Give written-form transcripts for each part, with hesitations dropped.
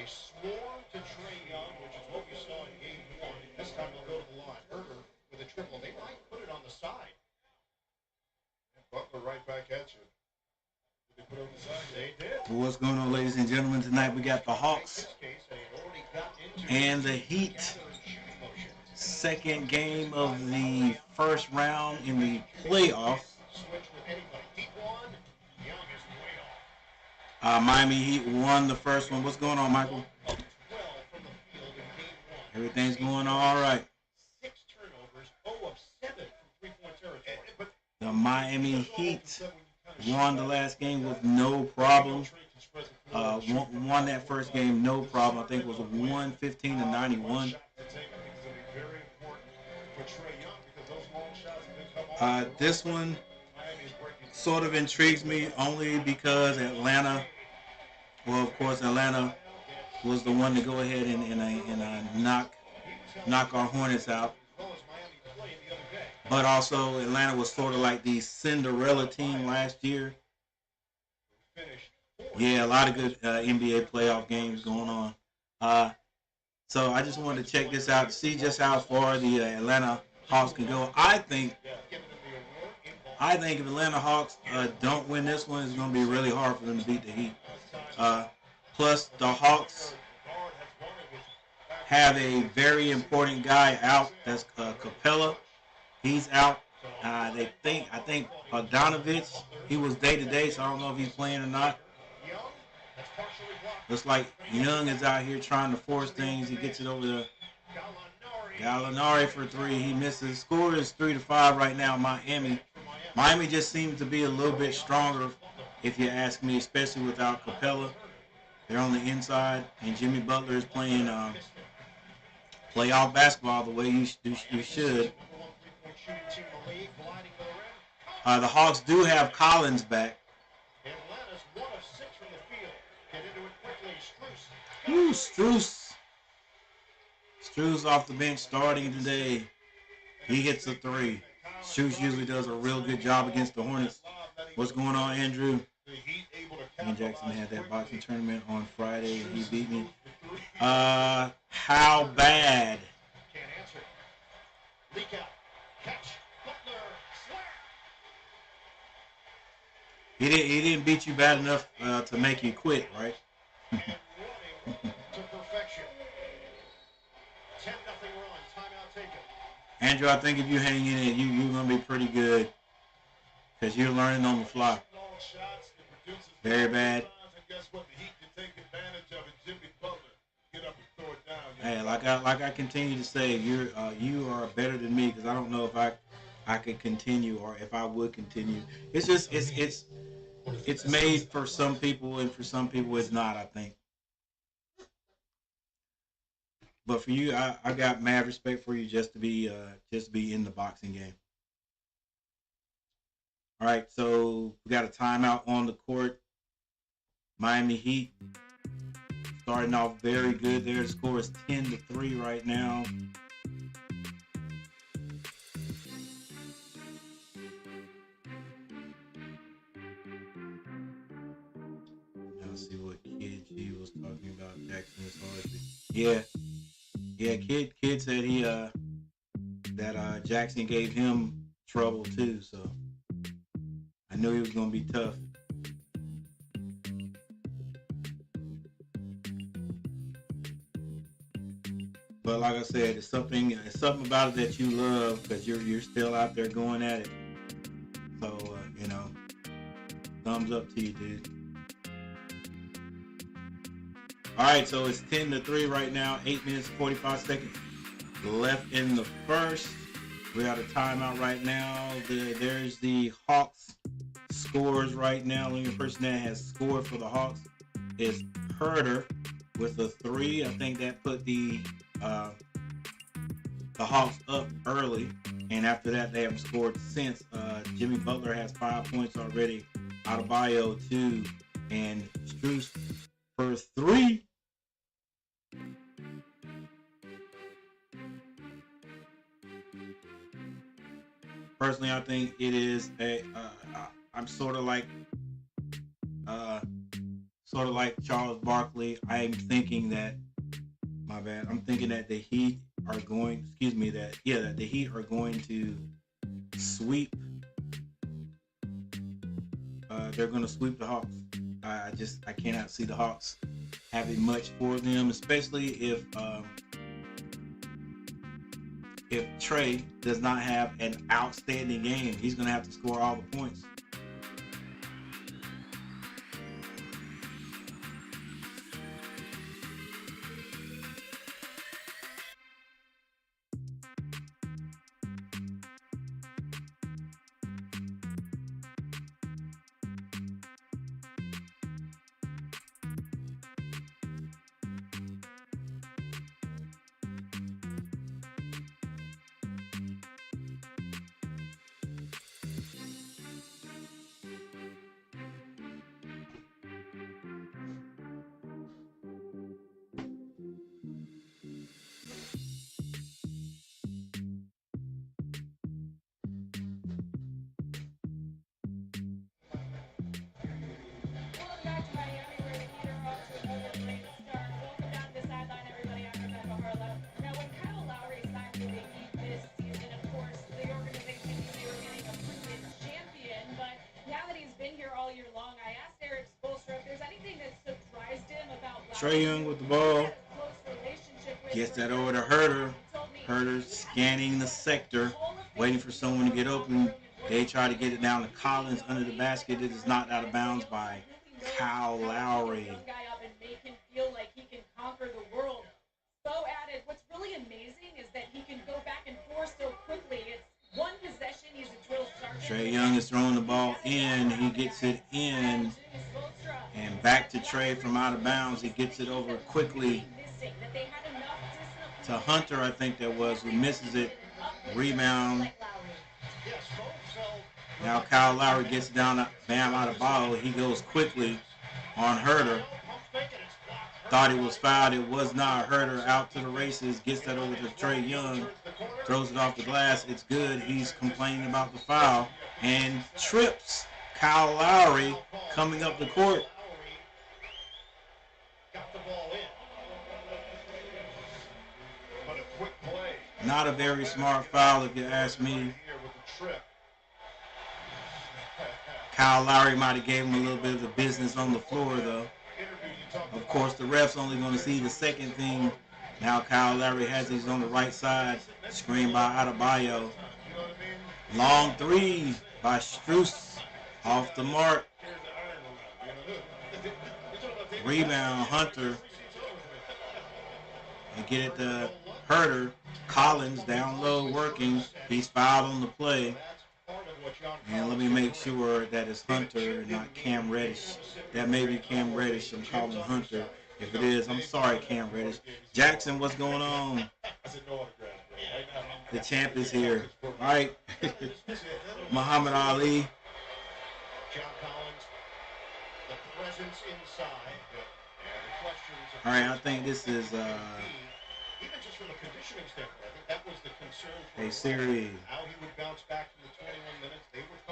swarm to Trey Young, which is what we saw in game one. And this time they'll go to the line. Herder with a triple. They might put it on the side. Butler right back at you. Did they put it on the side? They did. What's going on, ladies and gentlemen? Tonight we got the Hawks and the Heat. Second game of the first round in the playoffs. Miami Heat won the first one. What's going on, Michael? Everything's going all right. 6 turnovers, 0 of 7 from 3-point territory. The Miami Heat won the last game with no problem. Won that first game, no problem. I think it was 115-91. This one sort of intrigues me only because Atlanta, well, of course, Atlanta was the one to go ahead and knock our Hornets out. But also, Atlanta was sort of like the Cinderella team last year. Yeah, a lot of good NBA playoff games going on. So I just wanted to check this out to see just how far the Atlanta Hawks can go. I think if Atlanta Hawks don't win this one, it's going to be really hard for them to beat the Heat. Plus, the Hawks have a very important guy out. That's Capella. He's out. I think Bogdanovich, he was day-to-day, so I don't know if he's playing or not. Looks like Young is out here trying to force things. He gets it over to Gallinari for 3. He misses. Score is 3-5 right now, Miami. Miami just seems to be a little bit stronger, if you ask me, especially without Capella. They're on the inside, and Jimmy Butler is playing playoff basketball the way you should. The Hawks do have Collins back. Ooh, Strus off the bench starting today. He hits a 3. Strus usually does a real good job against the Hornets. What's going on, Andrew? Ian Jackson had that boxing tournament on Friday, and he beat me. How bad? He didn't beat you bad enough to make you quit, right? Andrew, I think if you hang in it, you're going to be pretty good because you're learning on the fly. Very bad. Hey, like I continue to say, you are better than me because I don't know if I could continue or if I would continue. It's just it's made for some people and for some people it's not, I think. But for you, I got mad respect for you just to be in the boxing game. All right, so we got a timeout on the court. Miami Heat starting off very good. Their score is 10-3 right now. Let's see what Kid G was talking about. Jackson is hard. Yeah. Kid said he that Jackson gave him trouble too. So I knew he was gonna be tough. But like I said, it's something about it that you love because you're still out there going at it. So thumbs up to you, dude. All right, so it's 10-3 right now. 8 minutes 45 seconds left in the first. We're out of timeout right now. There's the Hawks scores right now. The only person that has scored for the Hawks is Herder with a 3. I think that put the Hawks up early, and after that they haven't scored since. Jimmy Butler has 5 points already. Adebayo 2, and Strus for 3. Personally, I think it is I'm sort of like sort of like Charles Barkley. I'm thinking that, my bad. I'm thinking that the Heat are going. That the Heat are going to sweep. They're going to sweep the Hawks. I cannot see the Hawks having much for them, especially if Trey does not have an outstanding game. He's going to have to score all the points. Trae Young with the ball. Gets that over to Herter. Herter scanning the sector, waiting for someone to get open. They try to get it down to Collins under the basket. It is knocked out of bounds by Kyle Lowry. What's really amazing is that he can go back and forth so quickly. It's one possession. He's a drill sergeant. Trae Young is throwing the ball in. He gets it in. And back to Trey from out of bounds. He gets it over quickly to Hunter, I think that was, who misses it. Rebound. Now Kyle Lowry gets down to Bam Adebayo. He goes quickly on Herter. Thought it was fouled. It was not. Herter out to the races. Gets that over to Trae Young. Throws it off the glass. It's good. He's complaining about the foul. And trips Kyle Lowry coming up the court. Not a very smart foul, if you ask me. Kyle Lowry might have gave him a little bit of the business on the floor, though. Of course, the ref's only going to see the second thing. Now Kyle Lowry has his on the right side. Screen by Adebayo. Long three by Strus. Off the mark. Rebound, Hunter. And get it to Herter. Collins down low working. He's fouled on the play. And let me make sure that it's Hunter and not Cam Reddish. That may be Cam Reddish. I'm calling Hunter. If it is, I'm sorry, Cam Reddish. Jackson, what's going on? The champ is here. All right. Muhammad Ali. All right, I think this is a series.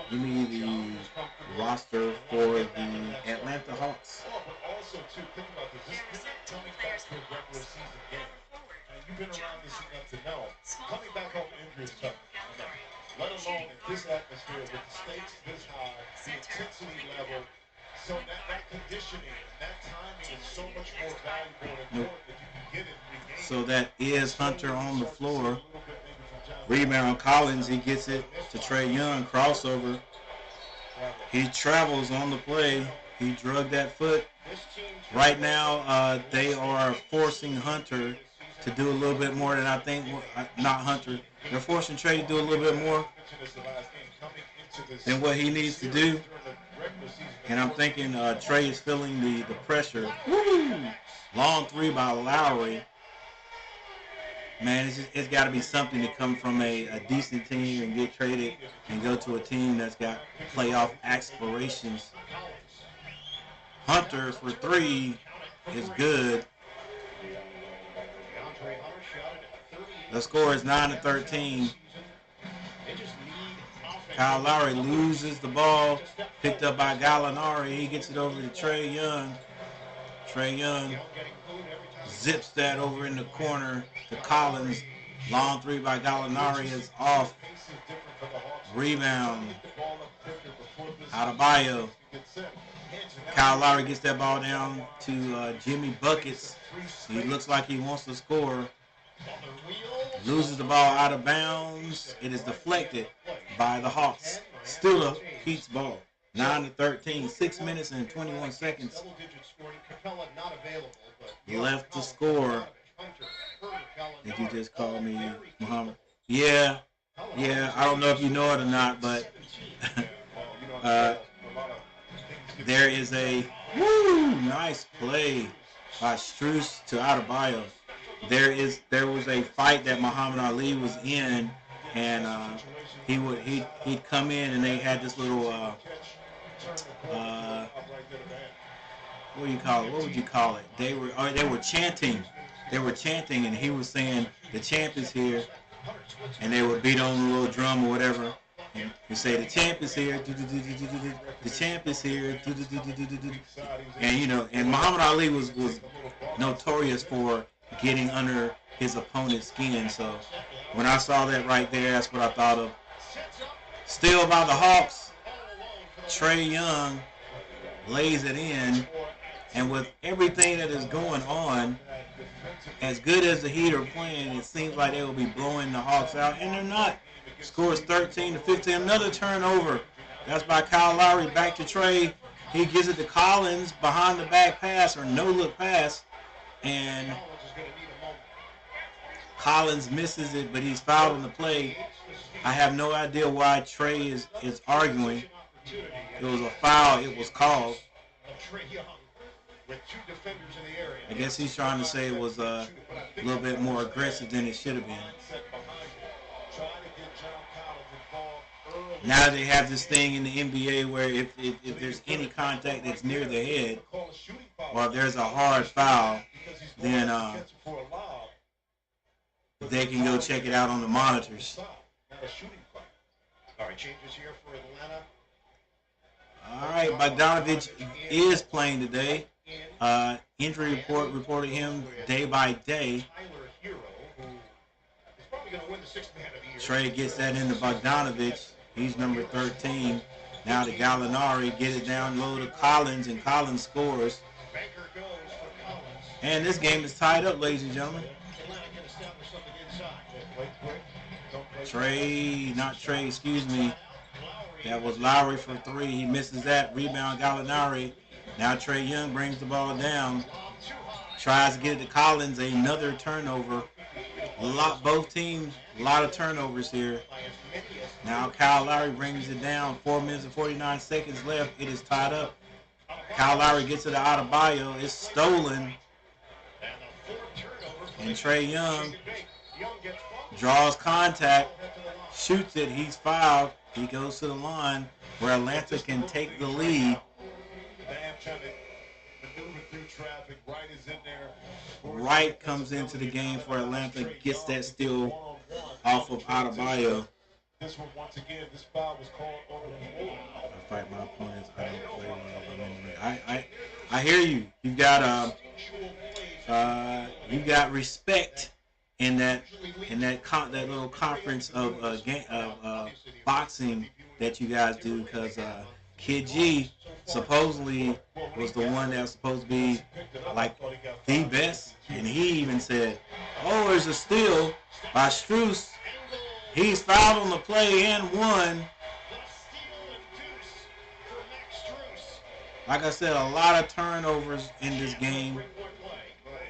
Give me the roster for the Atlanta Hawks. Also, too, think about this. This coming back to a regular season game. You've been around this enough to know. Coming back home injury is tough. Let alone in this atmosphere with the stakes this high, the intensity level. So that conditioning, that timing is so much more valuable and important if you can get it in the game. So that is Hunter on the floor. Rebound Collins, he gets it to Trae Young, crossover. He travels on the play. He drug that foot. Right now, they are forcing Hunter to do a little bit more than I think, not Hunter. They're forcing Trae to do a little bit more than what he needs to do. And I'm thinking Trae is feeling the pressure. Woo! Long three by Lowry. Man, it's got to be something to come from a decent team and get traded and go to a team that's got playoff aspirations. Hunter for three is good. The score is 9-13. Kyle Lowry loses the ball, picked up by Gallinari. He gets it over to Trae Young. Trae Young zips that over in the corner to Collins. Long three by Gallinari is off. Rebound. Adebayo. Kyle Lowry gets that ball down to Jimmy Buckets. He looks like he wants to score. Loses the ball out of bounds. It is deflected by the Hawks. Still a Heat's ball. 9-13. 6 minutes and 21 seconds left to score. Did you just call me Muhammad? Yeah. I don't know if you know it or not, but there is a nice play by Strus to Adebayo. There was a fight that Muhammad Ali was in, and he'd come in and they had this little what do you call it? What would you call it? They were chanting. They were chanting, and he was saying, "The champ is here," and they would beat on the little drum or whatever. And he say, "The champ is here. The champ is here." And and Muhammad Ali was notorious for getting under his opponent's skin. So when I saw that right there, that's what I thought of. Still by the Hawks, Trae Young lays it in, and with everything that is going on, as good as the Heat are playing, it seems like they will be blowing the Hawks out, and they're not. Scores 13-15. Another turnover. That's by Kyle Lowry. Back to Trae. He gives it to Collins behind the back pass or no look pass, and Collins misses it, but he's fouled on the play. I have no idea why Trae is arguing. It was a foul. It was called. I guess he's trying to say it was a little bit more aggressive than it should have been. Now they have this thing in the NBA where if there's any contact that's near the head, or if there's a hard foul, then they can go check it out on the monitors. All right, changes here for Atlanta. All right, Bogdanovich is playing today. Injury report reported him day by day. Trae gets that into Bogdanovich. He's number 13. Now to Gallinari. Get it down low to Collins, and Collins scores. And this game is tied up, ladies and gentlemen. That was Lowry for three. He misses that. Rebound, Gallinari. Now Trae Young brings the ball down. Tries to get it to Collins. Another turnover. Both teams, a lot of turnovers here. Now Kyle Lowry brings it down. 4 minutes and 49 seconds left. It is tied up. Kyle Lowry gets it to Adebayo. It's stolen. And Trae Young draws contact. Shoots it. He's fouled. He goes to the line where Atlanta can take the lead. Wright comes into the game for Atlanta, gets that steal off of Adebayo. This one, once again, this foul was called on the wall. I fight my opponents. I don't play. I hear you. You got respect in that little conference of boxing that you guys do, because Kid G supposedly was the one that was supposed to be like the best, and he even said, "Oh, there's a steal by Strus. He's fouled on the play and won." Like I said, a lot of turnovers in this game.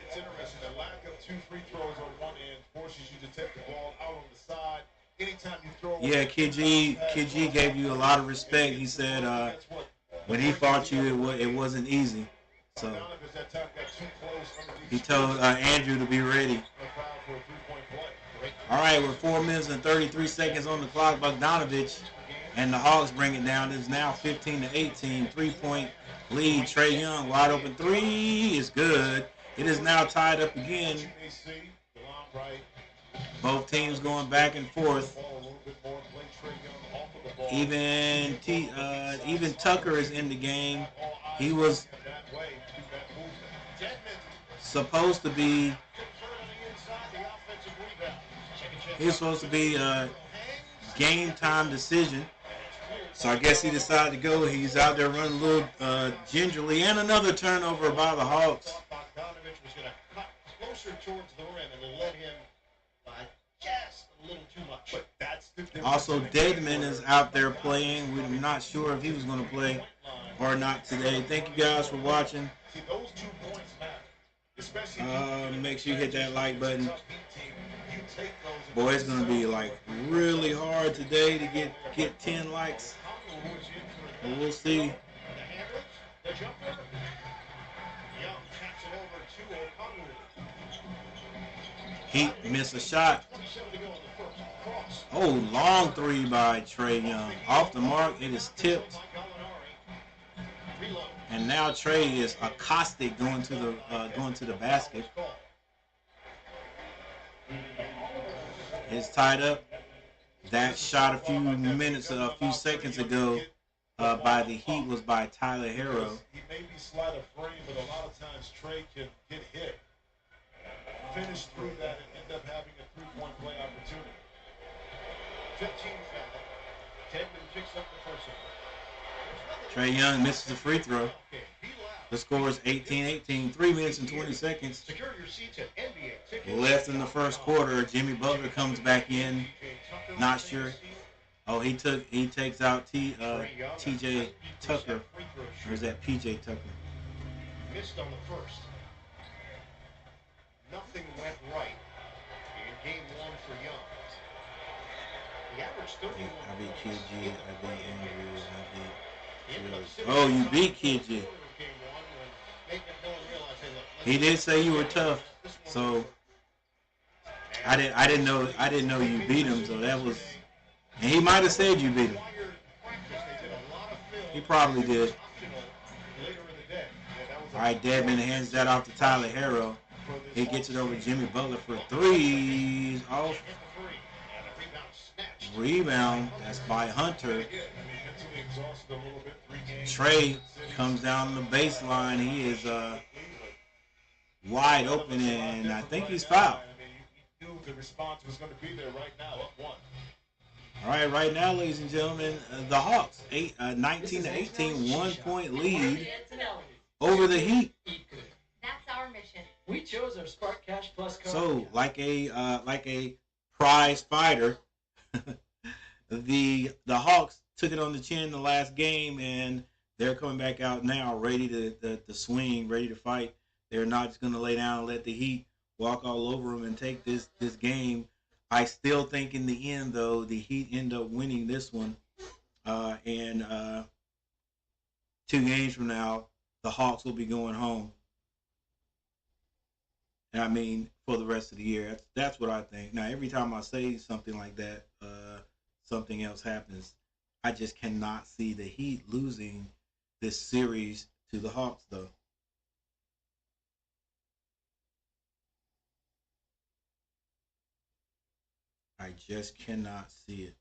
It's interesting. The lack of 2 free throws on one end forces you to take the ball out on the side. Anytime you throw. Yeah, Kid G gave you a lot of respect. He said when he fought you, it wasn't easy. So he told Andrew to be ready. All right, with 4 minutes and 33 seconds on the clock, Bogdanovich and the Hawks bring it down. It's now 15-18, 3-point lead. Trae Young, wide open three is good. It is now tied up again. Both teams going back and forth. Even Tucker is in the game. He was supposed to be a game time decision. So I guess he decided to go. He's out there running a little gingerly, and another turnover by the Hawks. Bogdanovich was going to cut closer towards the rim and let him just a little too much. But that's the difference. Also, Deadman is out there playing. We're not sure if he was going to play or not today. Thank you guys for watching. See, those 2 points matter. Especially Make sure you hit that like button. Boy, it's going to be like really hard today to get 10 likes. But we'll see. The jumper. Young taps it over to Okongwu. Heat missed a shot. 27 to go in the first. Cross. Oh, long three by Trae Young. Off the mark, it is tipped. Reload. And now Trae is accosted going to the basket. It's tied up. That shot a few seconds ago by the Heat was by Tyler Herro. He may be slight of frame, but a lot of times Trae can get hit, finish through that, and end up having a three-point play opportunity. 15 foul. Tedman picks up the first one. Trae Young misses the free throw. Okay, he left. The score is 18-18. 3 minutes and 20 seconds Secure your seats at NBA Tickets. left in the first quarter. Jimmy Butler comes back in. Not sure. Oh, he takes out T.J. Tucker. Or is that P.J. Tucker? Missed on the first. Nothing went right in game one for Young. The average 31. I beat KG. I beat Andrews. Oh, you beat KG. He did say you were tough, so I didn't know you beat him. So that was, and he might have said you beat him. He probably did. All right, Deadman hands that off to Tyler Herro. He gets it over to Jimmy Butler for three. Off. Rebound. That's by Hunter. Trae comes down the baseline. He is wide open, and I think he's fouled. You knew the response was going to be there right now, up one. All right now, ladies and gentlemen, the Hawks, 19-18, 1 point lead over the Heat. That's our mission. We chose our Spark Cash Plus card. So, like a prize fighter, the Hawks took it on the chin the last game, and they're coming back out now, ready to swing, ready to fight. They're not just going to lay down and let the Heat walk all over them and take this game. I still think in the end, though, the Heat end up winning this one. And 2 games from now, the Hawks will be going home. And I mean, for the rest of the year. That's what I think. Now, every time I say something like that, something else happens. I just cannot see the Heat losing this series to the Hawks, though. I just cannot see it.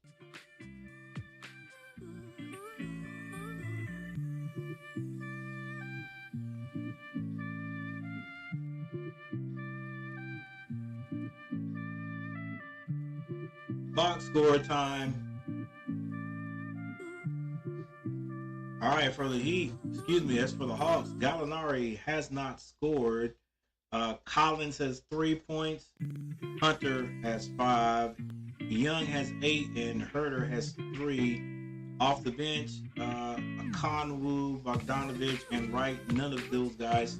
Box score time. All right, for the Heat, that's for the Hawks. Gallinari has not scored. Collins has 3 points. Hunter has 5. Young has 8, and Herter has 3. Off the bench, Okongwu, Bogdanovich, and Wright. None of those guys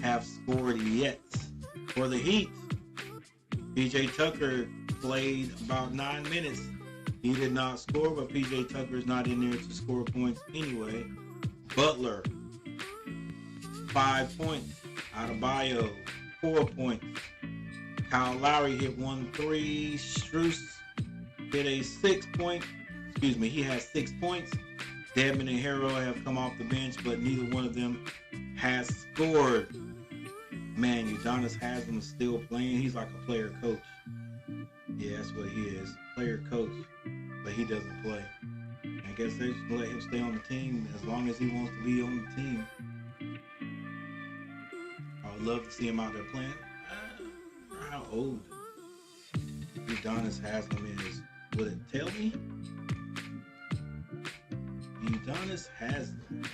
have scored yet. For the Heat, P.J. Tucker played about 9 minutes. He did not score, but P.J. Tucker is not in there to score points anyway. Butler, 5 points. Adebayo, 4 points. Kyle Lowry hit 1 3. Strus hit a 6 point. He has 6 points. Deadman and Herro have come off the bench, but neither one of them has scored. Man, Udonis Haslem is still playing. He's like a player coach. Yeah, that's what he is. Player coach, but he doesn't play. I guess they just let him stay on the team as long as he wants to be on the team. Oh, love to see him out there playing. How old Udonis Haslem is? Would it tell me? Udonis Haslem.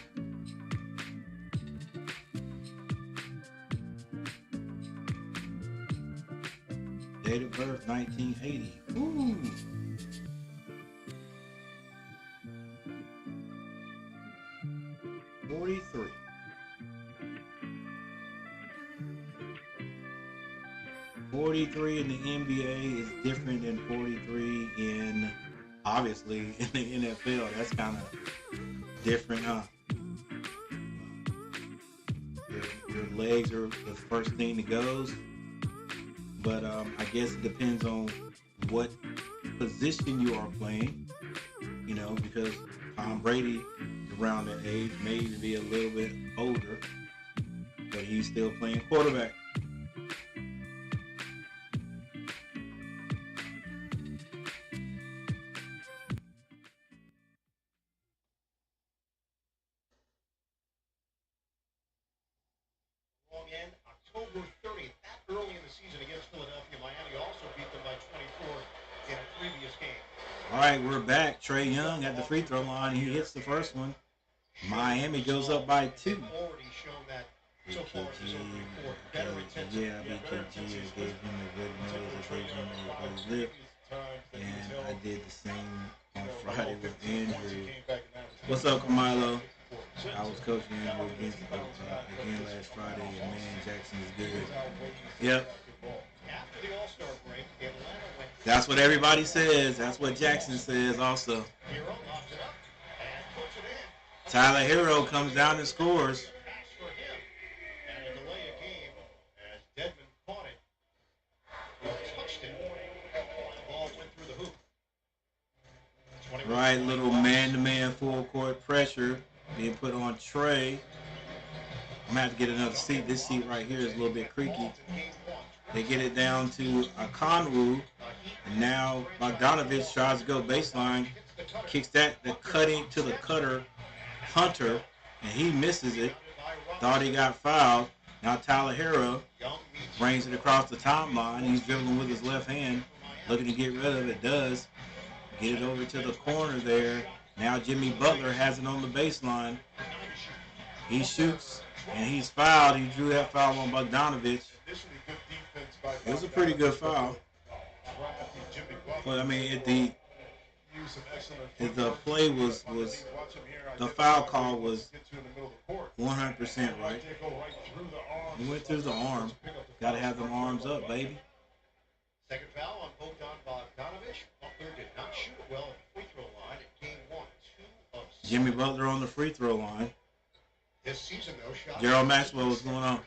Date of birth 1980. Ooh. '43. 43 in the NBA is different than 43 in, obviously, in the NFL. That's kind of different, huh? Your legs are the first thing that goes. But I guess it depends on what position you are playing, you know, because Tom Brady is around that age, maybe be a little bit older, but he's still playing quarterback. Long end, October 30th, that early in the season against Philadelphia. Miami also beat them by 24 in a previous game. All right, we're back. Trae Young at the free throw line. He hits the first one. Miami goes up by 2. Already shown that so far in his opening quarter. Better intensity. Yeah, BKG gave him a good nose. I gave him a good lip. And I did the same on Friday with Andrew. What's up, Camilo? I was coaching Andrew again last Friday, and man, Jackson is good. Yep. After the All-Star break, Atlanta went. That's what everybody says. That's what Jackson says also. Hero locks it up and puts it in. Tyler Hero comes down and scores. Pass for him. And a delay of game as Dedmon caught it. He touched it. The ball went through the hoop. Right, little man-to-man full court pressure being put on Trae. I'm going to have to get another seat. This seat right here is a little bit creaky. They get it down to Conru. And now Bogdanovich tries to go baseline. Kicks the cutting to the cutter, Hunter, and he misses it. Thought he got fouled. Now Tyler Hero brings it across the timeline. He's dribbling with his left hand, looking to get rid of it. Does. Get it over to the corner there. Now Jimmy Butler has it on the baseline. He shoots, and he's fouled. He drew that foul on Bogdanovich. It was a pretty good foul. But I mean, if the play was the foul call was 100% right. He went through the arm. Got to have them arms up, baby. Second foul on Bogdan Bogdanovich. Butler did not shoot it well at the free throw line in game 1. 2 of 6. Jimmy Butler on the free throw line. This season, though, shot. Gerald Maxwell, what's going on?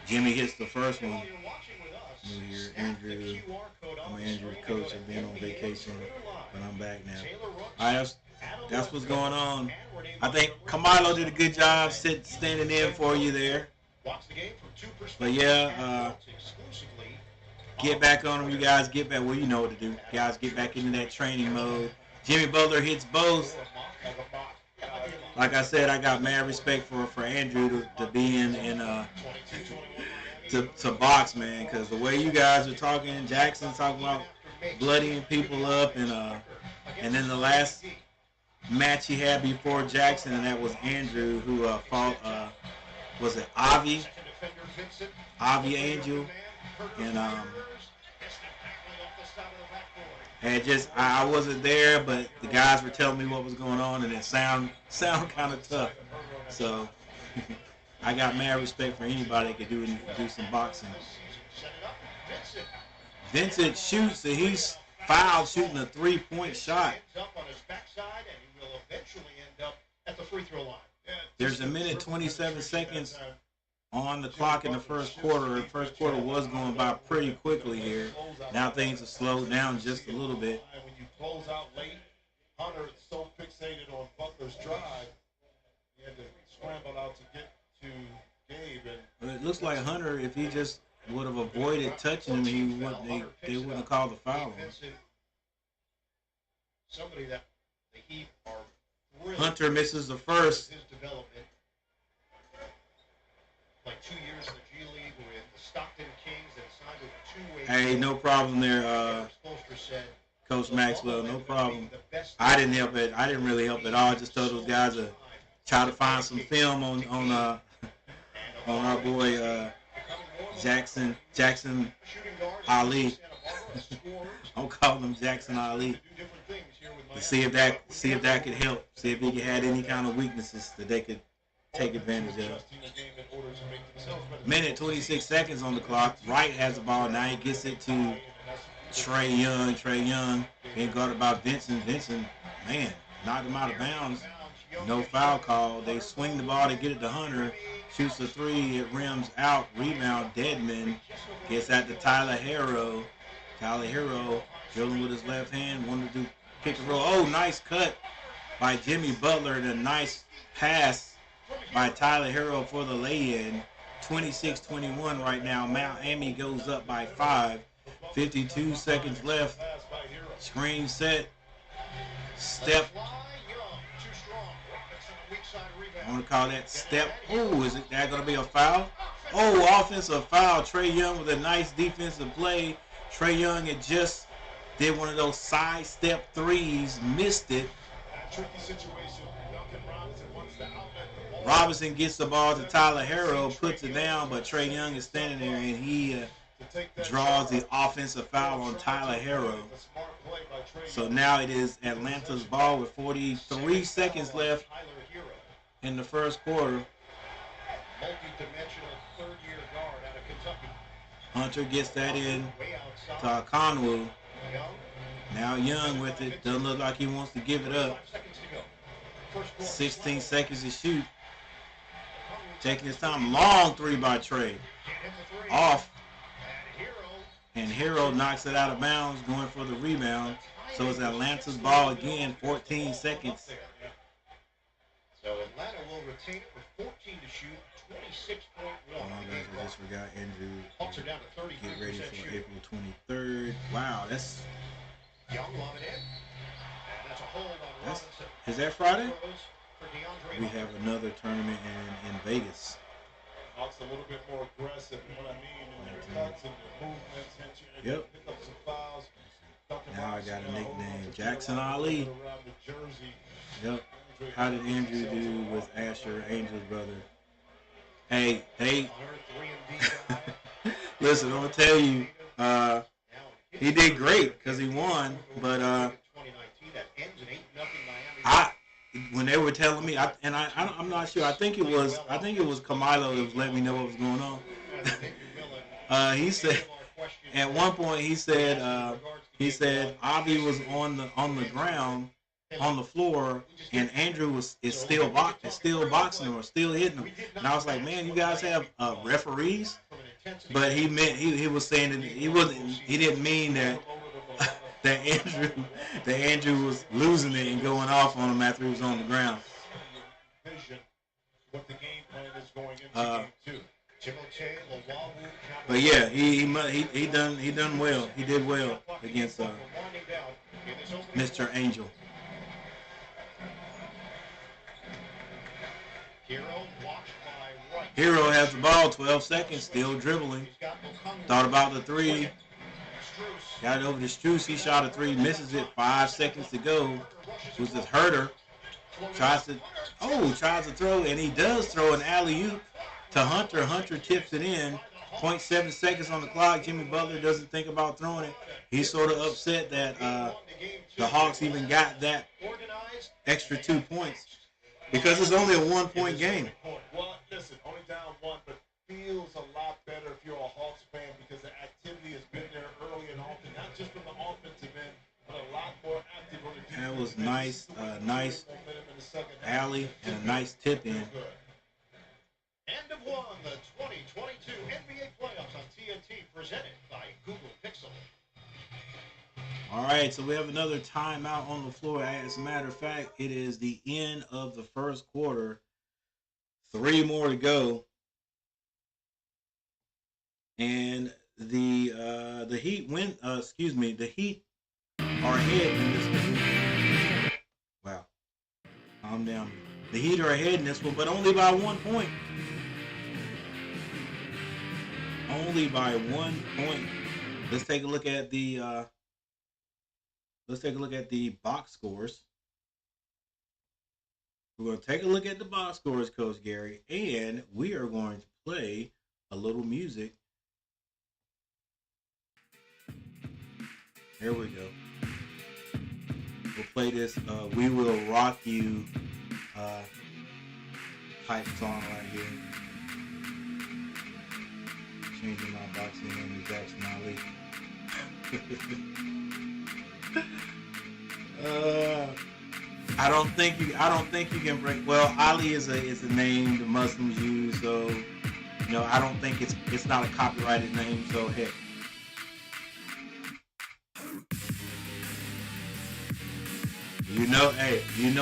Jimmy hits the first one. While you're watching with us, New Year, snap the Andrew. QR code on I'm the Andrew's screen coach. to I've go been to on NBA vacation, Twitter but line. I'm back now. Taylor Rooks, All right, that's what's going on. I think Camilo did a good job standing in for you there. watch the game from 2 perspectives. But yeah, exclusively. get back on them, you guys. Get back. Well, you know what to do. Guys, get back into that training mode. Jimmy Butler hits both. Like I said, I got mad respect for Andrew to be in to box, man, because the way you guys are talking, Jackson's talking about bloodying people up, and then the last match he had before Jackson, and that was Andrew who fought was it Avi Angel, and just I wasn't there, but the guys were telling me what was going on, and it sound kind of tough. So I got mad respect for anybody that could do some boxing. Vincent shoots, and he's fouled shooting a 3-point shot. There's a minute 27 seconds on the clock in the first quarter. The first quarter was going by pretty quickly here. Now things have slowed down just a little bit. When you close out late, Hunter is so fixated on Butler's drive, he had to scramble out to get to Gabe. But it looks like Hunter, if he just would have avoided touching him, they wouldn't have called the foul on him. Somebody that the Heat are thrilled Hunter misses the first. his development. Like 2 no problem there, Spoelstra said, Coach Maxwell. No problem. I didn't help it. I didn't really help at all. I just told those guys to try to find some film on our boy Jackson Ali. I'll call him Jackson Ali. To see if that could help. See if he had any kind of weaknesses that they could take advantage of. Minute 26 seconds on the clock. Wright has the ball. Now he gets it to Trae Young. Trae Young being guarded by Vincent. Vincent, man, knocked him out of bounds. No foul call. They swing the ball to get it to Hunter. Shoots the three. It rims out. Rebound. Deadman gets at the Tyler Hero. Tyler Hero dribbling with his left hand. Wanted to do pick and roll. Oh, nice cut by Jimmy Butler. And a nice pass by Tyler Hero for the lay-in. 26-21 right now. Miami goes up by 5. 52 seconds left. Screen set. Step. I want to call that step. Oh, is that going to be a foul? Oh, offensive foul. Trae Young with a nice defensive play. Trae Young had just did one of those side step threes. Missed it. Robinson gets the ball to Tyler Hero, puts it down, but Trae Young is standing there, and he draws the offensive foul on Tyler Hero. So now it is Atlanta's ball with 43 seconds left in the first quarter. Hunter gets that in to Okonwu. Now Young with it. Doesn't look like he wants to give it up. 16 seconds to shoot. Taking his time. Long three by Trae. Off. And Hero knocks it out of bounds, going for the rebound. So it's Atlanta's ball again. 14 seconds. So Atlanta will retain it with 14 to shoot. 26.1. Oh my gosh, I just forgot Andrew. Hawks are down to 33% Get ready for shooting. April 23rd. Wow, that's Young lob it in. And that's a hold on That's- Robinson. is that Friday? For DeAndre We Hunter. have another tournament in Vegas. Hawks a little bit more aggressive, and what I mean in their cuts and their movements, hence you Yep. pick up some fouls. Duncan Now I Robinson, got a hold nickname, on to Jackson Carolina, Ali. around the jersey. Yep. How did Andrew do with Asher, Angel's brother? Hey, they Hunter, 3 and D guy. listen. I'm gonna tell you, Now, he did great because he won. But 2019, that ends in 8-0 Miami. when they were telling me, I'm not sure. I think it was Camilo that was letting me know what was going on. He said at one point he said Avi was on the ground on the floor and Andrew is still boxing him or still hitting him. And I was like, man, you guys have referees. But he meant he was saying that he didn't mean that that Andrew was losing it and going off on him after he was on the ground. Vision, what the game plan is going into game 2. But yeah, he done well. He did well against Mr. Angel. Hero has the ball, 12 seconds, still dribbling. Thought about the three. Got it over to Strus. He shot a three, misses it. 5 seconds to go. It was just Herter. Tries to throw, and he does throw an alley-oop to Hunter. Hunter tips it in. 0.7 seconds on the clock. Jimmy Butler doesn't think about throwing it. He's sort of upset that the Hawks even got that extra 2 points because it's only a 1-point game. Well, listen, only down 1, but feels a lot better if you're a Hawks fan because the activity has been there early and often, not just from the offensive end, but a lot more active on the defensive end. That was nice alley and a nice tip in. End of one, the 2022 NBA playoffs on TNT, presented by Google Pixel. All right, so we have another timeout on the floor. As a matter of fact, it is the end of the first quarter. 3 more to go. And the Heat the Heat are ahead in this one. Wow. Calm down. The Heat are ahead in this one, but only by 1 point. Only by 1 point. let's take a look at the box scores. We're going to take a look at the box scores, Coach Gary, and we are going to play a little music. Here we go. We'll play this We Will Rock You type song right here. Changing my boxing name to Jackson Ali. I don't think you can break. Well, Ali is a name the Muslims use, so I don't think it's not a copyrighted name. So heck.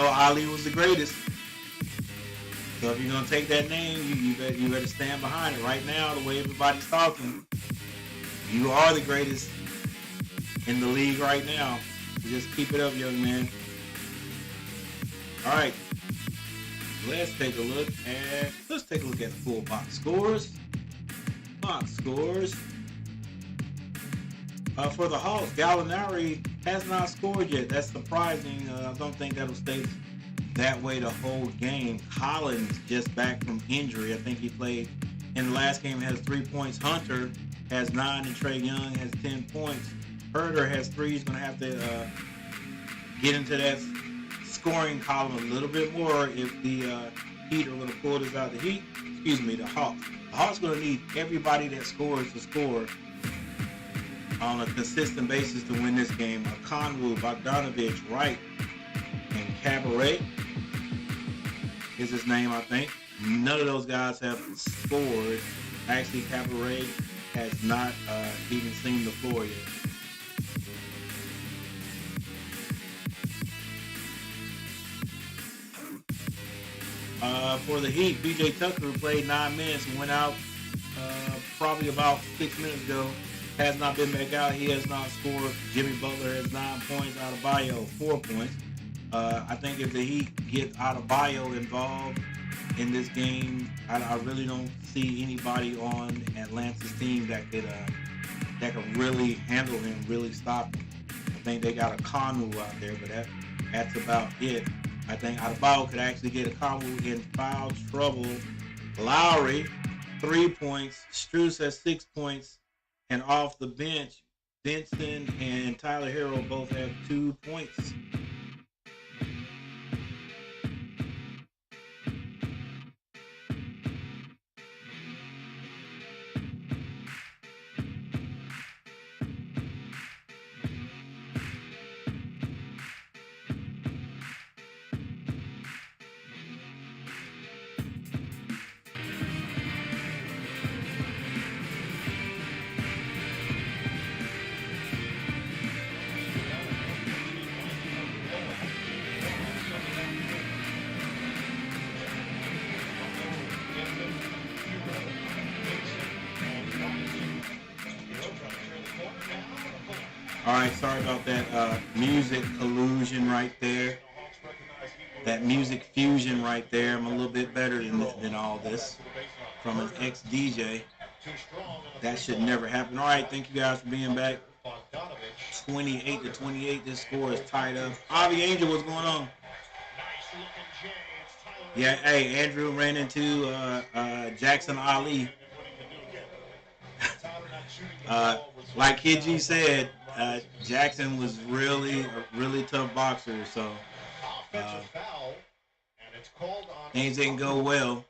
Ali was the greatest. So if you're gonna take that name, you better stand behind it. Right now, the way everybody's talking, you are the greatest in the league right now. So just keep it up, young man. All right, let's take a look at the full box scores. For the Hawks, Gallinari has not scored yet. That's surprising. I don't think that'll stay that way the whole game. Collins just back from injury. I think he played in the last game, has 3 points. Hunter has 9, and Trae Young has 10 points. Herder has 3. He's going to have to get into that scoring column a little bit more if the Heat are going to pull this out. The Hawks. The Hawks going to need everybody that scores to score on a consistent basis to win this game. Okongwu, Bogdanovich, Wright, and Cabaret is his name, I think. None of those guys have scored. Actually, Cabaret has not even seen the floor yet. For the Heat, B.J. Tucker, who played 9 minutes and went out probably about 6 minutes ago, has not been back out. He has not scored. Jimmy Butler has 9 points. Adebayo 4 points. I think if the Heat get Adebayo involved in this game, I really don't see anybody on Atlanta's team that could really handle him, really stop him. I think they got a Okongwu out there, but that's about it. I think Adebayo could actually get Okongwu in foul trouble. Lowry, 3 points. Strus has 6 points. And off the bench, Vincent and Tyler Hero both have 2 points. All right, sorry about that music illusion right there. That music fusion right there. I'm a little bit better than all this from an ex-DJ. That should never happen. All right, thank you guys for being back. 28-28, this score is tied up. Avi Angel, what's going on? Yeah, hey, Andrew ran into Jackson Ali. Like Kid G said, Jackson was a really tough boxer, so things didn't go well.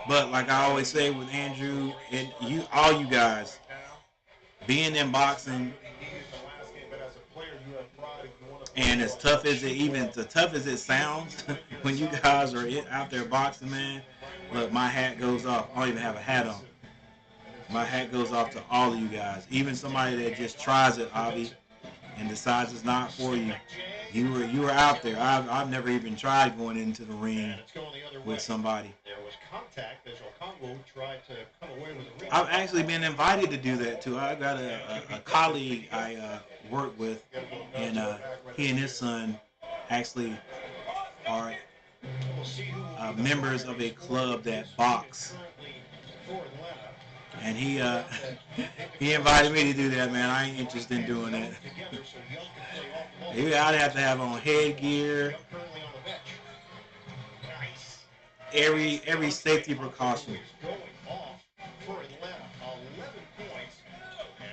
But like I always say with Andrew and all you guys, being in boxing, and as tough as it sounds, when you guys are out there boxing, man, look, my hat goes off. I don't even have a hat on. My hat goes off to all of you guys. Even somebody that just tries it, Avi, and decides it's not for you. You were out there. I've never even tried going into the ring with somebody. There was contact as Okongwu tried to come away with a ring. I've actually been invited to do that too. I got a colleague I work with, and he and his son actually are members of a club that box. and he he invited me to do that, man. I ain't interested in doing that. Maybe I'd have to have on headgear, every safety precaution.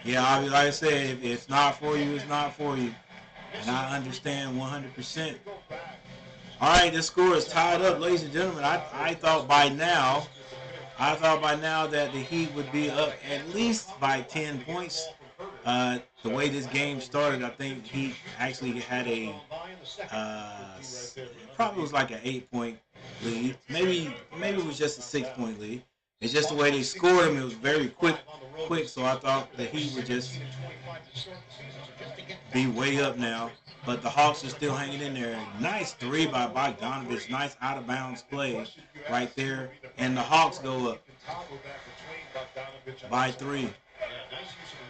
Yeah, like I said, if it's not for you, it's not for you. And I understand 100%. All right, this score is tied up, ladies and gentlemen. I thought by now that the Heat would be up at least by 10 points. The way this game started, I think Heat actually had a probably was like an 8-point lead. Maybe it was just a 6-point lead. It's just the way they scored them. It was very quick. So I thought the Heat would just be way up now. But the Hawks are still hanging in there. Nice three by Bogdanovich. Nice out-of-bounds play right there. And the Hawks go up by 3.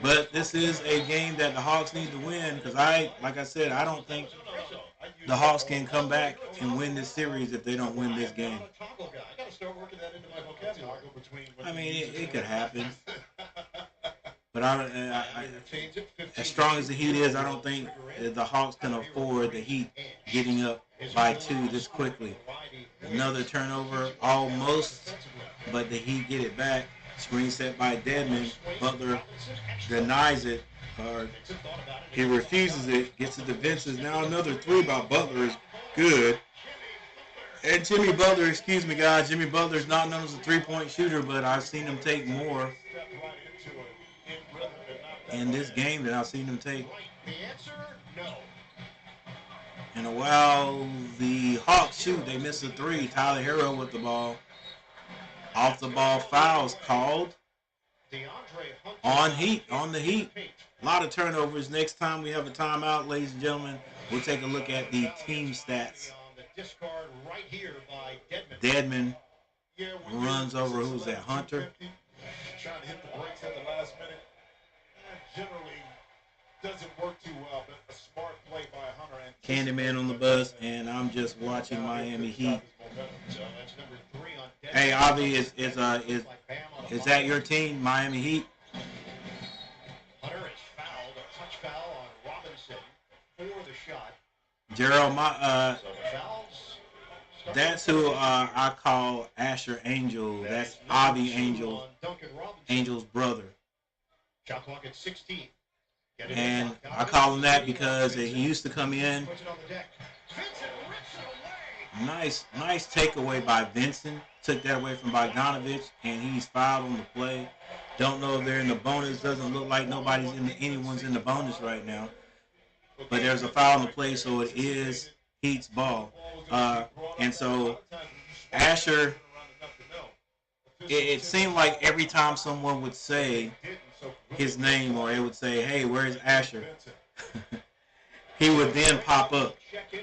But this is a game that the Hawks need to win because like I said, I don't think the Hawks can come back and win this series if they don't win this game. I mean, it could happen. But as strong as the Heat is, I don't think the Hawks can afford the Heat getting up by 2 this quickly. Another turnover, almost, but the Heat get it back. Screen set by Dedmon. Butler denies it, or he refuses it, gets it to Vincent. Now another three by Butler is good. And Jimmy Butler, excuse me, guys, Jimmy Butler is not known as a three-point shooter, but I've seen him take more in this game than I've seen him take. And while the Hawks shoot, they miss a 3. Tyler Hero with the ball. Off the ball fouls called on the Heat. A lot of turnovers. Next time we have a timeout, ladies and gentlemen, we'll take a look at the team stats. Dedmon runs over, who's that, Hunter? Trying to hit the brakes at the last minute. Generally doesn't work too well, but a smart play by Hunter. Candyman on the bus, and I'm just watching Miami Heat. Hey, Avi, is that your team, Miami Heat? Hunter is fouled, a touch foul on Robinson for the shot. Gerald, that's who I call Asher Angel. That's Avi Angel, Angel's brother. Shot clock at 16. And I call him that because he used to come in. Nice takeaway by Vincent. Took that away from Bogdanovich, and he's fouled on the play. Don't know if they're in the bonus. Doesn't look like anyone's in the bonus right now. But there's a foul on the play, so it is Heat's ball. And so Asher, it seemed like every time someone would say his name, or it would say, "Hey, where's Asher?" he would then pop up.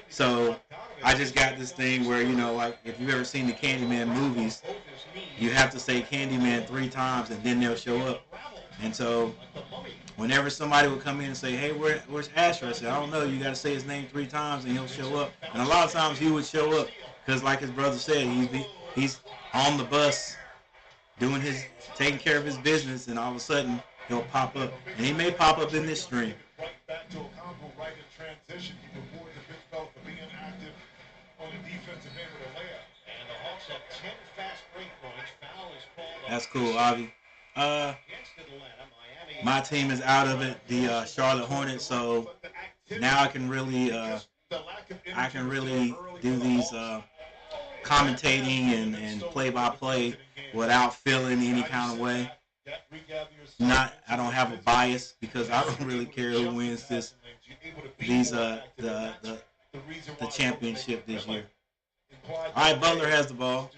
So I just got this thing where, like if you've ever seen the Candyman movies, you have to say Candyman 3 times and then they'll show up. And so whenever somebody would come in and say, "Hey, where's Asher?" I said, "I don't know. You got to say his name 3 times and he'll show up." And a lot of times he would show up because, like his brother said, he's on the bus taking care of his business, and all of a sudden he'll pop up. And he may pop up in this stream. Right back to a combo right in transition. He rewarded the big fella for being active on the defensive end with a layup. And the Hawks have 10 fast break points. Foul is called. That's cool, Avi. My team is out of it, the Charlotte Hornets, so now I can really do these commentating and play-by-play without feeling any kind of way. I don't have a bias because I don't really care who wins the championship this year. All right, Butler has the ball.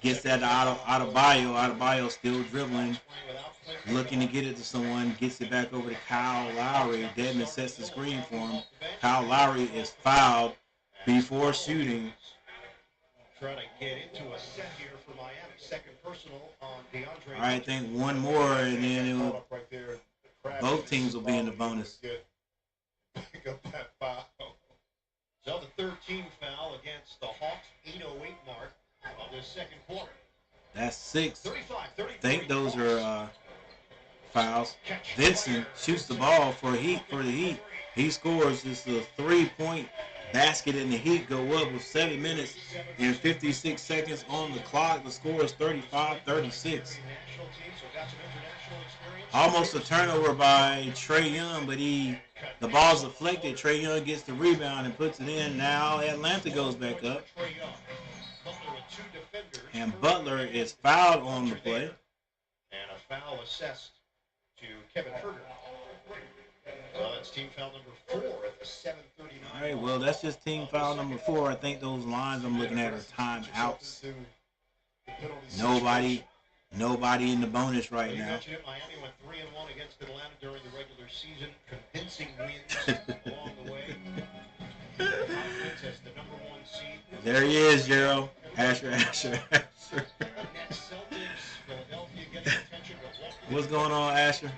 Gets that out of Adebayo. Adebayo still dribbling, looking to get it to someone. Gets it back over to Kyle Lowry. Dedmon sets the screen for him. Kyle Lowry is fouled before shooting. Trying to get into a set here for Miami. Second personal on DeAndre. All right, I think one more, and then both teams will be in the bonus. Pick up that foul. So the 13th foul against the Hawks, 8:08 mark of the second quarter. That's 6. 35, I think those are fouls. Vincent shoots the ball for the Heat. He scores. Just a 3-point basket, and the Heat go up with 7 minutes and 56 seconds on the clock. The score is 35-36. Almost a turnover by Trae Young, but the ball's deflected. Trae Young gets the rebound and puts it in. Now Atlanta goes back up. And Butler is fouled on the play. And a foul assessed to Kevin Herter. So that's team foul number 4 at the 7:39. All right, well, that's just team foul number 4. I think those lines I'm looking at are timeouts. Nobody in the bonus right now. Miami went 3-1 against Atlanta during the regular season. Convincing wins along the way. As the number 1 seed. There he is, Gerald. Asher. What's going on, Asher?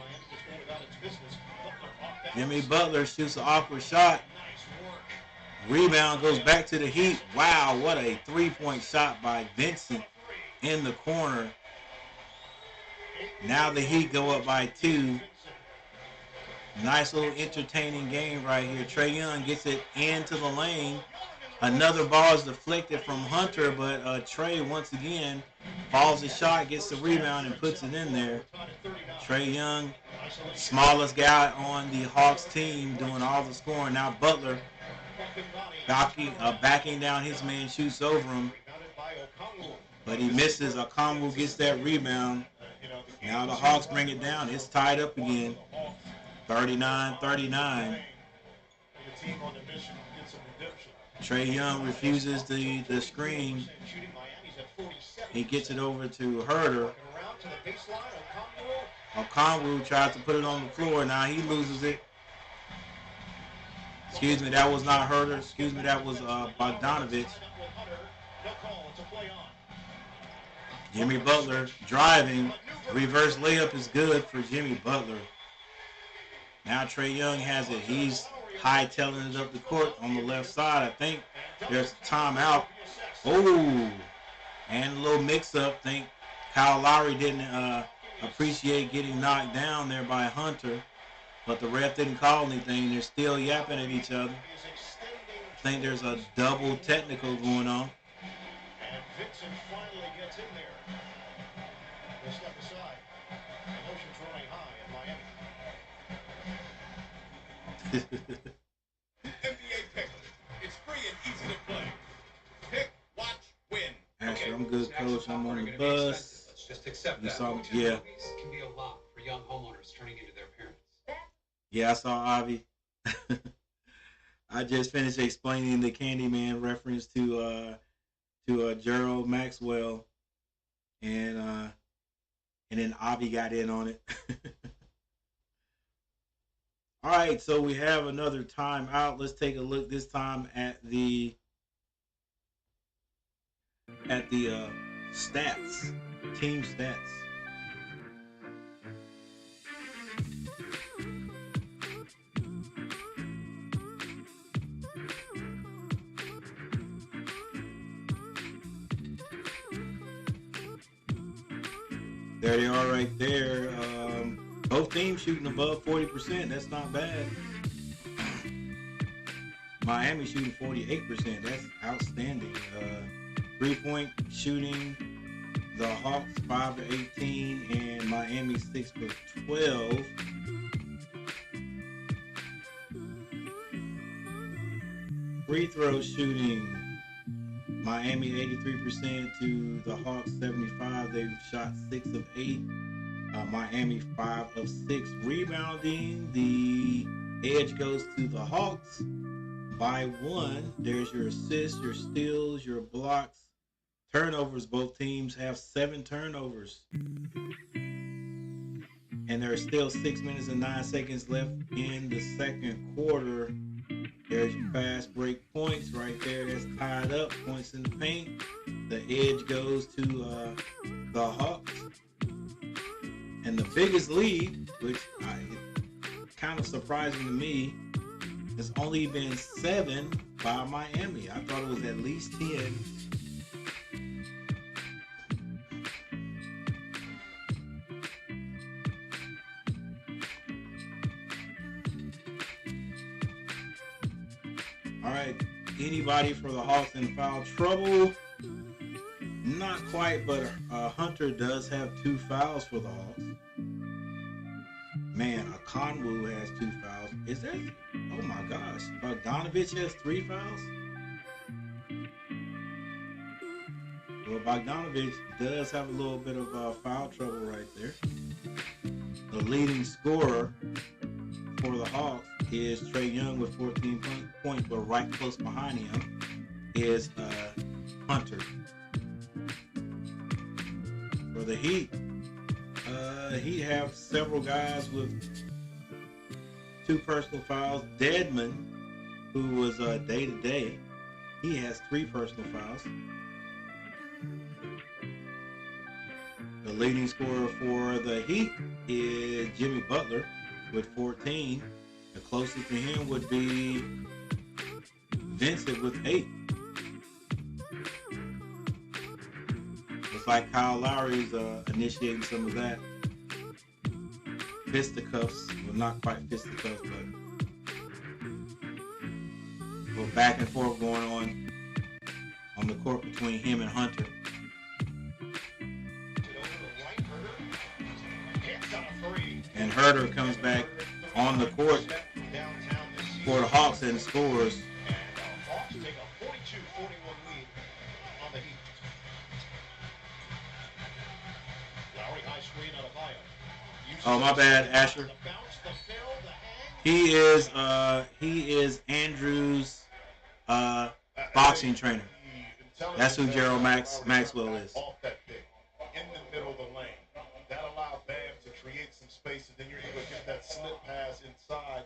Jimmy Butler shoots an awkward shot. Rebound goes back to the Heat. Wow, what a 3-point shot by Vincent in the corner. Now the Heat go up by 2. Nice little entertaining game right here. Trae Young gets it into the lane. Another ball is deflected from Hunter, but Trae once again falls the shot, gets the rebound, and puts it in there. Trae Young, smallest guy on the Hawks team, doing all the scoring. Now Butler backing down his man, shoots over him, but he misses. Okongwu gets that rebound. Now the Hawks bring it down. It's tied up again, 39-39. Trae Young refuses the screen. He gets it over to Herter. Okongwu tries to put it on the floor. Now he loses it. Excuse me, that was not Herter. Excuse me, that was Bogdanovich. Jimmy Butler driving. Reverse layup is good for Jimmy Butler. Now Trae Young has it. He's hightailing it up the court on the left side. I think there's a timeout. Oh, and a little mix-up. Think Kyle Lowry didn't appreciate getting knocked down there by Hunter, but the ref didn't call anything. They're still yapping at each other. I think there's a double technical going on. And Vincent finally gets in there. We'll step aside. Emotions running high in Miami. NBA Pick. It's free and easy to play. Pick, watch, win. Actually, I'm good, coach. I'm on the bus. Let's just accept that. Yeah. Can be a lot for young homeowners turning into their parents. Yeah, I saw Avi. I just finished explaining the Candyman reference to Gerald Maxwell, and then Avi got in on it. All right, so we have another timeout. Let's take a look this time at the stats, team stats. There they are right there. Both teams shooting above 40%. That's not bad. Miami shooting 48%. That's outstanding. 3-point shooting. The Hawks 5 of 18 and Miami 6 of 12. Free throw shooting. Miami 83% to the Hawks 75. They've shot 6 of 8. Miami 5 of 6. Rebounding, the edge goes to the Hawks by 1. There's your assists, your steals, your blocks. Turnovers, both teams have 7 turnovers. And there are still 6 minutes and 9 seconds left in the second quarter. There's your fast break points right there. That's tied up. Points in the paint. The edge goes to the Hawks. And the biggest lead, which kind of surprising to me, has only been 7 by Miami. I thought it was at least 10. anybody for the Hawks in foul trouble? Not quite, but Hunter does have 2 fouls for the Hawks. Man, Okongwu has 2 fouls. Is that? Oh my gosh. Bogdanovich has 3 fouls? Well, Bogdanovich does have a little bit of foul trouble right there. The leading scorer for the Hawks is Trae Young with 14 points, but right close behind him is Hunter. For the Heat, he have several guys with 2 personal fouls. Dedmon, who was day-to-day, he has 3 personal fouls. The leading scorer for the Heat is Jimmy Butler with 14. The closest to him would be Vincent with 8. Looks like Kyle Lowry's initiating some of that. Fisticuffs, well, not quite fisticuffs, but back and forth going on the court between him and Hunter. And Herter comes back on the court for the Hawks and scores. Hawks take a 42-41 lead on the Heat. Lowry high screen out of Bayo. Oh, my bad, Asher. He is Andrew's boxing trainer. That's who Gerald Maxwell is. Off that pick, in the middle of the lane. That allowed Bam to create some space, and then you're able to get that slip pass inside.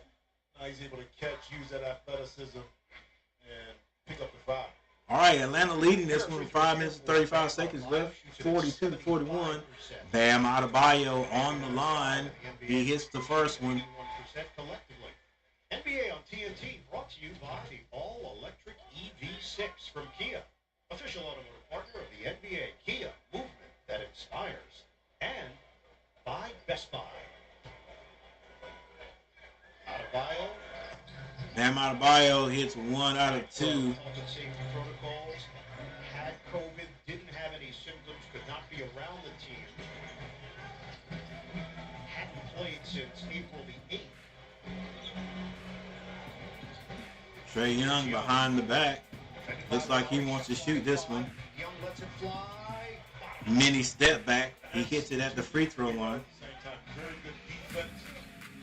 Now he's able to catch, use that athleticism, and pick up the foul. All right, Atlanta leading this one with 5 minutes and 35 seconds left, 42-41. Bam Adebayo on the line. He hits the first one. NBA on TNT brought to you by the all-electric EV6 from Kia, official automotive partner of the NBA. Kia, movement that inspires. And by Best Buy. Adebayo. Bam Adebayo hits 1 out of 2. Safety protocols. Had COVID, didn't have any symptoms, could not be around the team. Hadn't played since April the 8th. Trae Young behind the back. Looks like he wants to shoot this one. Young lets it fly. Mini step back. He hits it at the free throw line. Same time, very good defense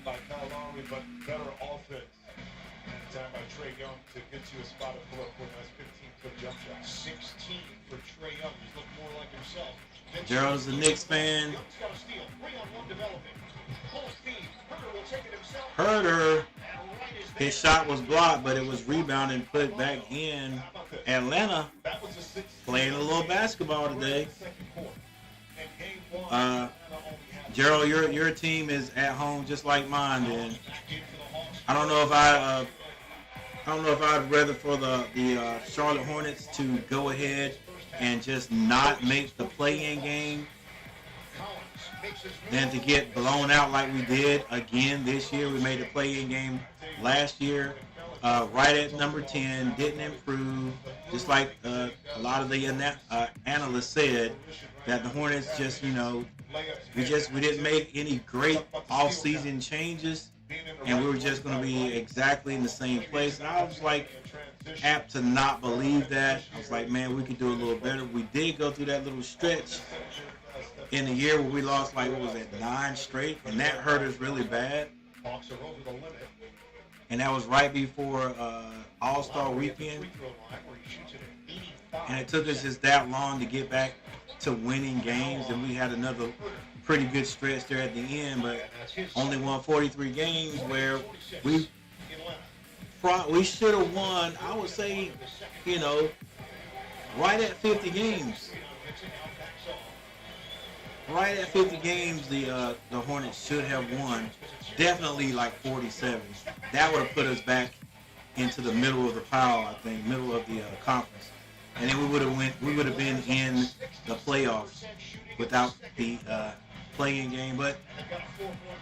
by Kyle Lowry, but better offense. Time by Trae Young to get to a spot and pull up for a nice 15-foot jump shot. 16 for Trae Young. He's looking more like himself. Gerald is a Knicks fan. Young's got a steal. 3-on-1 developing. Full speed. Herter will take it himself. Herter, And right is his there. shot was blocked, but it was rebounded and put back in. Atlanta That was a 6. playing a little basketball today. Second quarter. And game 1, Atlanta only had Gerald, your team is at home just like mine. And I don't know if I'd rather for the Charlotte Hornets to go ahead and just not make the play-in game than to get blown out like we did again this year. We made the play-in game last year, right at number 10, didn't improve. Just like a lot of the analysts said, that the Hornets just, we didn't make any great off-season changes, and we were just going to be exactly in the same place. And I was like apt to not believe that. I was like, man, we could do a little better. We did go through that little stretch in the year where we lost, 9 straight, and that hurt us really bad. Hawks are over the limit. And that was right before All-Star Weekend. And it took us just that long to get back to winning games, and we had another pretty good stretch there at the end, but only won 43 games where we should have won, I would say, right at 50 games. Right at 50 games, the Hornets should have won. Definitely 47. That would have put us back into the middle of the pile, I think, middle of the conference. And then we would have been in the playoffs without the play-in game. But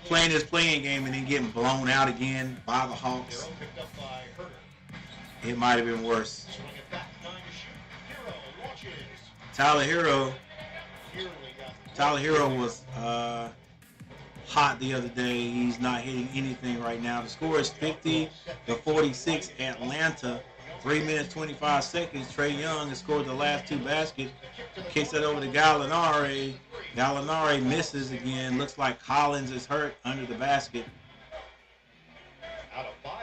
playing this play-in game and then getting blown out again by the Hawks, it might have been worse. Swing it back, 9 to shoot. Hero launches. Tyler Hero Nearly got was hot the other day. He's not hitting anything right now. The score is 50-46 Atlanta. 3 minutes 25 seconds. Trae Young has scored the last 2 baskets. Kicks it over to Gallinari. Gallinari misses again. Looks like Collins is hurt under the basket. out of bio.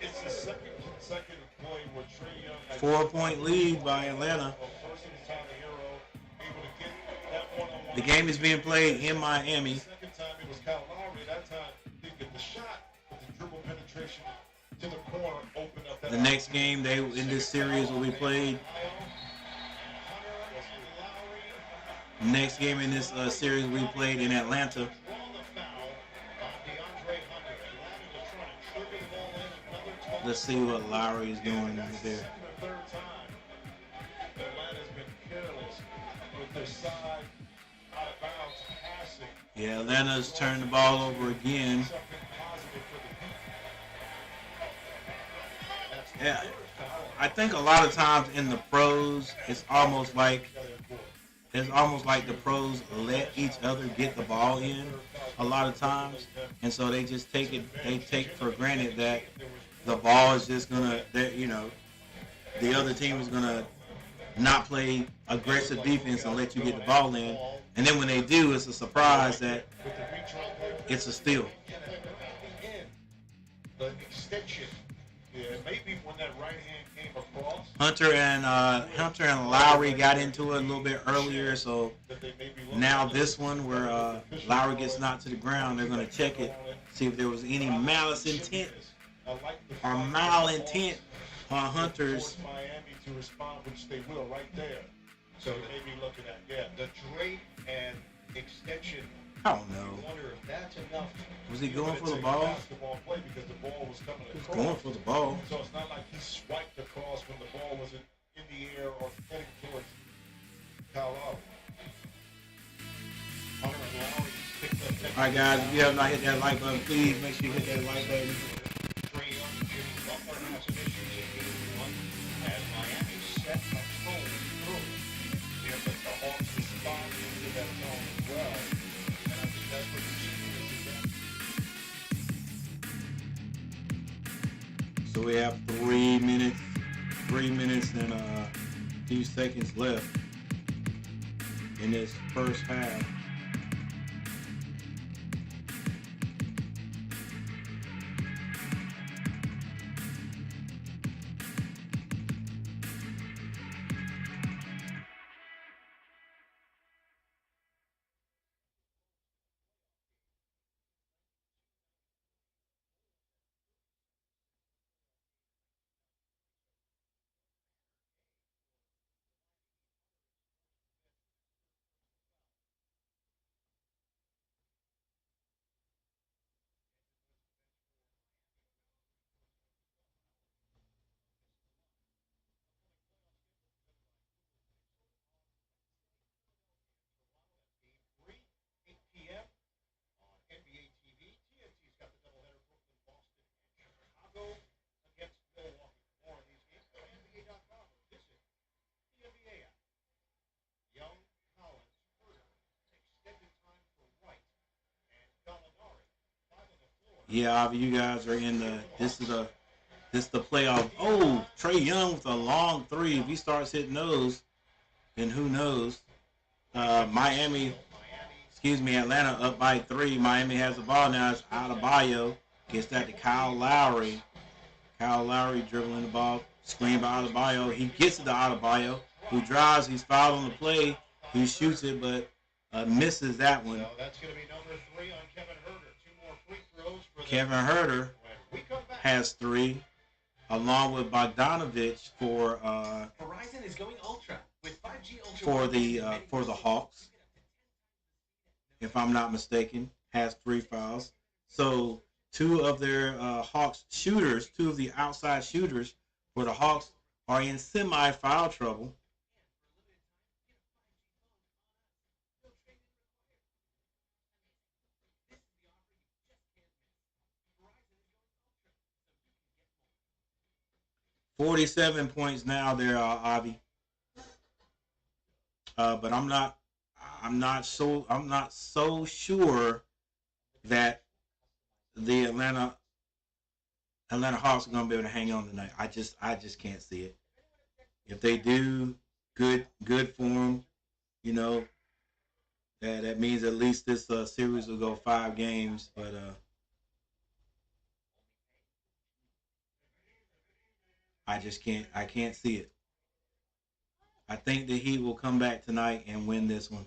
It's the second consecutive play where Trae Young had 4-point lead by Atlanta. First it was Tyler Hero, able to get that one-on-one. The game is being played in Miami. The second time it was Kyle Lowry. That time he didn't get the shot, but the dribble penetration to the corner opened up that. The next game in this series will be played. Next game in this series will be played in Atlanta. Let's see what Lowry is doing there. Third time, Atlanta's been careless with their side out of bounds passing. Yeah, Atlanta's turned the ball over again. Something positive for the Yeah, I think a lot of times in the pros, it's almost like the pros let each other get the ball in a lot of times, and so they just take for granted that the ball is just gonna, the other team is gonna not play aggressive defense and let you get the ball in, and then when they do, it's a surprise that it's a steal. The extension, maybe when that right hand came across, Hunter and Lowry got into it a little bit earlier, so that they maybe now this one where Lowry gets knocked to the ground, they're gonna check it, see if there was any malice intent or malintent on Hunter's. force Miami to respond, which they will right there. So they may be looking at, The drape and extension. I don't know. You wonder if that's enough. Was he going for the It's a ball? basketball play because the ball was coming He was across. going for the ball. So it's not like he swiped across when the ball was in the air or heading towards Kyle Lowry. Hunter and Lowry picked up that. All right, guys, if you have not hit that like button, please make sure you hit that like button. Trae Young, Jimmy Butler has some issues in game 1 as Miami set a tone early. Yeah, but the Hawks responded to that tone as well. And I think that's what you're seeing this event. So we have 3 minutes and a few seconds left in this first half. Yeah, Avi, you guys are in this is the playoff. Oh, Trae Young with a long 3. If he starts hitting those, then who knows? Atlanta up by 3. Miami has the ball now. It's Adebayo. Gets that to Kyle Lowry. Kyle Lowry dribbling the ball. Screen by Adebayo. He gets it to Adebayo, who drives. He's fouled on the play. He shoots it, but misses that one. So that's going to be number 3 on Kevin Huerter. 2 more free throws for Kevin Huerter when we come back. has 3, along with Bogdanovich for Verizon is going ultra with 5G ultra for the Hawks. If I'm not mistaken, has 3 fouls. So 2 of their Hawks shooters, 2 of the outside shooters for the Hawks are in semi-foul trouble. 47 points now there, Avi. But I'm not so sure that the Atlanta Hawks are gonna be able to hang on tonight. I just can't see it. If they do, good for them. You know, that means at least this series will go 5 games. But I can't see it. I think the Heat will come back tonight and win this one.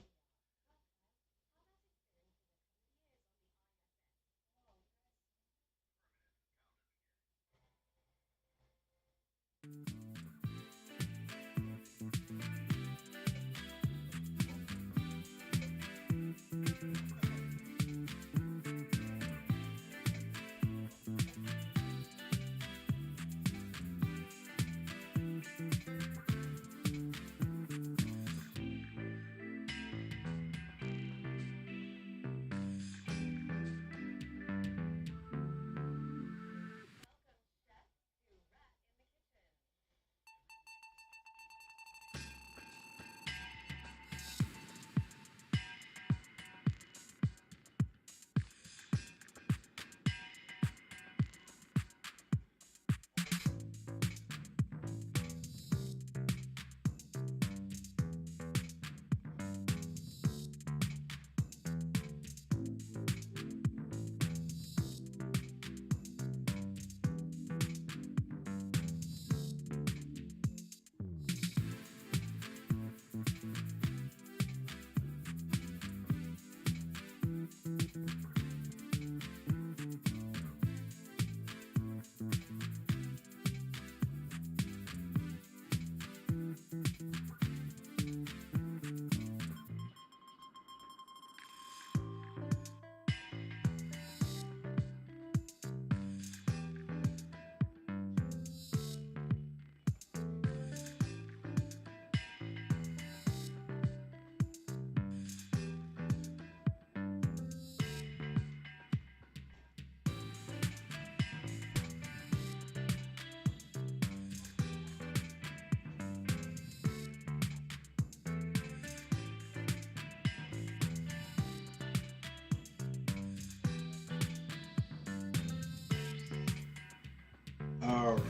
All right.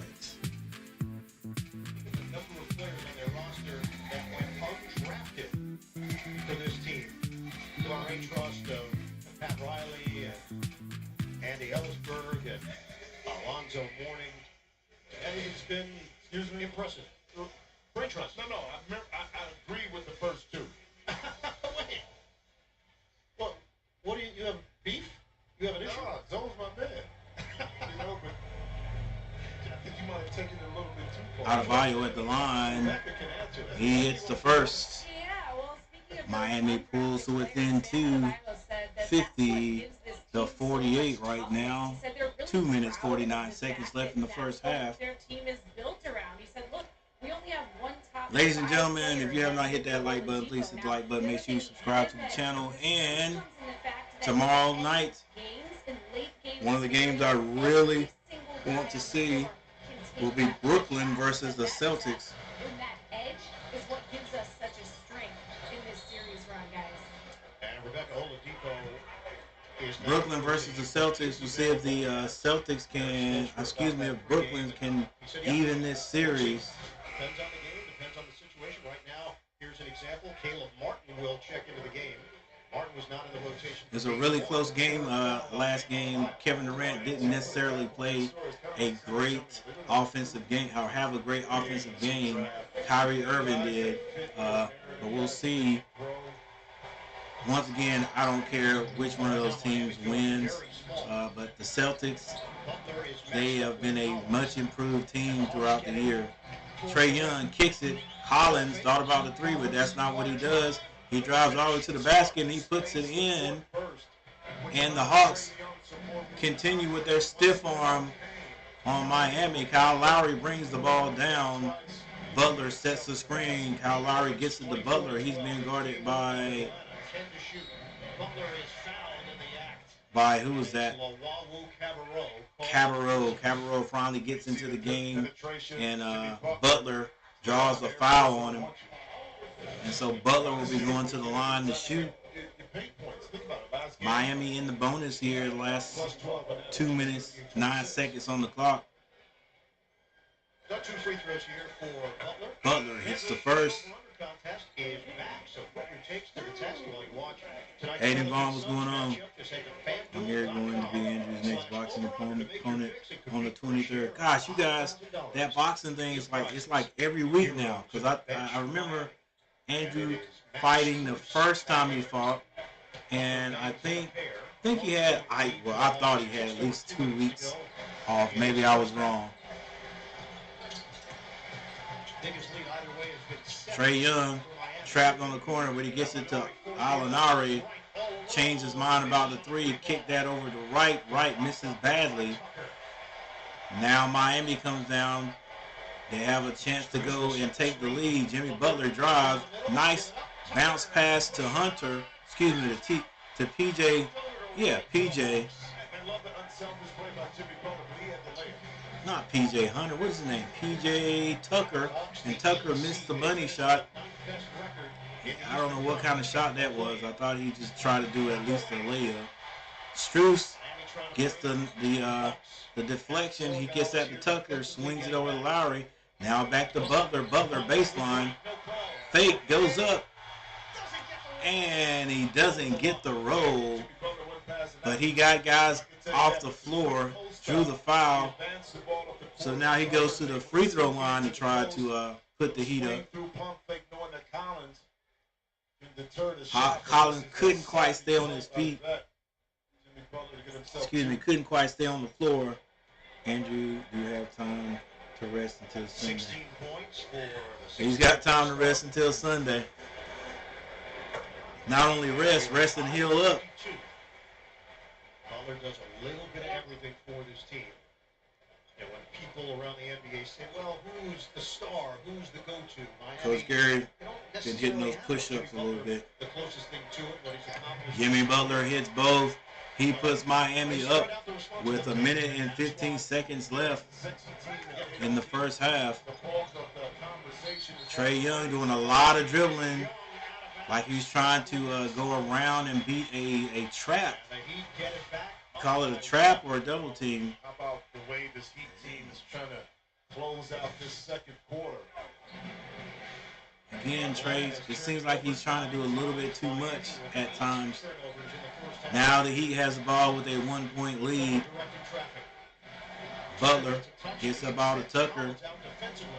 A number of players on their roster that went undrafted for this team. Larry Trust, Pat Riley, Andy Ellisberg, and Alonzo Mourning. And it's been impressive. Brain Trust. No, I agree with the first two. Wait. What do you have beef? You have an issue? No, Zone's my man. You know, but I think you might have taken it a little bit too far. Adebayo at the line. He hits the first. Miami pulls to within 50 to 48 right now. 2 minutes 49 seconds left in the first half. Ladies and gentlemen, if you have not hit that like button, please hit the like button. Make sure you subscribe to the channel. And tomorrow night, one of the games I really want to see will be Brooklyn versus the Celtics. Brooklyn versus the Celtics. We'll see if the Celtics can, if Brooklyn can even this series. Depends on the game, depends on the situation. Right now, here's an example. Caleb Martin will check into the game. Martin was not in the rotation. It's a really close game. Last game, Kevin Durant didn't necessarily play a great offensive game or have a great offensive game. Kyrie Irving did. But we'll see. Once again, I don't care which one of those teams wins. But the Celtics, they have been a much improved team throughout the year. Trae Young kicks it. Collins thought about the three, but that's not what he does. He drives all the way to the basket and he puts it in. And the Hawks continue with their stiff arm on Miami. Kyle Lowry brings the ball down. Butler sets the screen. Kyle Lowry gets it to Butler. He's being guarded by who was that? Cabarrot. Cabarrot finally gets into the game, and Butler draws a foul on him. And so Butler will be going to the line to shoot. Miami in the bonus here, the last 2 minutes, 9 seconds on the clock. Got 2 free throws here for Butler. Butler hits the first. Contest is back, so put your takes to the test while you watch. Hayden Vaughn, what's going on? I'm here going to be Andrew's next boxing opponent on the 23rd. Gosh, you guys, that boxing thing is like, it's like every week now. Because I remember Andrew fighting the first time he fought, and I think he had, I thought he had at least 2 weeks off. Maybe I was wrong. Trae Young trapped on the corner, but he gets it to Alinari. Changed his mind about the three. Kicked that over to right. Right misses badly. Now Miami comes down. They have a chance to go and take the lead. Jimmy Butler drives. Nice bounce pass to Hunter. Excuse me, to PJ. Yeah, PJ. Not PJ Hunter. What is his name? PJ Tucker. And Tucker missed the money shot. I don't know what kind of shot that was. I thought he just tried to do at least a layup. Strus gets the deflection. He gets that to Tucker. Swings it over to Lowry. Now back to Butler. Butler baseline. Fake goes up. And he doesn't get the roll. But he got guys off the floor. Drew the foul. So now he goes to the free throw line to try to put the heat up. Collins couldn't quite stay on his feet. Excuse me, couldn't quite stay on the floor. Andrew, do you have time to rest until Sunday? He's got time to rest until Sunday. Not only rest and heal up. Butler does a little bit of everything for this team. And when people around the NBA say, well, who's the star? Who's the go-to? Coach Gary been hitting those push-ups a little bit. The closest thing to it, what he's accomplished. Jimmy Butler hits both. He puts Miami up with 1 minute and 15 seconds left in the first half. Trae Young doing a lot of dribbling, like he's trying to go around and beat a trap. Call it a trap or a double team. How about the way this Heat team is trying to close out this second quarter? Again, Trae, it seems like he's trying to do a little bit too much at times. Now the Heat has the ball with a 1-point lead. Butler gets up out of Tucker.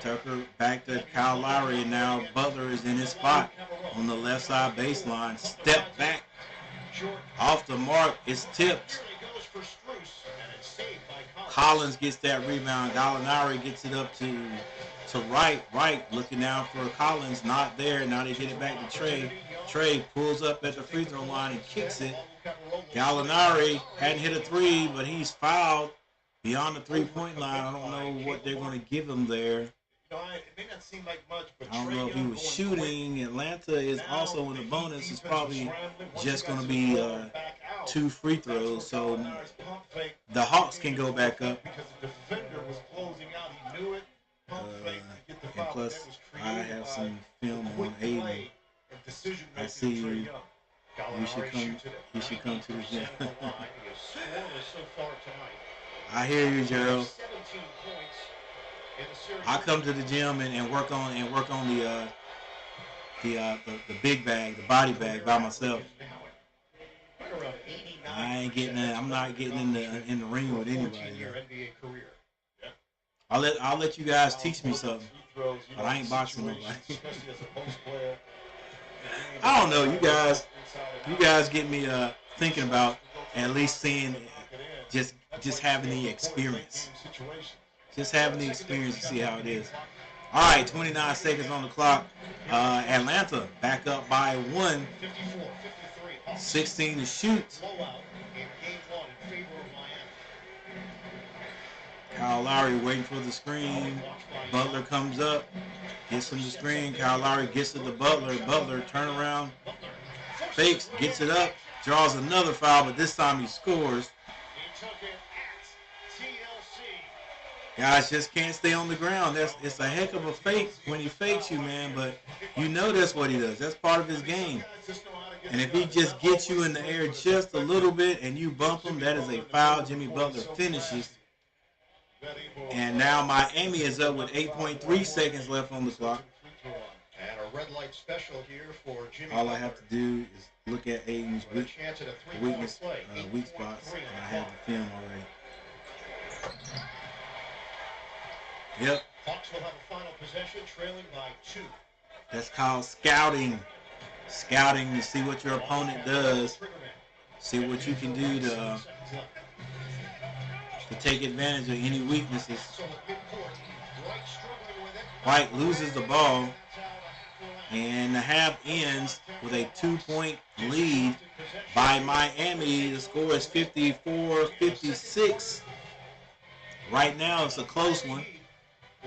Tucker back to Kyle Lowry, and now Butler is in his spot on the left side baseline. Step back. Off the mark. It's tipped. Collins gets that rebound. Gallinari gets it up to right. Right looking down for Collins. Not there. Now they get it back to Trae. Trae pulls up at the free throw line and kicks it. Gallinari hadn't hit a three, but he's fouled beyond the three-point line. I don't know what they're going to give him there. It may not seem like much, but I don't know if he was shooting. Atlanta is also in the bonus. It's probably just going to be 2 free throws. So the Hawks can go back up. And plus, I have some film on Aiden. I see you. You should come to the gym. I hear you, Gerald. I come to the gym and work on the big bag, the body bag by myself. I'm not getting in the ring with anybody. I'll let you guys teach me something, but I ain't boxing nobody. I don't know, you guys get me thinking about at least seeing, just having the experience. Just having the experience to see how it is. All right, 29 seconds on the clock. Atlanta back up by 1. 16 to shoot. Kyle Lowry waiting for the screen. Butler comes up, gets him the screen. Kyle Lowry gets it to Butler. Butler turn around, fakes, gets it up, draws another foul, but this time he scores. Guys just can't stay on the ground. It's a heck of a fake when he fakes you, man. But you know that's what he does. That's part of his game. And if he just gets you in the air just a little bit and you bump him, that is a foul. Jimmy Butler finishes. And now Miami is up with 8.3 seconds left on the clock. And a red light special here for Jimmy. All I have to do is look at Aiden's weak spots, and I have the film already. Yep. Hawks will have a final possession, trailing by 2. That's called scouting. Scouting to see what your opponent does, see what you can do to take advantage of any weaknesses. White loses the ball, and the half ends with a 2-point lead by Miami. The score is 54-56. Right now, it's a close one.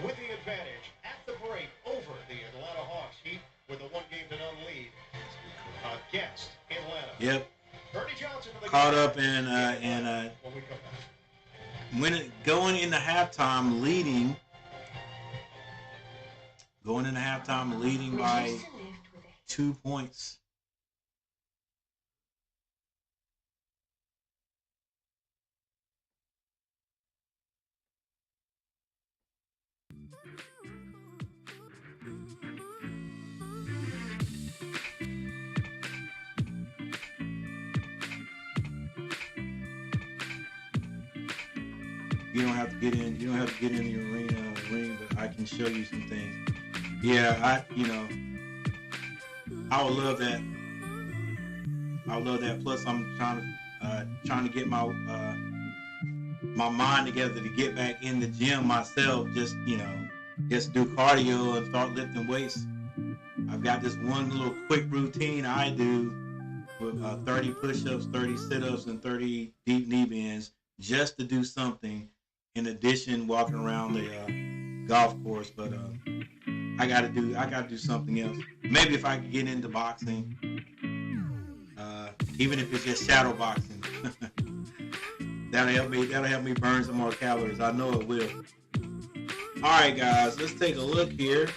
With the advantage at the break over the Atlanta Hawks. Heat with a 1-game-to-none lead against Atlanta. Yep. Ernie Johnson caught up in going into halftime leading. Going into halftime leading by 2 points. You don't have to get in. You don't have to get in the ring, but I can show you some things. Yeah, I would love that. I would love that. Plus, I'm trying to get my mind together to get back in the gym myself. Just do cardio and start lifting weights. I've got this one little quick routine I do with 30 push-ups, 30 sit-ups, and 30 deep knee bends, just to do something. In addition, walking around the golf course, but I gotta do something else. Maybe if I could get into boxing, even if it's just shadow boxing, that'll help me burn some more calories. I know it will. All right, guys, let's take a look here.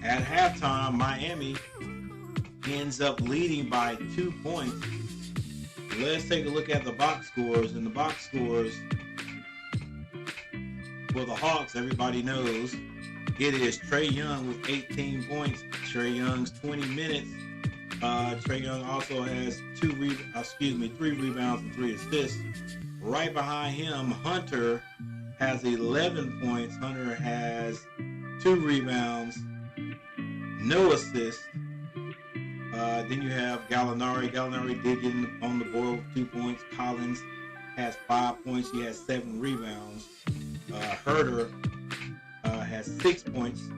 At halftime, Miami ends up leading by 2 points. Let's take a look at the box scores. And the box scores for the Hawks, everybody knows, it is Trae Young with 18 points. Trae Young's 20 minutes. Trae Young also has 3 rebounds and 3 assists. Right behind him, Hunter has 11 points. Hunter has 2 rebounds, no assists. Then you have Gallinari. Gallinari did get on the board with 2 points. Collins has 5 points. He has 7 rebounds. Herter has 6 points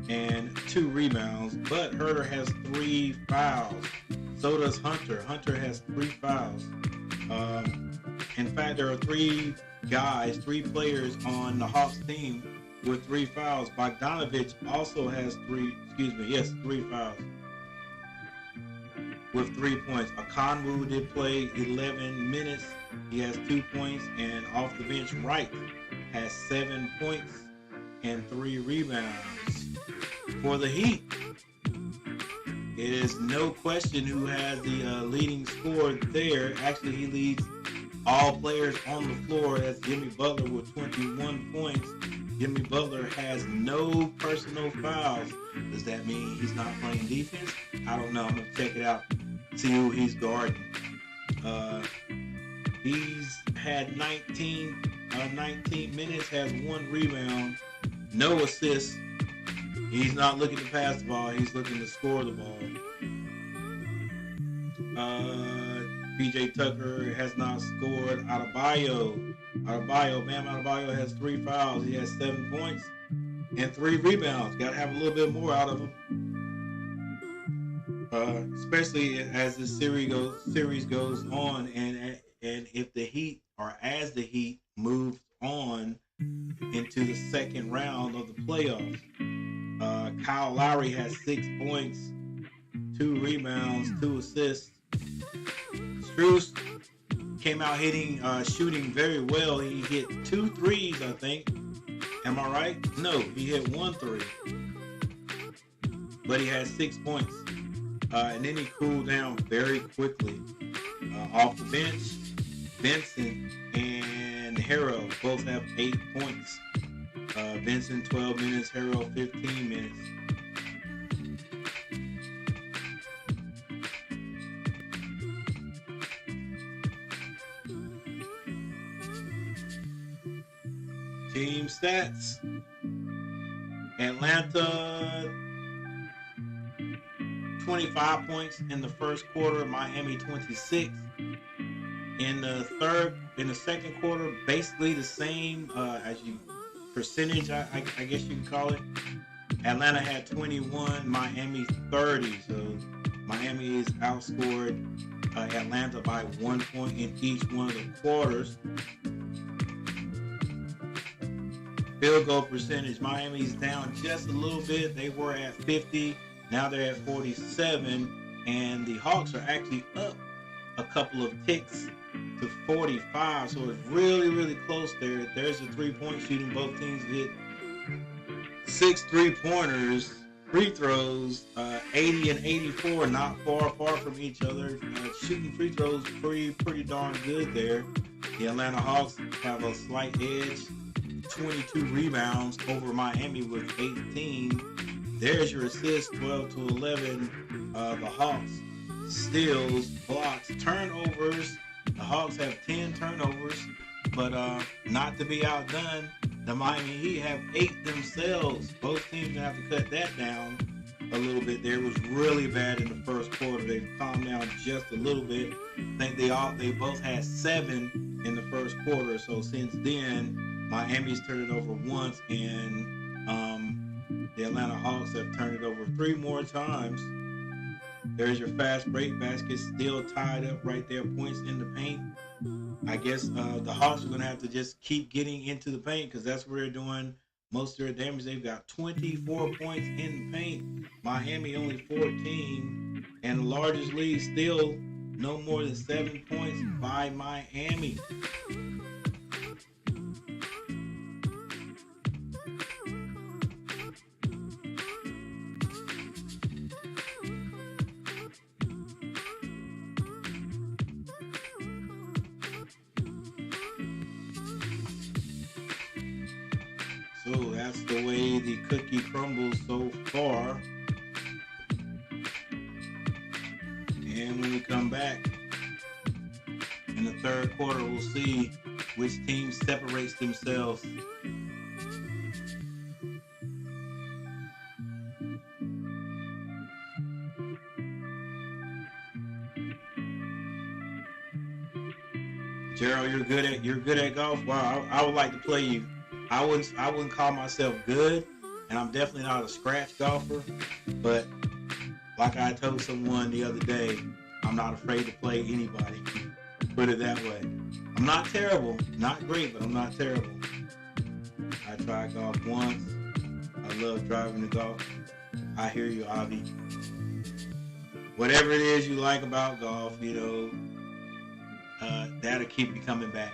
and 2 rebounds. But Herter has 3 fouls. So does Hunter. Hunter has 3 fouls. In fact, there are 3 players on the Hawks team with 3 fouls. Bogdanovich also has 3 fouls with 3 points. Okongwu did play 11 minutes. He has 2 points, and off the bench, Wright has 7 points and 3 rebounds. For the Heat, it is no question who has the leading score there. Actually, he leads all players on the floor. That's Jimmy Butler with 21 points. Jimmy Butler has no personal fouls. Does that mean he's not playing defense? I don't know. I'm going to check it out, see who he's guarding. He's had 19 minutes, has 1 rebound, no assists. He's not looking to pass the ball. He's looking to score the ball. PJ Tucker has not scored. Bam Adebayo has 3 fouls. He has 7 points and 3 rebounds. Got to have a little bit more out of him. Especially as the series goes on, and if the Heat, or as the Heat moves on into the second round of the playoffs. Kyle Lowry has 6 points, 2 rebounds, 2 assists. Strus came out shooting very well. He hit 2 threes, I think. Am I right? No, he hit 1 3. But he had 6 points. And then he cooled down very quickly. Off the bench, Vincent and Harrell both have 8 points. Vincent 12 minutes, Harrell 15 minutes. Team stats. Atlanta 25 points in the first quarter, Miami 26. In the second quarter, basically the same percentage, I guess you can call it. Atlanta had 21, Miami 30. So Miami is outscored Atlanta by 1 point in each one of the quarters. Field goal percentage, Miami's down just a little bit. They were at 50. Now they're at 47, and the Hawks are actually up a couple of ticks to 45, so it's really, really close there. There's a three-point shooting. Both teams hit 6 3-pointers, free throws, 80 and 84, not far from each other. Shooting free throws pretty darn good there. The Atlanta Hawks have a slight edge, 22 rebounds over Miami with 18. There's your assist, 12 to 11. The Hawks, steals, blocks, turnovers. The Hawks have 10 turnovers, but not to be outdone, the Miami Heat have 8 themselves. Both teams gonna have to cut that down a little bit. There was really bad in the first quarter. They've calmed down just a little bit. I think they both had 7 in the first quarter. So since then, Miami's turned it over once, and the Atlanta Hawks have turned it over 3 more times. There's your fast break basket, still tied up right there, points in the paint. I guess the Hawks are going to have to just keep getting into the paint because that's where they're doing most of their damage. They've got 24 points in the paint. Miami only 14. And the largest lead still no more than 7 points by Miami. So that's the way the cookie crumbles so far. And when we come back in the third quarter, we'll see which team separates themselves. Gerald, you're good at golf. Wow, I would like to play you. I wouldn't call myself good, and I'm definitely not a scratch golfer, but like I told someone the other day, I'm not afraid to play anybody. Put it that way. I'm not terrible, not great, but I'm not terrible. I tried golf once. I love driving the golf. I hear you, Avi. Whatever it is you like about golf, that'll keep you coming back.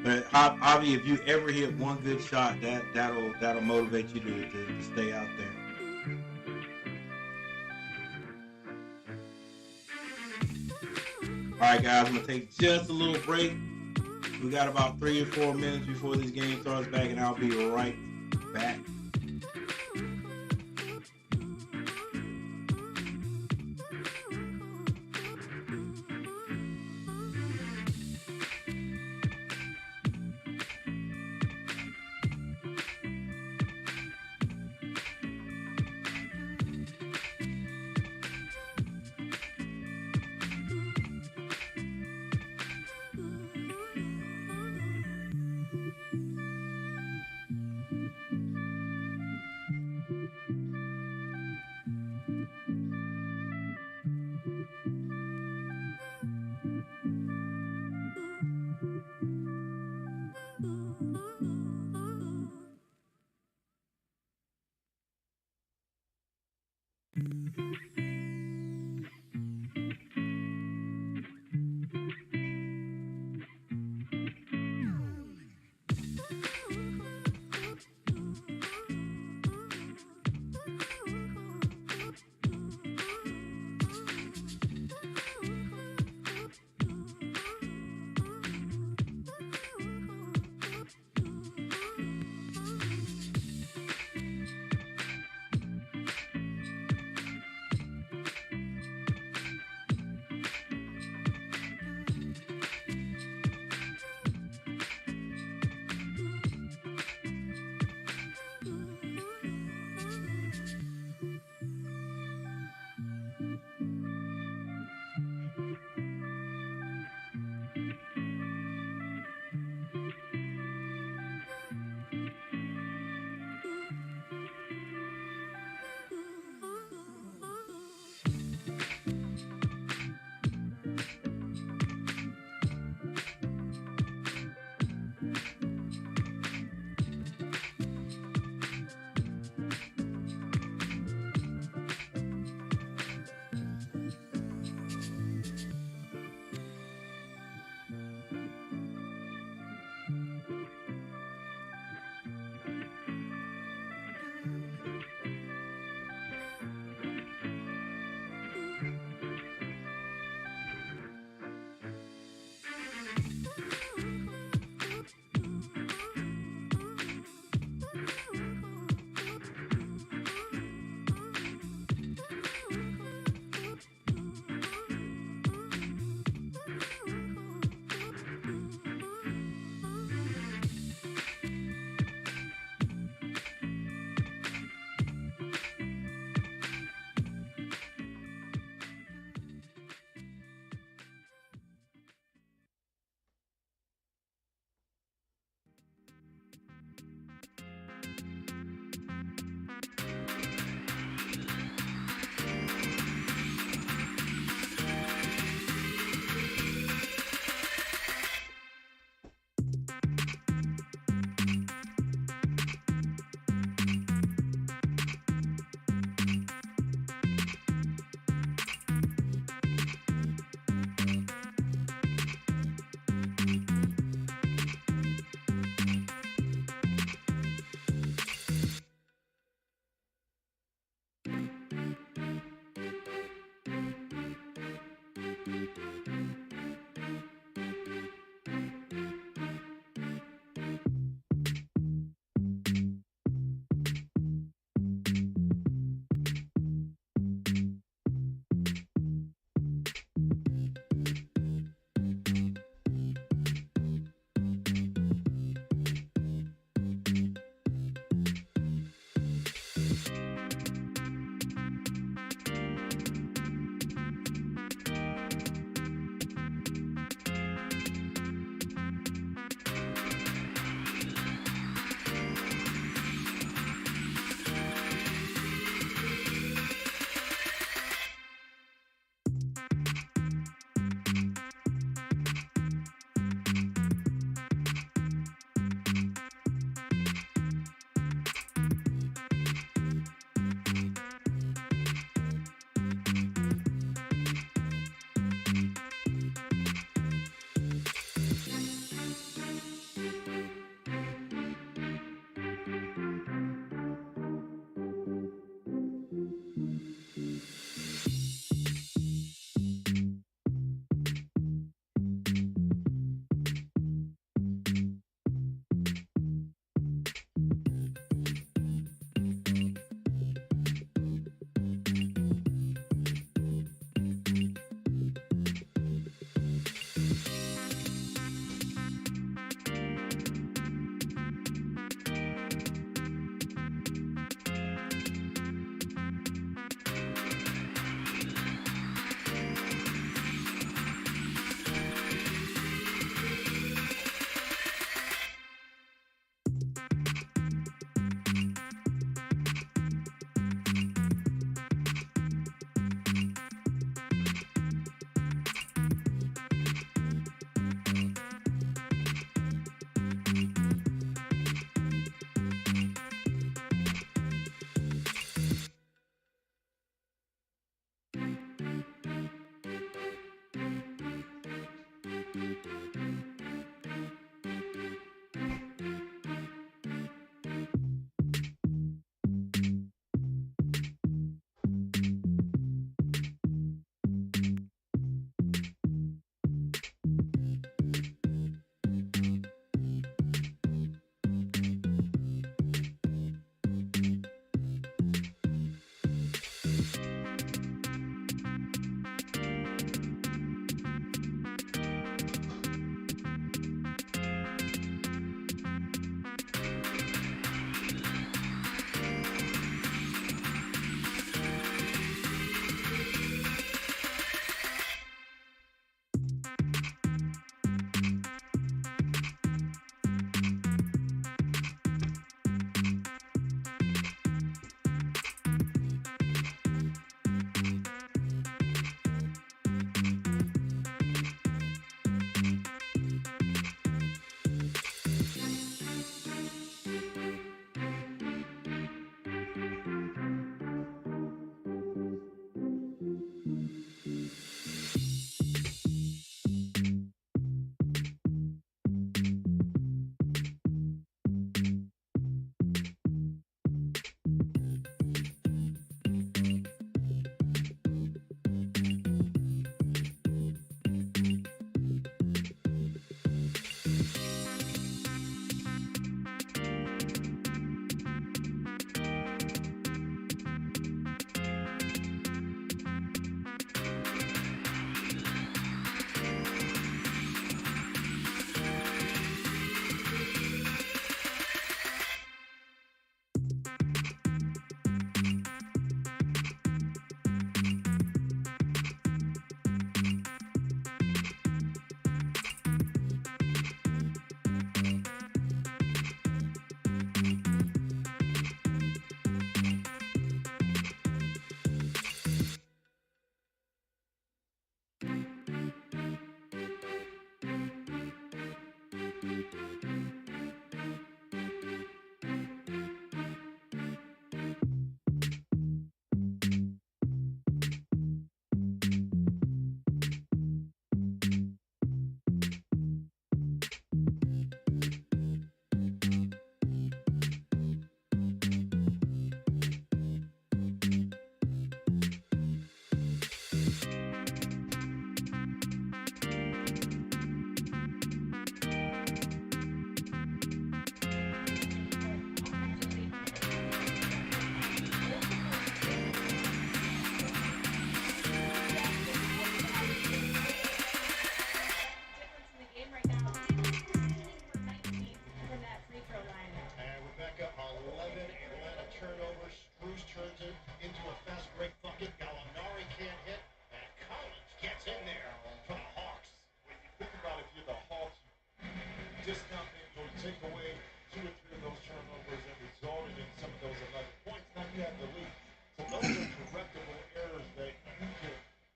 But Avi, if you ever hit one good shot, that'll motivate you to stay out there. All right, guys, I'm gonna take just a little break. We got about 3 or 4 minutes before this game starts back, and I'll be right back.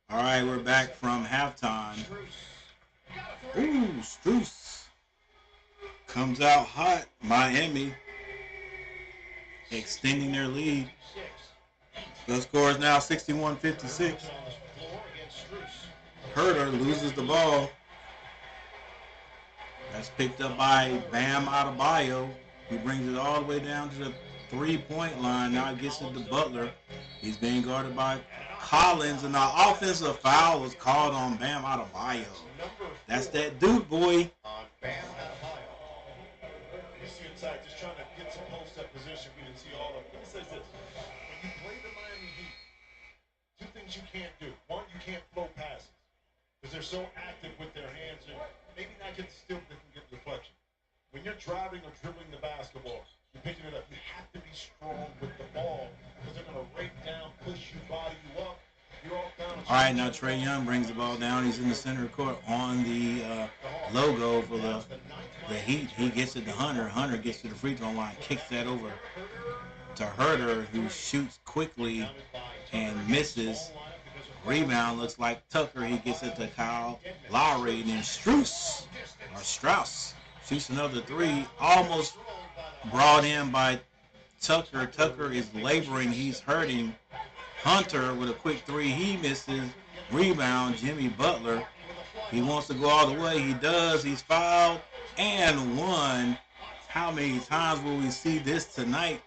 All right, we're back from halftime. Ooh, Strus comes out hot. Miami extending their lead. The score is now 61-56. Herter loses the ball. That's picked up by Bam Adebayo. He brings it all the way down to the three-point line. Now it gets it to Butler. He's being guarded by Collins, and the offensive foul was called on Bam Adebayo. That's that dude, boy. On Bam Adebayo. You see inside, just trying to get some post-up position. We didn't see all of it. Let me say this. When you play the Miami Heat, two things you can't do. One, you can't flow passes because they're so active with their hands and maybe not get the steal, but they can get deflection. When you're driving or dribbling the basketball, you're picking it up. You have to be strong with the ball because they're going to rake down, push you, body you up. You're all down. All right, now Trae Young brings the ball down. He's in the center court on the logo for the Heat. He gets it to Hunter. Hunter gets to the free throw line, kicks that over to Herter, who shoots quickly and misses. Rebound looks like Tucker. He gets it to Kyle Lowry. And then Strus shoots another three. Almost brought in by Tucker. Tucker is laboring. He's hurting. Hunter with a quick three. He misses. Rebound, Jimmy Butler. He wants to go all the way. He does. He's fouled and one. How many times will we see this tonight?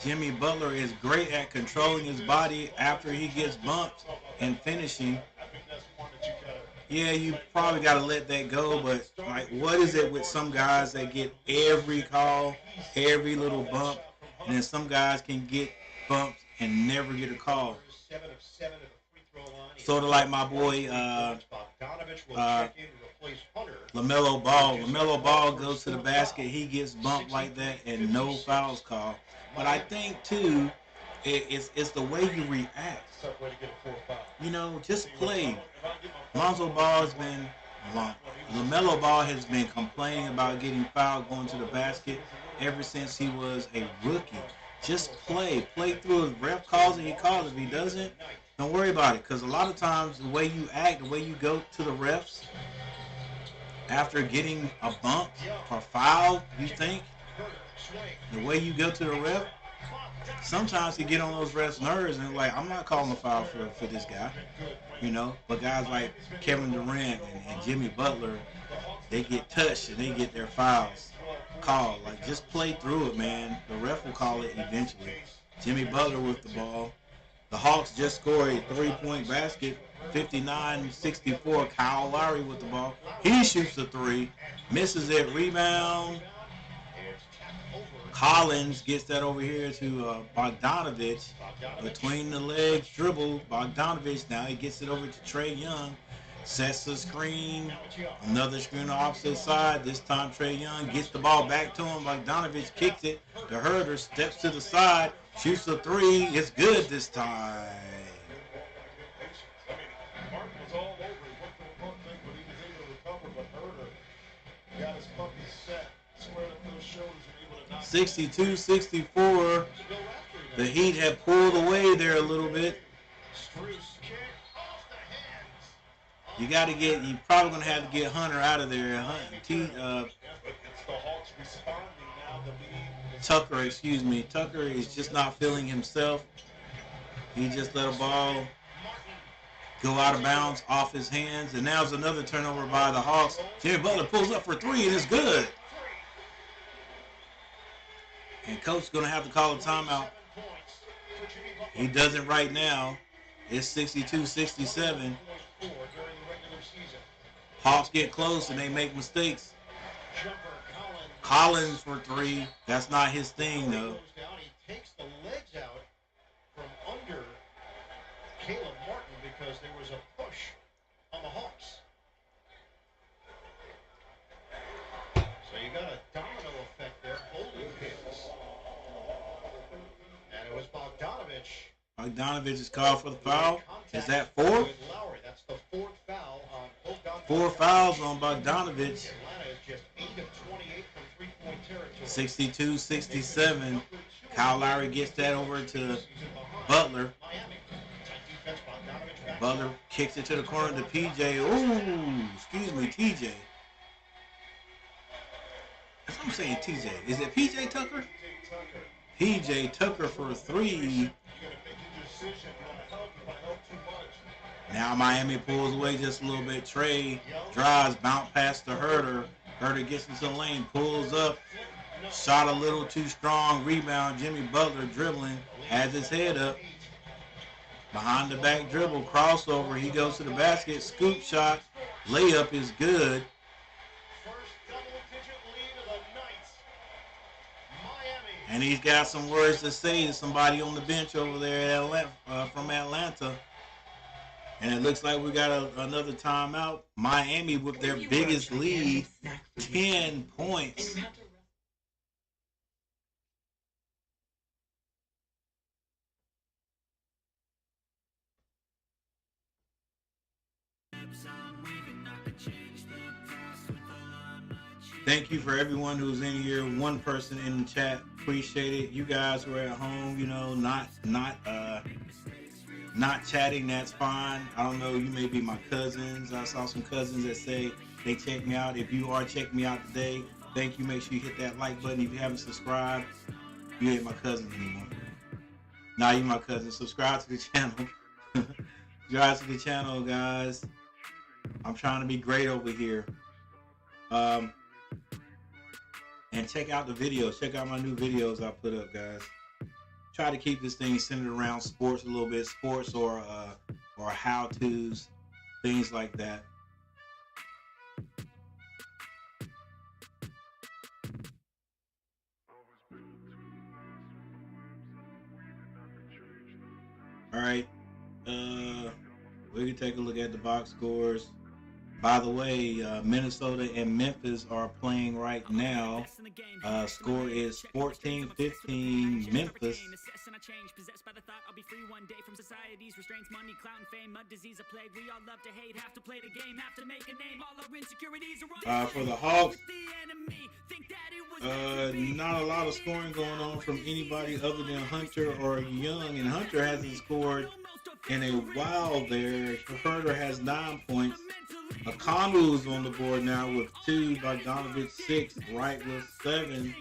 Jimmy Butler is great at controlling his body after he gets bumped and finishing. Yeah, you probably got to let that go, but like, what is it with some guys that get every call, every little bump, and then some guys can get bumped and never get a call? Sort of like my boy LaMelo Ball. LaMelo Ball goes to the basket, he gets bumped like that, and no fouls called. But I think, too, it's the way you react. You know, just play. LaMelo Ball has been complaining about getting fouled going to the basket ever since he was a rookie. Just play. Play through it. Ref calls it, he calls it. If he doesn't, don't worry about it. Because a lot of times, the way you act, the way you go to the refs after getting a bump or foul, you think, the way you go to the ref, sometimes you get on those refs' nerves and like, I'm not calling a foul for this guy, you know. But guys like Kevin Durant and Jimmy Butler, they get touched and they get their fouls called. Like, just play through it, man. The ref will call it eventually. Jimmy Butler with the ball. The Hawks just scored a three-point basket, 59-64. Kyle Lowry with the ball. He shoots the three, misses it, rebound. Collins gets that over here to Bogdanovich. Between the legs, dribble. Bogdanovich, now he gets it over to Trae Young. Sets the screen. Another screen on the opposite side. This time Trae Young gets the ball back to him. Bogdanovich kicks it. The Herder steps to the side. Shoots the three. It's good this time. Martin was all over. He went for the pump thing, but he was able to recover. But Herder got his puppy set, squared up those shoulders, and able to knock 62-64. The Heat had pulled away there a little bit. You got to get. You probably gonna have to get Hunter out of there. Tucker, excuse me. Tucker is just not feeling himself. He just let a ball go out of bounds off his hands, and now it's another turnover by the Hawks. Jimmy Butler pulls up for three, and it's good. And coach is gonna have to call a timeout. He doesn't right now. It's 62-67. Hawks get close and they make mistakes. Collins for three. That's not his thing, though. He takes the legs out from under Caleb Martin because there was a push on the Hawks. So you got a domino effect there. Holding pins. And it was Bogdanovich. Bogdanovich is called for the foul. Is that four? That's the fourth foul on Bogdanovich. 4 fouls on Bogdanovich. Atlanta is just 8 of 28 from three-point territory. 62-67. Kyle Lowry gets that over to Butler. Butler kicks it to the corner to PJ. Ooh, excuse me, TJ. I'm saying TJ. Is it PJ Tucker? PJ Tucker for three. Now Miami pulls away just a little bit. Trae drives, bounce past the Herder. Herder gets into the lane, pulls up. Shot a little too strong. Rebound. Jimmy Butler dribbling, has his head up. Behind the back dribble, crossover. He goes to the basket. Scoop shot. Layup is good. And he's got some words to say to somebody on the bench over there from Atlanta. And it looks like we got another timeout. Miami with their biggest lead, 10 points. Thank you for everyone who's in here. One person in the chat, appreciate it. You guys who are at home, you know, not chatting, that's fine. I don't know, you may be my cousins. I saw some cousins that say they check me out. If you are checking me out today, thank you. Make sure you hit that like button. If you haven't subscribed, you ain't my cousins anymore. Now you my cousin. Subscribe to the channel. Subscribe to the channel, guys. I'm trying to be great over here. And check out the videos. Check out my new videos I put up, guys. Try to keep this thing centered around sports a little bit, sports or how-tos, things like that. All right, we can take a look at the box scores. By the way, Minnesota and Memphis are playing right now. Score is 14-15 Memphis. For the Hawks, not a lot of scoring going on from anybody other than Hunter or Young, and Hunter hasn't scored in a while there. Herder has 9 points. Akamu's on the board now with 2, Bogdanovich 6, Wright with 7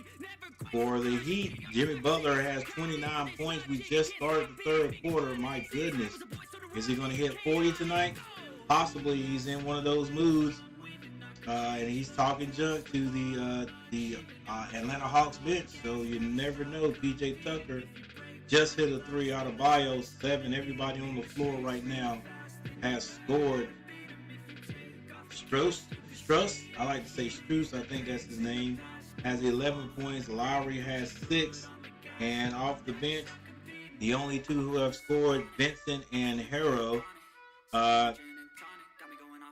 for the Heat. Jimmy Butler has 29 points. We just started the third quarter. My goodness. Is he going to hit 40 tonight? Possibly. He's in one of those moods. And he's talking junk to the Atlanta Hawks bench. So you never know. PJ Tucker just hit a 3 out of Bio 7. Everybody on the floor right now has scored. Strus, I like to say Strus, I think that's his name, has 11 points. Lowry has 6. And off the bench, the only two who have scored, Vincent and Harrow.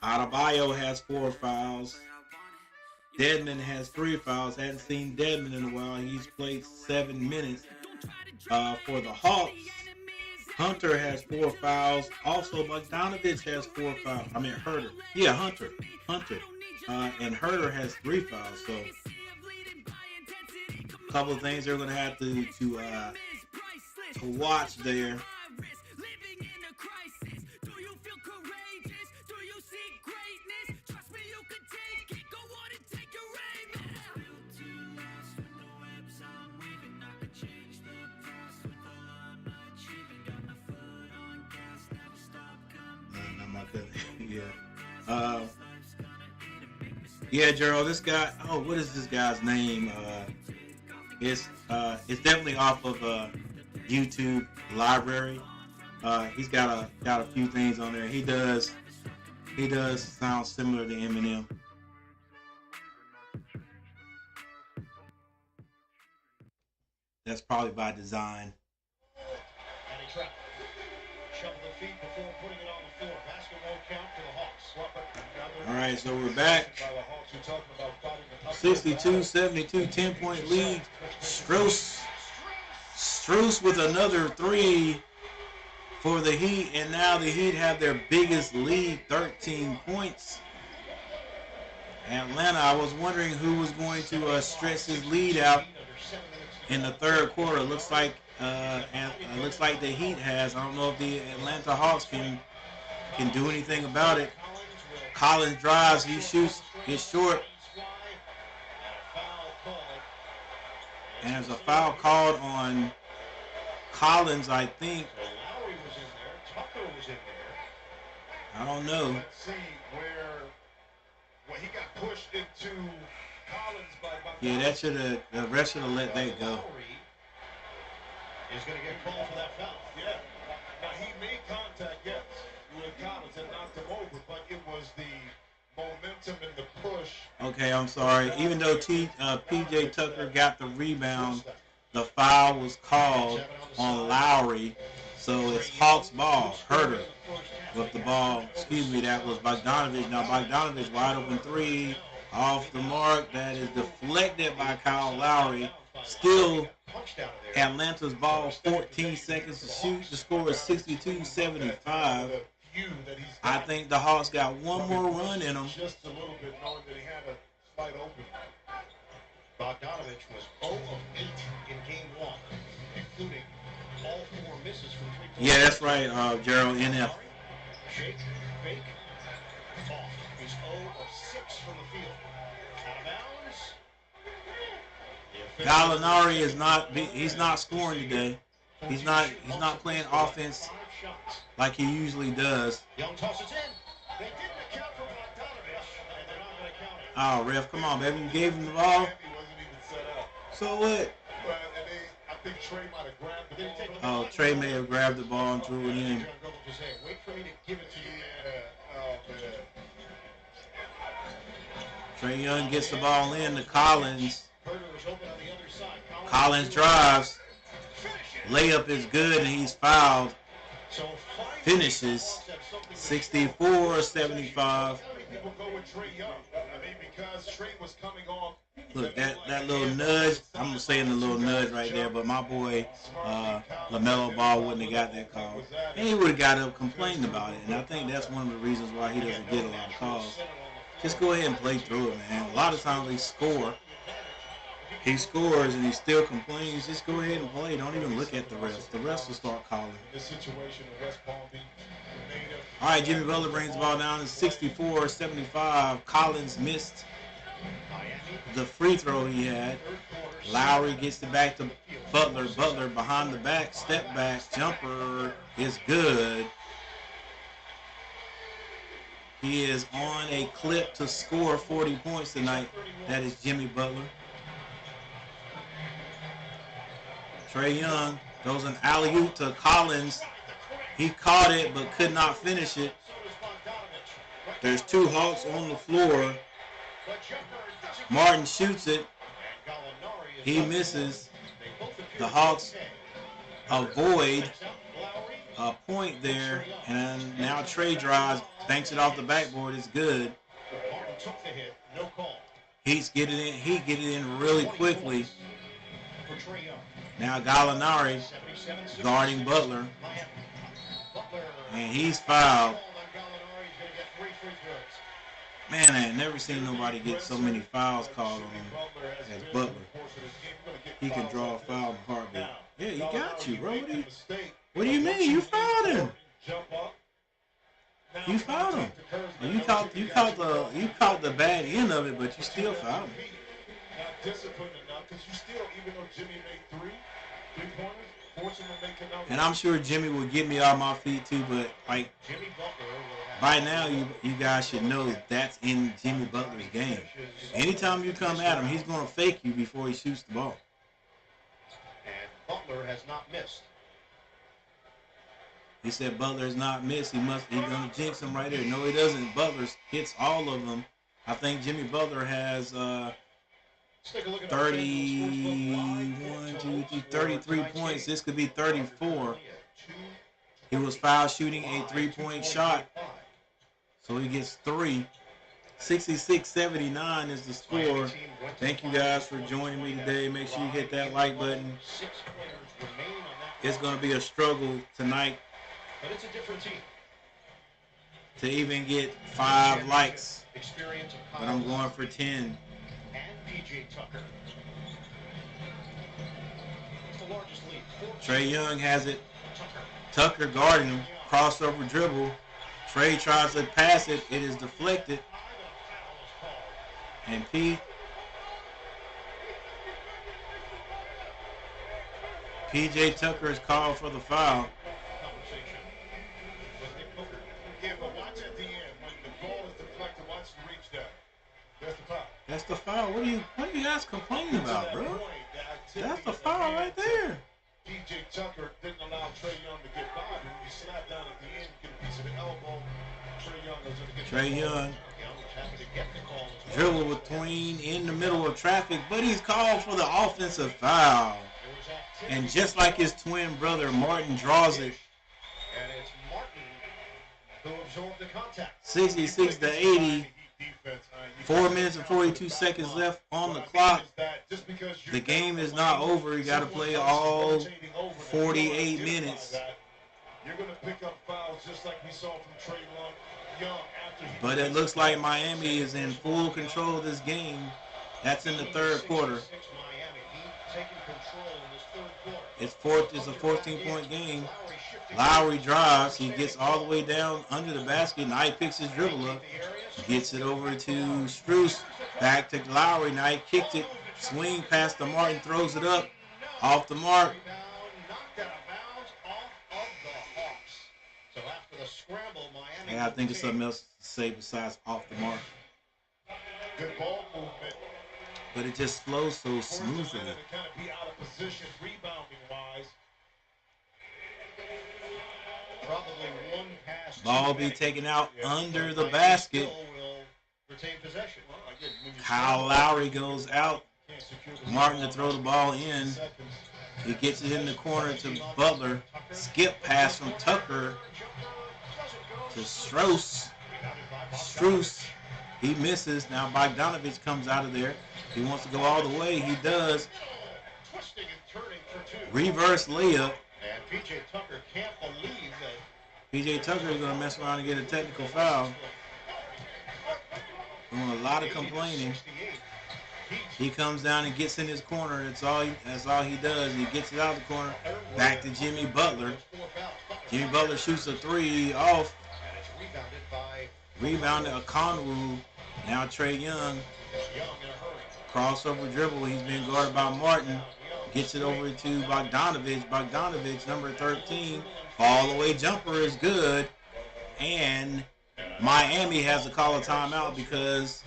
Adebayo has 4 fouls. Dedmon has 3 fouls. Hadn't seen Dedmon in a while. He's played 7 minutes. For the Hawks, Hunter has 4 fouls. Also, Bogdanovich has 4 fouls. I mean, Herder. Yeah, Hunter. And Herder has 3 fouls. So, a couple of things they're going to have to watch there. Yeah, Gerald, this guy, what is this guy's name? It's definitely off of YouTube library. He's got a few things on there. He does sound similar to Eminem. That's probably by design. Shovel the feet before putting it on the floor. Basketball count to the Hawks. All right, so we're back. 62-72, 10-point lead. Strus with another 3 for the Heat, and now the Heat have their biggest lead, 13 points. Atlanta, I was wondering who was going to stretch his lead out in the third quarter. Looks like the Heat has. I don't know if the Atlanta Hawks can do anything about it. Collins drives, he shoots, gets short. And there's a foul called on Collins, I think. Lowry was in there. Tucker was in there. I don't know. Let's see where he got pushed into Collins by Yeah, the rest should have let that go. Lowry is going to get called for that foul. Yeah. Now, he made contact, yes, with Collins and knocked him over, but it was the momentum and the push. Okay, I'm sorry. Even though P.J. Tucker got the rebound, the foul was called on Lowry. So it's Hawks ball. Herder with the ball. Excuse me, that was Bogdanovich. Now Bogdanovich wide open 3 off the mark. That is deflected by Kyle Lowry. Still Atlanta's ball, 14 seconds to shoot. The score is 62-75. I think the Hawks got one more run in them. Just a little bit, knowing that he had a slight open. Bogdanovich was 0 of 8 in game 1, including all 4 misses from 3 Yeah, that's right, Gerald, NF. Shake, fake, off. He's 0 of 6 from the field. Out of bounds. Gallinari he's not scoring today. He's not playing offense like he usually does. Young tosses in. They didn't account for Oh, ref, come on, baby. You gave him the ball. Miami wasn't even set up. So what? But and I think Trey might have grabbed the ball. Oh, Trey may have grabbed the ball and threw it in. Wait for me to give it to you. Oh, man. Trey Young gets the ball in to Collins. Herter is open on the other side. Collins drives. Layup is good, and he's fouled. So Finishes 64-75. People go with Trey Young. I mean, because Trey was coming off. Look, that little nudge, I'm saying a little nudge right there, but my boy LaMelo Ball wouldn't have got that call. And he would have got up complaining about it. And I think that's one of the reasons why he doesn't get a lot of calls. Just go ahead and play through it, man. A lot of times they score. He scores and he still complains. Just go ahead and play. Don't even look at the refs. The refs will start calling. All right, Jimmy Butler brings the ball down to 64-75. Collins missed the free throw he had. Lowry gets it back to Butler. Butler behind the back, step back, jumper is good. He is on a clip to score 40 points tonight. That is Jimmy Butler. Trey Young throws an alley-oop to Collins. He caught it but could not finish it. There's two Hawks on the floor. Martin shoots it. He misses. The Hawks avoid a point there, and now Trey drives, banks it off the backboard. It's good. He get it in really quickly. Now Gallinari guarding Butler, and he's fouled. Man, I ain't never seen nobody get so many fouls called on him as Butler. He can draw a foul in a heartbeat. Yeah, he got you, bro. What do you mean? You fouled him. You fouled him. You caught the bad end of it, but you still fouled him. Not disciplined enough because you still, even though Jimmy made three-pointers, force him to make another. And I'm sure Jimmy will get me off my feet too, but like by now, you guys should know that's in Jimmy Butler's game. Anytime you come at him, he's going to fake you before he shoots the ball. And Butler has not missed. He said Butler has not missed. He's going to jinx him right there. No, he doesn't. Butler hits all of them. I think Jimmy Butler has 33 points. This could be 34. He was foul shooting a three-point shot. So he gets 3. 66-79 is the score. Thank you guys for joining me today. Make sure you hit that like button. It's going to be a struggle tonight to even get 5 likes. But I'm going for 10. Trey Young has it. Tucker guarding him. Crossover dribble. Trey tries to pass it. It is deflected. And PJ Tucker is called for the foul. Yeah, but watch at the end. When the ball is deflected, watch the reach down. That's the foul. That's the foul. What are you guys complaining about, bro? That's the foul right there. PJ Tucker didn't allow Trey Young to get by. When you slap down at the end, you get a piece of the elbow. Trey Young goes to get Trey Young dribble between in the middle of traffic, but he's called for the offensive foul. And just like his twin brother, Martin draws it. And it's Martin who absorbed the contact. 66-80. 4 minutes and 42 seconds left on the clock. The game is not over. You got to play all 48 minutes. You're going to pick up fouls just like we saw from Trey Young after he. But it looks like Miami is in full control of this game. That's in the third quarter. It's a 14-point game. Lowry drives. He gets all the way down under the basket. Now he picks his dribble up. Gets it over to Strus. Back to Lowry. Now he kicked it. Swing past the Martin. Throws it up. Off the mark. I think there's something else to say besides off the mark. Good ball movement. but it just flows so smoothly. To kind of be out of position, rebounding wise. Probably one pass. Ball be taken out under the basket. Will retain possession. Kyle Lowry goes out. Martin to throw the ball in. He gets it in the corner to Butler. Skip pass from Tucker to Strus. He misses. Now Bogdanovich comes out of there. He wants to go all the way. He does. Twisting and turning for two. Reverse layup. And P.J. Tucker can't believe that. P.J. Tucker is going to mess around and get a technical foul. Doing a lot of complaining. He comes down and gets in his corner. That's all he does. He gets it out of the corner. Back to Jimmy Butler. Jimmy Butler shoots a three off. Rebounded Okongwu. Now Trae Young. Crossover dribble. He's been guarded by Martin. Gets it over to Bogdanovich. Bogdanovich, number 13. Fall-away jumper is good. And Miami has to call a timeout because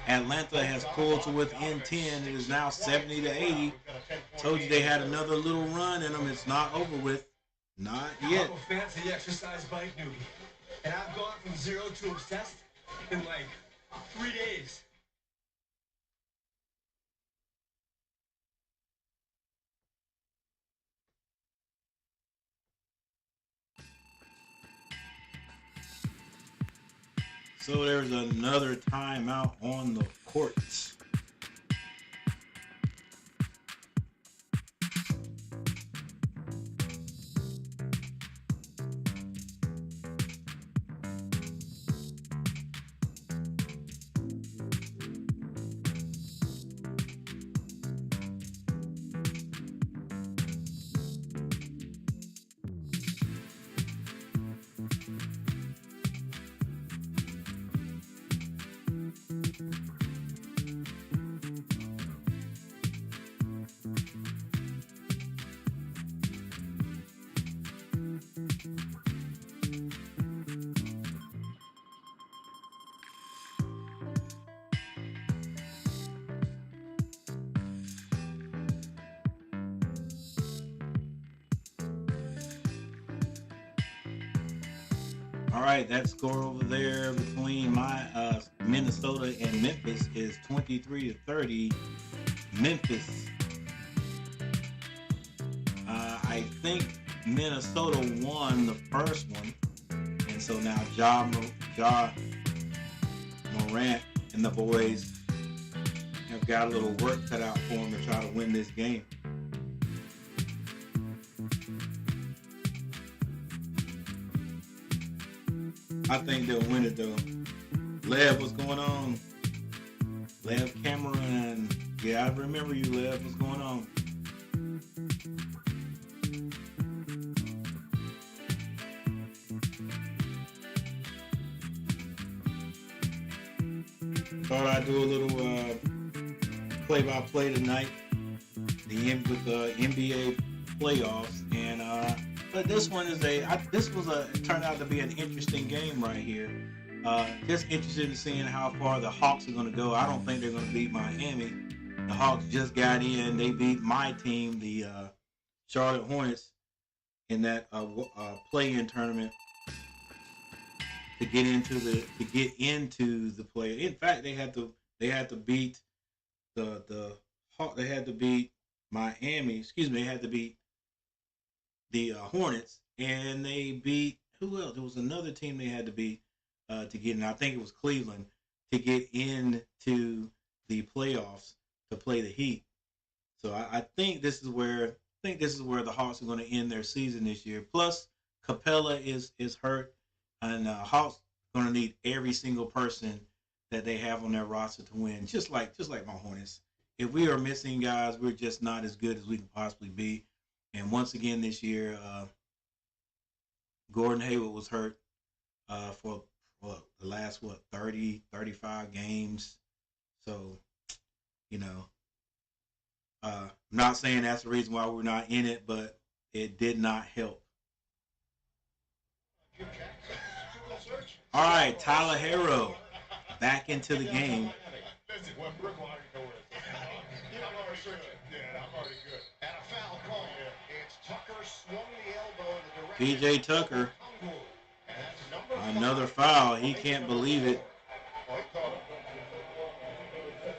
Atlanta has pulled to within 10. It is now 70-80. Told you they had another little run in them. It's not over with. Not yet. I'm a fancy exercise bike newbie. And I've gone from 0 to obsessed in like 3 days. So there's another timeout on the courts. All right, that score over there between Minnesota and Memphis is 23-30. Memphis. I think Minnesota won the first one, and so now Ja Morant and the boys have got a little work cut out for them to try to win this game. I think they'll win it though. Lev, what's going on? Lev Cameron. Yeah, I remember you, Lev. What's going on? Thought I'd do a little play-by-play tonight. With the NBA playoffs, and but this one is it turned out to be an interesting game right here. Just interested in seeing how far the Hawks are going to go. I don't think they're going to beat Miami. The Hawks just got in. They beat my team, the Charlotte Hornets, in that play-in tournament to get into the play. In fact, they had to beat they had to beat Miami. Excuse me, they had to beat the Hornets, and they beat who else? There was another team they had to beat to get in. I think it was Cleveland to get into the playoffs to play the Heat. So I think this is where the Hawks are going to end their season this year. Plus, Capella is hurt, and Hawks are going to need every single person that they have on their roster to win. Just like my Hornets. If we are missing guys, we're just not as good as we can possibly be. And once again this year, Gordon Hayward was hurt for the last 30, 35 games. So, I'm not saying that's the reason why we're not in it, but it did not help. All right, Tyler Herro back into the game. is it? What Brooklyn already know where it's at. I'm already good. Yeah, I'm already good. And a foul call. It's Tucker swung the elbow in the direction. PJ Tucker. And that's number Another 5. foul. He can't believe it. Oh, he caught him.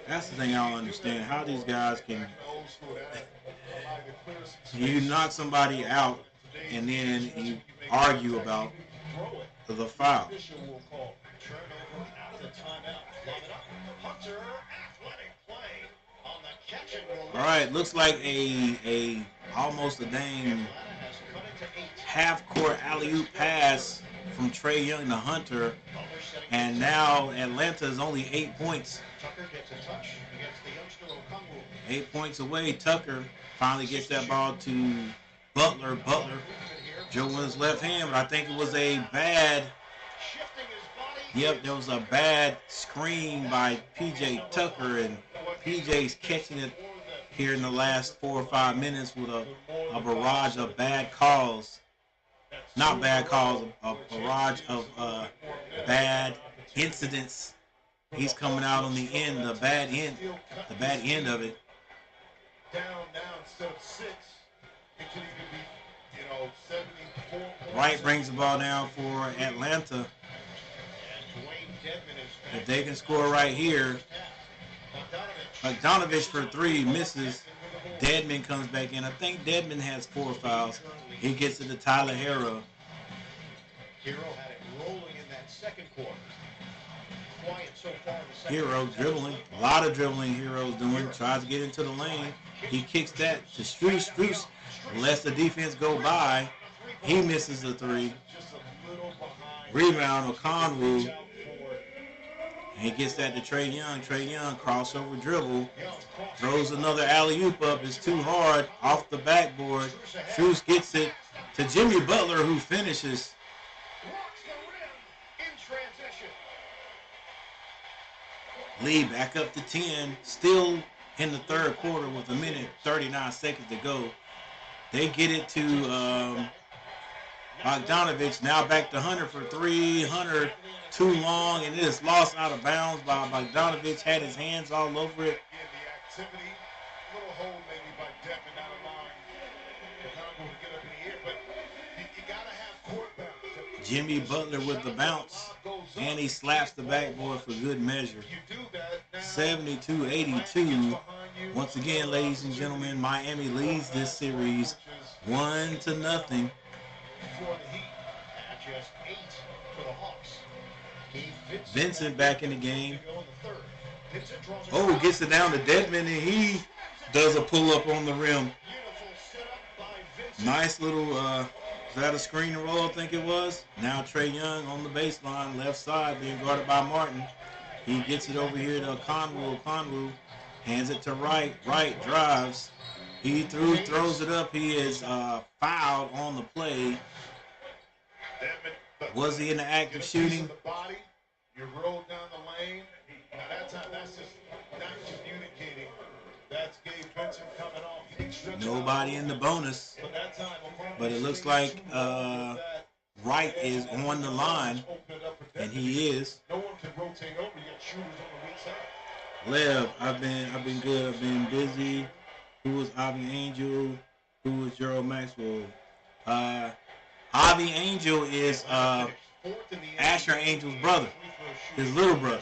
That's the thing I don't understand. How these guys can... Back in the old school, that allowed you to clear some You space. knock somebody out, and then you argue about the foul. Official will call. Turnover after timeout. Love it up. Hunter, athletic play on the catch and release. All right, looks like a almost a dang Atlanta has cut it to 8. half-court alley-oop pass from Trae Young to Hunter, Butler setting and now Atlanta is only 8 points. Tucker gets a touch against the youngster Okongwu. 8 points away. Tucker finally gets that ball to Butler. Butler, Joe Williams' left hand, but I think it was a bad... Shifting his body. Yep, there was a bad screen by P.J. Tucker, and P.J.'s catching it here in the last 4 or 5 minutes with a barrage of bad calls. Not bad calls, a barrage of bad incidents. He's coming out on the end, the bad end of it. Down now instead of 6. It could even be, 74 points. Wright brings the ball down for Atlanta. And Dwayne Dedman is If they can score right here, Bogdanovich for 3 misses. Dedman comes back in. I think Dedman has 4 fouls. He gets it to Tyler Hero. Hero had it rolling in that second quarter. Quiet so far in the second Hero quarter. dribbling. A lot of dribbling Hero's doing. Tries to get into the lane. He kicks that to Strus. Strus lets the defense go by. He misses the 3. Just a little behind. Rebound, Okongwu. Out for it. And he gets that to Trae Young. Trae Young, crossover dribble. Throws another alley-oop up. It's too hard. Off the backboard. Strus gets it to Jimmy Butler, who finishes. Rocks the rim in transition. Lead back up to 10. Still in the third quarter with 1:39 to go. They get it to Bogdanovich. Now back to Hunter for 3. Hunter too long, and it is lost out of bounds by Bogdanovich. Had his hands all over it. Again, the activity, little hole maybe by Dedman not allowing Okongwu to get up in the air, but you got to have court balance. Jimmy Butler with the bounce, and he slaps the backboard for good measure. You do that now. 72-82. Once again, ladies and gentlemen, Miami leads this series 1-0. For the Heat. At just 8 for the Hawks. Gabe Vincent back in the game. to go in the third. Vincent draws a Oh, foul. gets it down to Dedman, and he does a pull-up on the rim. Beautiful setup by Vincent. Nice little, is that a screen and roll, I think it was? Now Trae Young on the baseline, left side, being guarded by Martin. He gets it over here to Okongwu. Okongwu hands it to Wright. Wright drives. He throws it up. He is fouled on the play. Dedman, Was he in the act get of a piece shooting? of the body, you roll down the lane. Now that time, that's just not communicating. That's Gabe Vincent coming off. He didn't stretch it out. Nobody in the bonus. But that time, Okongwu But it looks stayed like super with that. Wright is on the line, Open it up for and Dedman. he is. No one can rotate over. You got shooters on the weak side. Lev, I've been good. I've been busy. Who was Avi Angel? Who was Gerald Maxwell? Avi Angel is Asher Angel's brother, his little brother.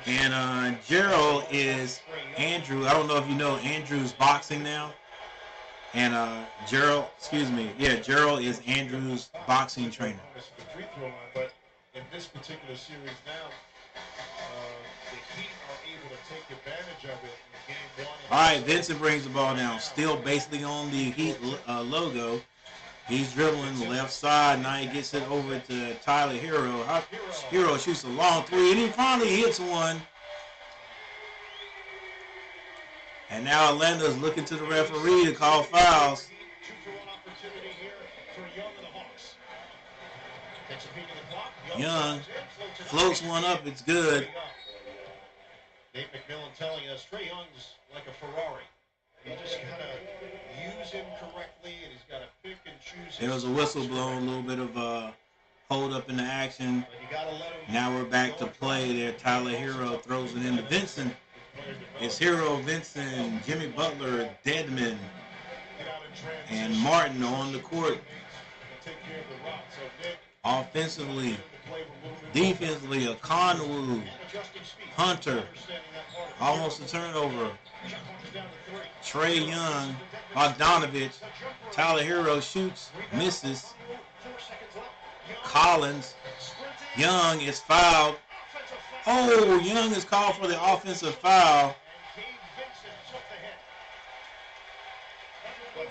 And Gerald is Andrew. I don't know if you know, Andrew's boxing now. And Gerald is Andrew's boxing trainer. The free throw line, but in this particular series now, the Heat are able to take advantage of it in game 1. All right, Vincent brings the ball down. Still basically on the Heat logo. He's dribbling the left side. Now he gets it over to Tyler Hero. Hero shoots a long 3, and he finally hits one. And now Atlanta's looking to the referee to call fouls. 2-for-1 opportunity here for Young and the Hawks. Takes a peek at the clock. Young floats it floats one up. It's good. Dave McMillan telling us Trae Young's like a Ferrari. You just gotta use him correctly, and he's gotta pick and choose. There was a whistle blown, a little bit of pulled up into action. But you gotta let him Now we're back to play there. Tyler Hero throws it into Vincent. It's Hero, Vincent, Jimmy Butler, Deadman, Get out in transition. and Martin on the court. Take care of the rock. So Nick, Offensively, the play movement. defensively, Okonwu, and adjusting speed. Hunter, Understanding that part of the almost a turnover. shot clock is down to 3. Trey Young, Bogdanovich, Tyler Hero shoots, misses. 4 seconds left. Collins, Young is fouled. Oh, Young is called for the offensive foul.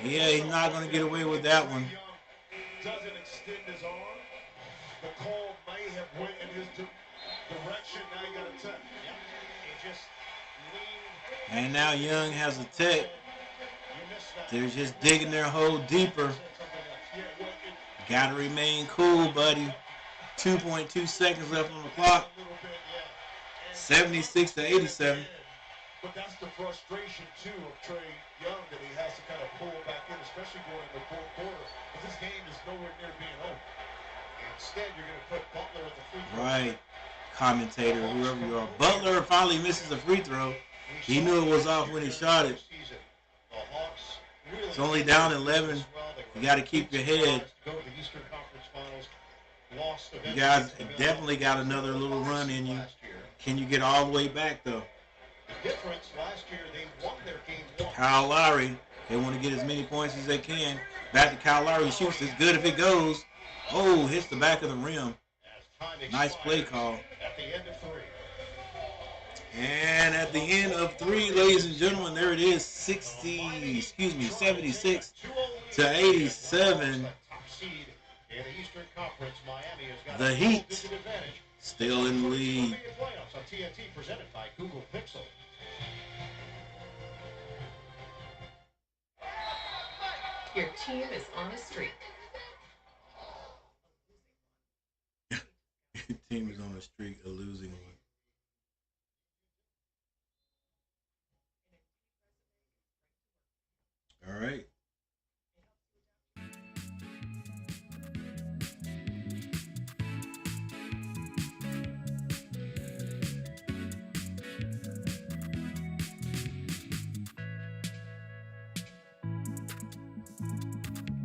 Yeah, he's not going to get away with that one. Doesn't extend his arm. The call may have went in his direction. Now you got to touch. He just leaned. And now Young has a tech. You missed that. They're just digging their hole deeper. Yeah, well, it, Got to remain cool, buddy. 2.2 seconds left on the clock. a little bit, yeah. 76 to 87. But that's the frustration, too, of Trey Young, that he has to kind of pull back in, especially going in the fourth quarter, because this game is nowhere near being over. Instead, you're going to put Butler at the free throw. Right, commentator, whoever you are. Butler finally misses a free throw. He knew it was off when he shot it. The Hawks really It's only down 11. You got to keep your head. Go to the Eastern Conference Finals. Lost You guys definitely got another little run in you. last year. Can you get all the way back, though? The difference last year, they won their game 1. Kyle Lowry, they want to get as many points as they can. Back to Kyle Lowry, shoots. It's good if it goes. Oh, hits the back of the rim. As time Nice play expires call. At the end of 3. And at the end of 3, ladies and gentlemen, there it is, 76 to 87. Top seed in the Eastern Conference, Miami has got The a Heat double-digit advantage. still in the lead. Playoffs on TNT presented by Google Pixel. Your team is on a streak. Team is on a streak of losing one. All right.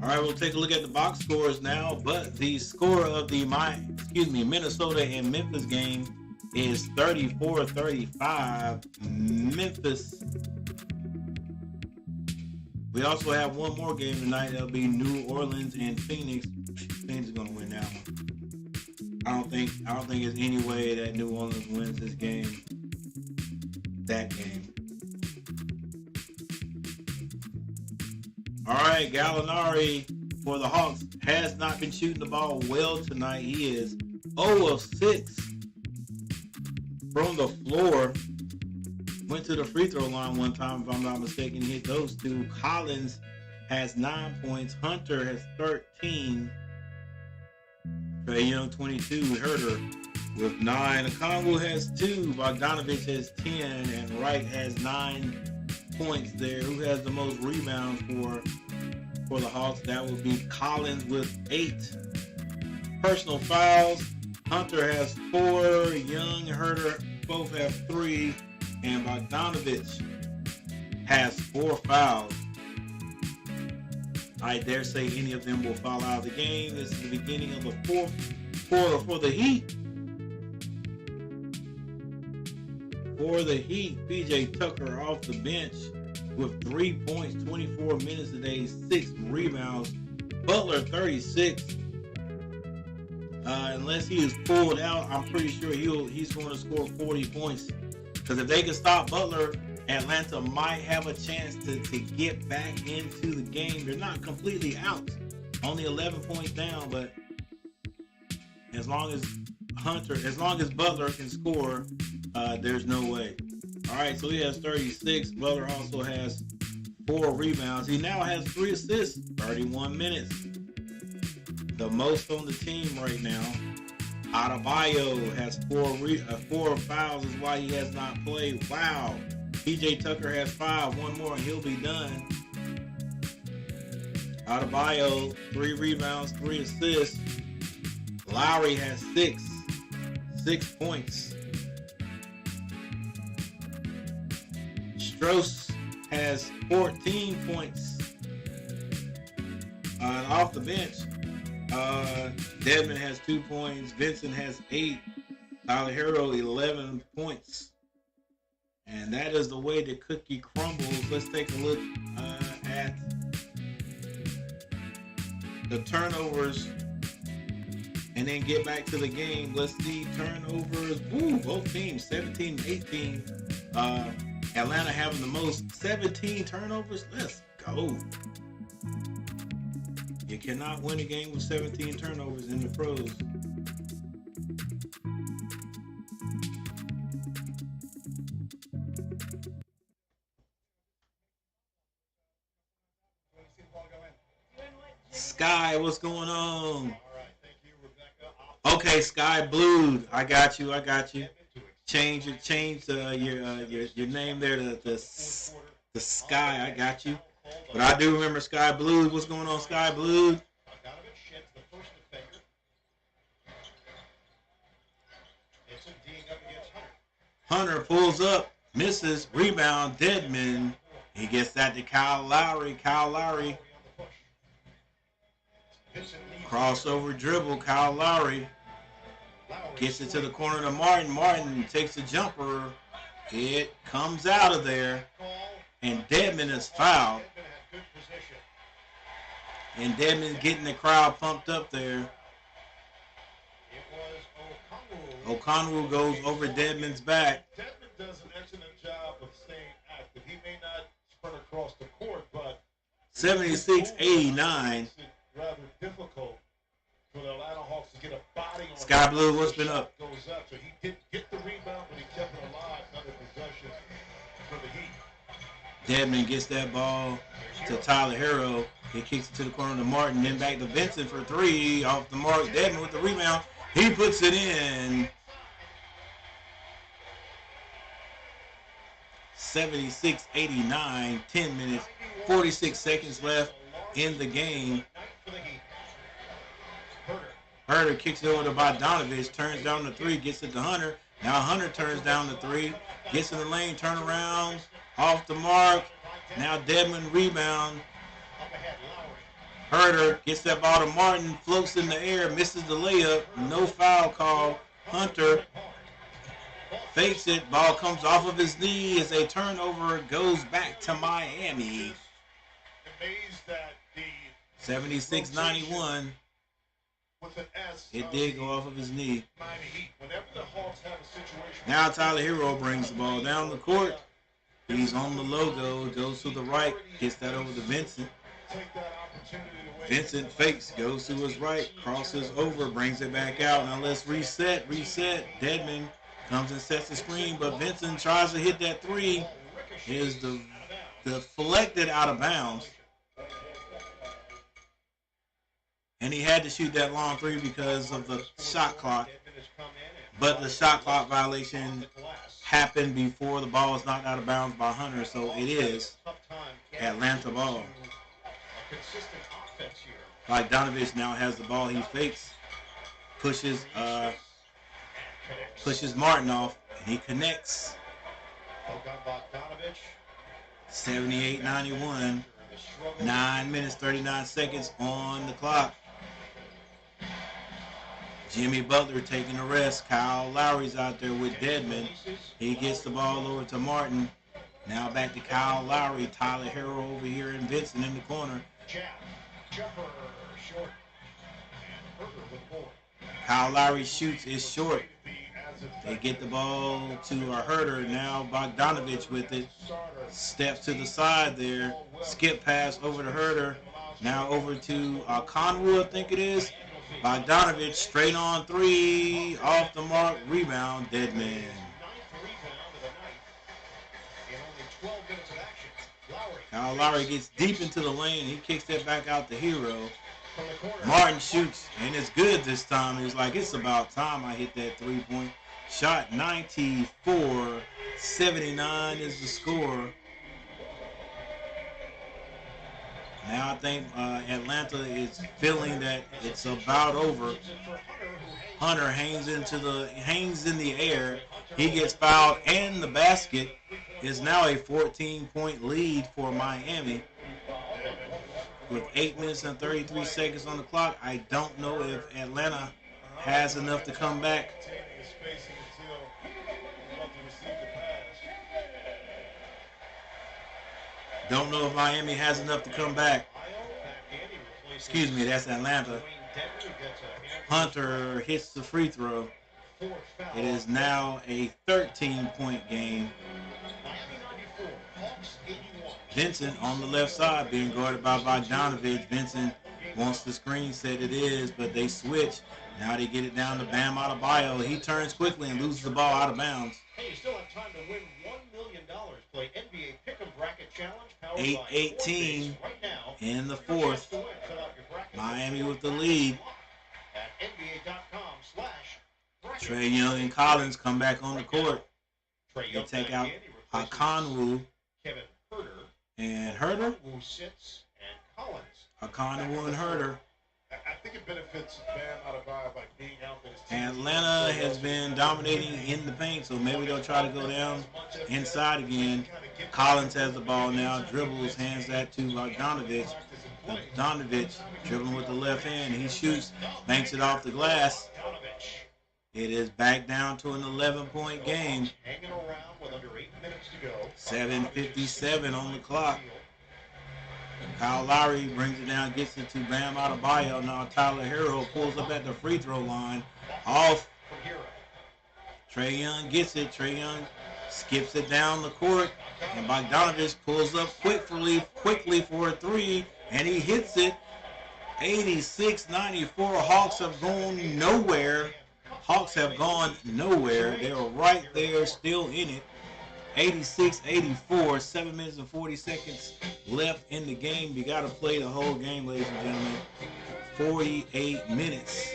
All right, we'll take a look at the box scores now, but the score of the Minnesota and Memphis game is 34-35. Memphis. We also have one more game tonight. That'll be New Orleans and Phoenix. Phoenix is gonna win that one. I don't think there's any way that New Orleans wins this game. That game. All right, Gallinari for the Hawks has not been shooting the ball well tonight. He is 0 of 6 from the floor. Went to the free throw line one time, if I'm not mistaken. Hit those 2. Collins has 9 points. Hunter has 13. Trey Young 22. Herter with 9. Okonwu has 2. Bogdanovich has 10. And Wright has 9 points there. Who has the most rebounds for the Hawks? That would be Collins with 8 personal fouls. Hunter has 4. Young and Herter both have 3. And Bogdanovich has 4 fouls. I dare say any of them will foul out of the game. This is the beginning of the fourth quarter for the Heat. For the Heat, PJ Tucker off the bench with 3 points, 24 minutes a day, 6 rebounds. Butler 36. Unless he is pulled out, I'm pretty sure he's going to score 40 points. Because if they can stop Butler, Atlanta might have a chance to get back into the game. They're not completely out. Only 11 points down, but as long as Butler can score, there's no way. All right, so he has 36. Butler also has 4 rebounds. He now has 3 assists, 31 minutes. The most on the team right now. Adebayo has 4 fouls is why he has not played. Wow. PJ Tucker has 5. One more and he'll be done. Adebayo, 3 rebounds, 3 assists. Lowry has 6 points. Strauss has 14 points. Off the bench, Dedmon has 2 points. Vincent has 8. Tyler Hero 11 points. And that is the way the cookie crumbles. Let's take a look at the turnovers and then get back to the game. Let's see turnovers. Woo, both teams 17 and 18. Atlanta having the most, 17 turnovers. Let's go. You cannot win a game with 17 turnovers in the pros. Sky, what's going on? Okay, Sky Blue, I got you. Change your name there to the Sky. I got you. But I do remember Sky Blue. What's going on, Sky Blue? Hunter pulls up, misses, rebound, Dedmon. He gets that to Kyle Lowry. Kyle Lowry. Crossover dribble, Kyle Lowry. Gets it to the corner to Martin. Martin takes a jumper. It comes out of there. And Dedmon is fouled. And Dedmon getting the crowd pumped up there. O'Connell goes over Dedmon's back. Dedmon does an excellent job of staying active. He may not sprint across the court, but 76-89. Rather difficult for the Atlanta Hawks to get a body on. Sky Blue, what's been up? Goes up, so he didn't get the rebound, but he kept it alive. Another possession for the Heat. Dedmon gets that ball to Tyler Hero. He kicks it to the corner to Martin, then back to Vincent for 3. Off the mark, Dedmon with the rebound. He puts it in. 76-89, 10 minutes, 46 seconds left in the game. Herter kicks it over to Bogdanovich, turns down the 3, gets it to Hunter. Now Hunter turns down the 3, gets in the lane, turn around, off the mark. Now Dedmon rebound. Herter gets that ball to Martin, floats in the air, misses the layup, no foul call. Hunter fakes it, ball comes off of his knee as a turnover, goes back to Miami. 76-91. It did go off of his knee. Now Tyler Hero brings the ball down the court. He's on the logo, goes to the right, gets that over to Vincent. Vincent fakes, goes to his right, crosses over, brings it back out. Now let's reset. Dedmon comes and sets the screen, but Vincent tries to hit that 3. Is deflected out of bounds. And he had to shoot that long 3 because of the shot clock. But the shot clock violation happened before the ball was knocked out of bounds by Hunter, so it is Atlanta ball. Bogdanovich now has the ball. He fakes, pushes Martin off, and he connects. 78-91. 9 minutes, 39 seconds on the clock. Jimmy Butler taking a rest. Kyle Lowry's out there with Dedmon. He gets the ball over to Martin. Now back to Kyle Lowry. Tyler Hero over here and Vincent in the corner. Kyle Lowry shoots, is short. They get the ball to a Herter. Now Bogdanovich with it. Steps to the side there. Skip pass over to Herter. Now over to Conwood, I think it is. Bogdanovich straight on 3. Off the mark. Rebound. Dedmon. Kyle Lowry gets deep into the lane. He kicks that back out to Hero. Martin shoots, and it's good this time. He's like, it's about time I hit that 3-point shot. 94-79 is the score. Now I think Atlanta is feeling that it's about over. Hunter hangs in the air. He gets fouled, and the basket is now a 14-point lead for Miami. With 8 minutes and 33 seconds on the clock, I don't know if Atlanta has enough to come back. Don't know if Miami has enough to come back. Excuse me, that's Atlanta. Hunter hits the free throw. It is now a 13-point game. Vincent on the left side being guarded by Bogdanovich. Vincent wants the screen set, it is, but they switch. Now they get it down to Bam Adebayo. He turns quickly and loses the ball out of bounds. Hey, you still have time to win $1 million. Play NBA Pick'em Bracket Challenge. 8:18 in the fourth. Miami with the lead. Trae Young and Collins come back on the court. They take out Okongwu and Herter. Okongwu and Herter. I think it benefits Bam Adebayo by being out there. Atlanta has been dominating in the paint, so maybe they'll try to go down inside again. Collins has the ball now, dribbles, hands that to Bogdanovich. Bogdanovich dribbling with the left hand. He shoots, banks it off the glass. It is back down to an 11-point game. 7:57 on the clock. Kyle Lowry brings it down, gets it to Bam Adebayo. Now Tyler Hero pulls up at the free throw line. Off. Trae Young gets it. Trae Young skips it down the court. And Bogdanovich pulls up quickly for a three. And he hits it. 86-94. Hawks have gone nowhere. They are right there, still in it. 86-84, 7 minutes and 40 seconds left in the game. You got to play the whole game, ladies and gentlemen. 48 minutes.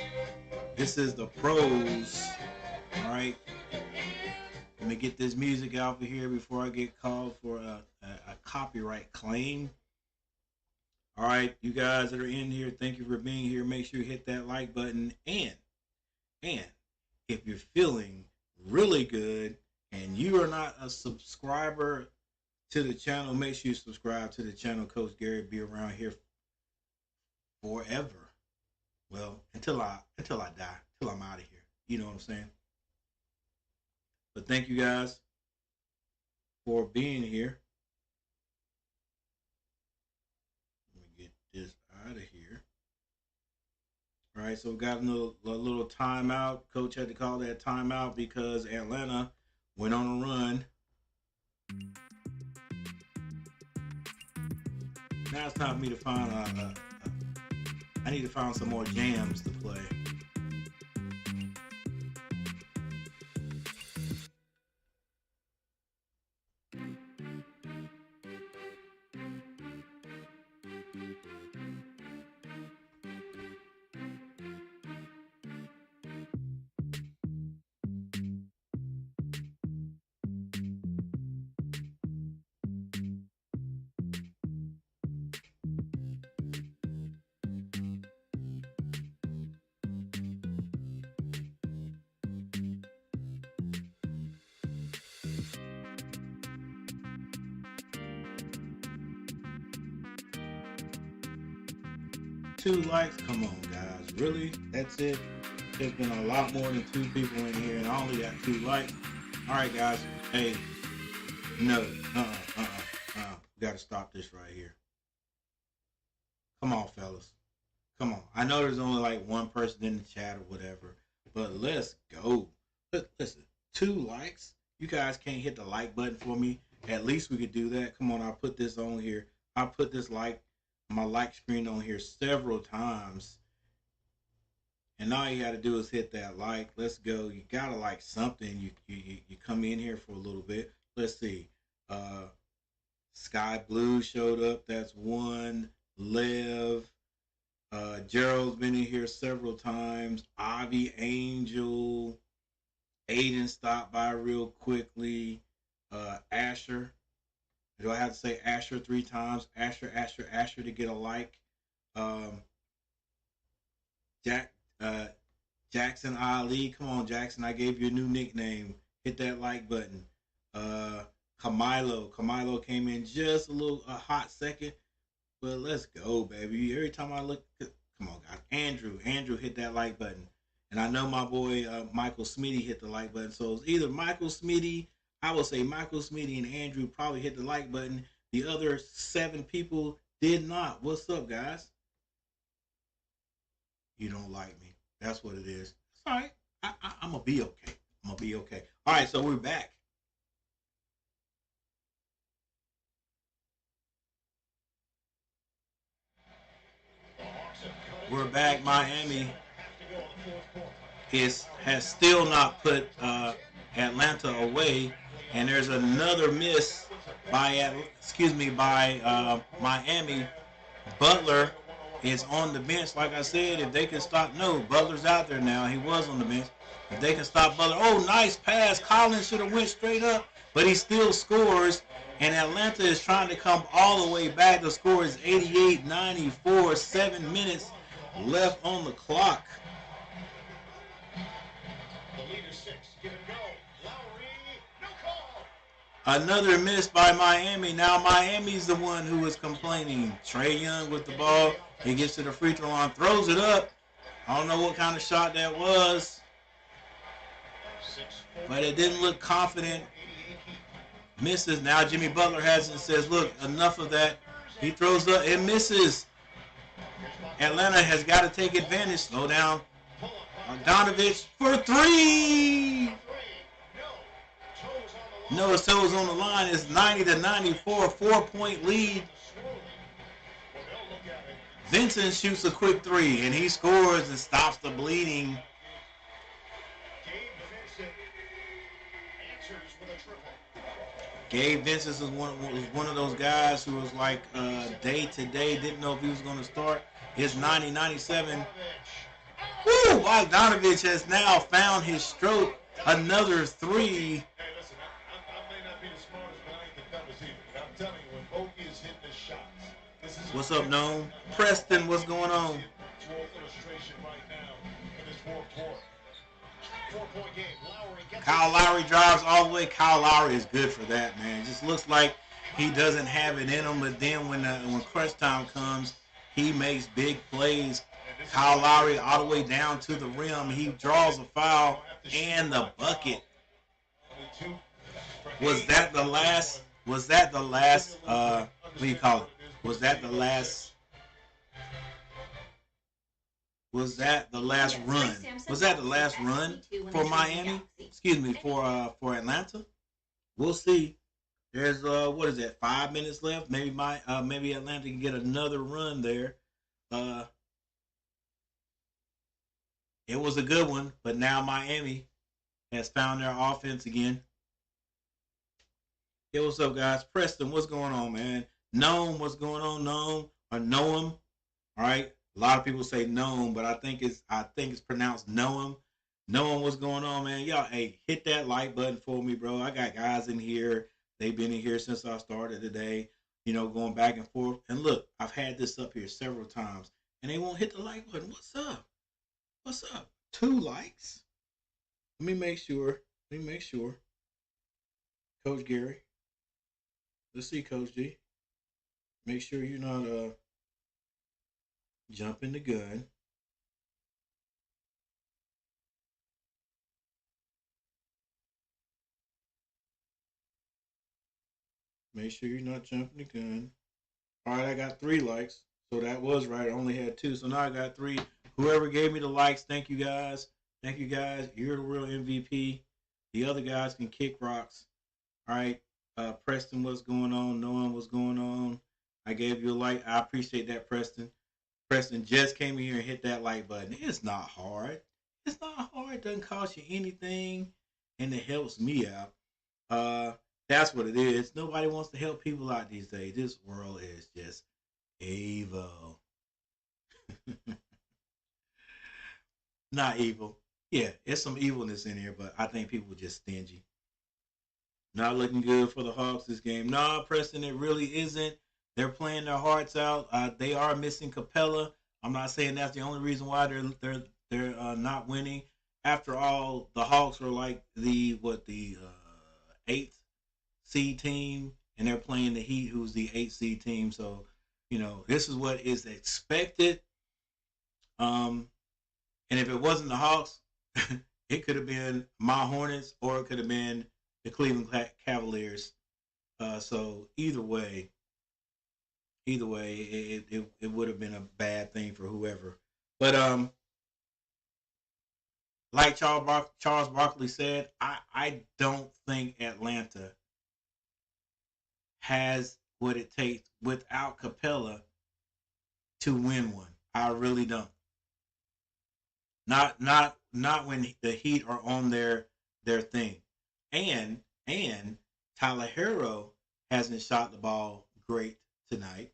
This is the pros. All right. Let me get this music out of here before I get called for a copyright claim. All right, you guys that are in here, thank you for being here. Make sure you hit that like button. And if you're feeling really good, and you are not a subscriber to the channel, make sure you subscribe to the channel. Coach Gary be around here forever. Well, until I die, till I'm out of here. You know what I'm saying? But thank you guys for being here. Let me get this out of here. All right, so we got a little timeout. Coach had to call that timeout because Atlanta went on a run. Now it's time for me to find I need to find some more jams to play. Two likes? Come on, guys. Really? That's it? There's been a lot more than 2 people in here, and I only got 2 likes. All right, guys. Hey, no. We got to stop this right here. Come on, fellas. Come on. I know there's only like 1 person in the chat or whatever, but let's go. Listen, 2 likes? You guys can't hit the like button for me? At least we could do that. Come on, I'll put this on here. I'll put this my like screen on here several times, and all you got to do is hit that like. Let's go. You gotta like something. You come in here for a little bit. Let's see. Sky Blue showed up. That's 1. Lev, Gerald's been in here several times. Avi, Angel, Aiden stopped by real quickly. Asher. Do I have to say Asher 3 times? Asher to get a like. Jackson Ali. Come on, Jackson. I gave you a new nickname. Hit that like button. Camilo came in just a hot second. But let's go, baby. Every time I look, come on, guys. Andrew hit that like button. And I know my boy Michael Smitty hit the like button. So it's either Michael Smitty, I would say Michael Smitty and Andrew probably hit the like button. The other 7 people did not. What's up, guys? You don't like me. That's what it is. It's all right. I'm going to be okay. I'm going to be okay. All right, so we're back. We're back. Miami has still not put Atlanta away, and there's another miss by Miami. Butler is on the bench. Like I said, if they can stop, Butler's out there now. He was on the bench. If they can stop Butler, nice pass. Collins should have went straight up, but he still scores. And Atlanta is trying to come all the way back. The score is 88-94. 7 minutes left on the clock. Another miss by Miami. Now Miami's the one who is complaining. Trae Young with the ball. He gets to the free throw line, throws it up. I don't know what kind of shot that was, but it didn't look confident. Misses. Now Jimmy Butler has it and says, look, enough of that. He throws up. It misses. Atlanta has got to take advantage. Slow down. Bogdanovich for 3. No, his toes on the line. It's 90-94, 4-point lead. Vincent shoots a quick 3, and he scores and stops the bleeding. Gabe Vincent was one of those guys who was like day to day, didn't know if he was going to start. His 90-97. Woo! Bogdanovich has now found his stroke. Another 3. What's up, Noam? Preston, what's going on? Kyle Lowry drives all the way. Kyle Lowry is good for that, man. It just looks like he doesn't have it in him, but then when crunch time comes, he makes big plays. Kyle Lowry all the way down to the rim. He draws a foul and the bucket. Was that the last? What do you call it? Was that the last run? Was that the last run for Miami? Excuse me, for Atlanta? We'll see. There's 5 minutes left. Maybe Atlanta can get another run there. It was a good one, but now Miami has found their offense again. Hey, what's up, guys? Preston, what's going on, man? Noam, what's going on, Noam? Or Noam? All right. A lot of people say Noam, but I think it's pronounced Noam. Noam, what's going on, man? Y'all, hey, hit that like button for me, bro. I got guys in here. They've been in here since I started today, going back and forth. And look, I've had this up here several times, and they won't hit the like button. What's up? What's up? 2 likes? Let me make sure. Coach Gary. Let's see, Coach G. Make sure you're not jumping the gun. Make sure you're not jumping the gun. All right, I got 3 likes. So that was right. I only had 2. So now I got 3. Whoever gave me the likes, thank you guys. Thank you guys. You're the real MVP. The other guys can kick rocks. All right. Preston, what's going on? Knowing what's going on. I gave you a like. I appreciate that, Preston. Preston just came in here and hit that like button. It's not hard. It's not hard. It doesn't cost you anything, and it helps me out. That's what it is. Nobody wants to help people out these days. This world is just evil. Not evil. Yeah, it's some evilness in here, but I think people are just stingy. Not looking good for the Hawks this game. Nah, Preston, it really isn't. They're playing their hearts out. They are missing Capella. I'm not saying that's the only reason why They're not winning. After all, the Hawks were like the eighth seed team, and they're playing the Heat, who's the eighth seed team. So, this is what is expected. And if it wasn't the Hawks, it could have been my Hornets, or it could have been the Cleveland Cavaliers. So either way, it would have been a bad thing for whoever. But like Charles Barkley said, I don't think Atlanta has what it takes without Capella to win one. I really don't. Not when the Heat are on their thing. And Tyler Herro hasn't shot the ball great tonight.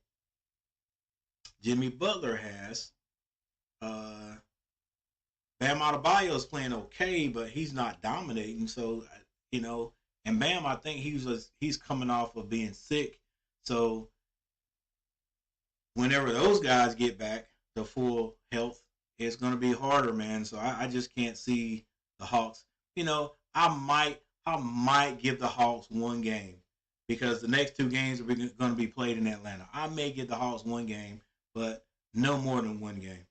Jimmy Butler has. Bam Adebayo is playing okay, but he's not dominating. So, and Bam, I think he's coming off of being sick. So whenever those guys get back to full health, it's going to be harder, man. So I just can't see the Hawks. I might give the Hawks one game because the next two games are going to be played in Atlanta. I may give the Hawks one game, but no more than one game.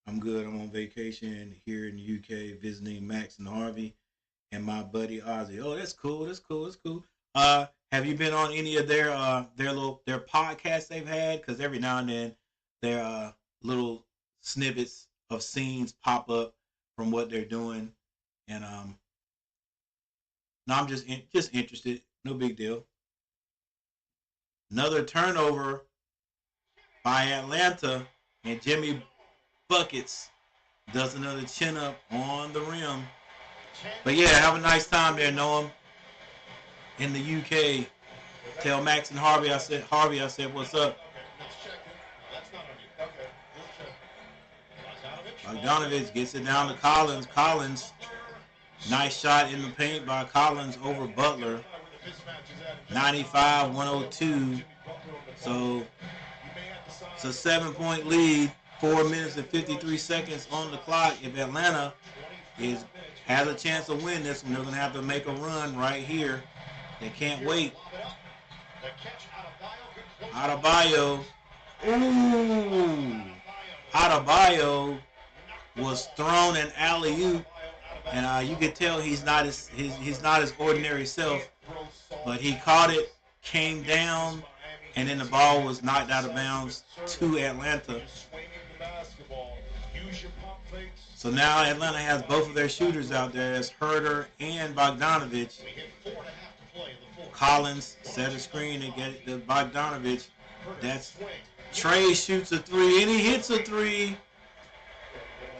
I'm good. I'm on vacation here in the UK visiting Max and Harvey and my buddy Ozzy. Oh, that's cool. That's cool. Have you been on any of their podcasts they've had? Because every now and then their little snippets of scenes pop up from what they're doing, and no, I'm just interested. No big deal. Another turnover by Atlanta, and Jimmy Buckets does another chin up on the rim. But yeah, have a nice time there, Noam. In the UK, tell Max and Harvey I said what's up. Bogdanovich gets it down to Collins. Collins, nice shot in the paint by Collins over Butler. 95-102. So it's a 7-point lead. 4 minutes and 53 seconds on the clock. If Atlanta has a chance to win this one, they're going to have to make a run right here. They can't wait. Adebayo. Ooh. Adebayo was thrown an alley-oop, and you could tell he's not his ordinary self. But he caught it, came down, and then the ball was knocked out of bounds to Atlanta. So now Atlanta has both of their shooters out there. It's Herter and Bogdanovich. Collins set a screen and get it to Bogdanovich. That's Trey shoots a three, and he hits a three.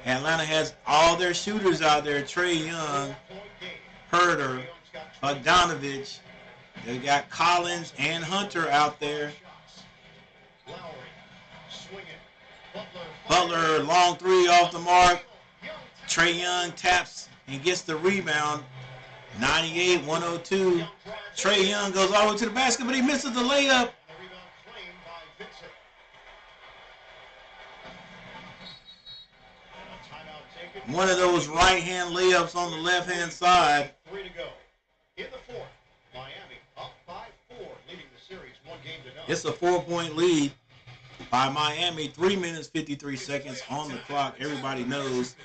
Atlanta has all their shooters out there. Trey Young, Herter, Bogdanovich. They got Collins and Hunter out there. Butler, long three off the mark. Trey Young taps and gets the rebound. 98-102. Trey Young goes all the way to the basket, but he misses the layup. One of those right-hand layups on the left-hand side. 3 to go. In the fourth, Miami up 5-4, leading the series 1-0. It's a 4-point lead by Miami. 3 minutes, 53 seconds on the clock. Everybody knows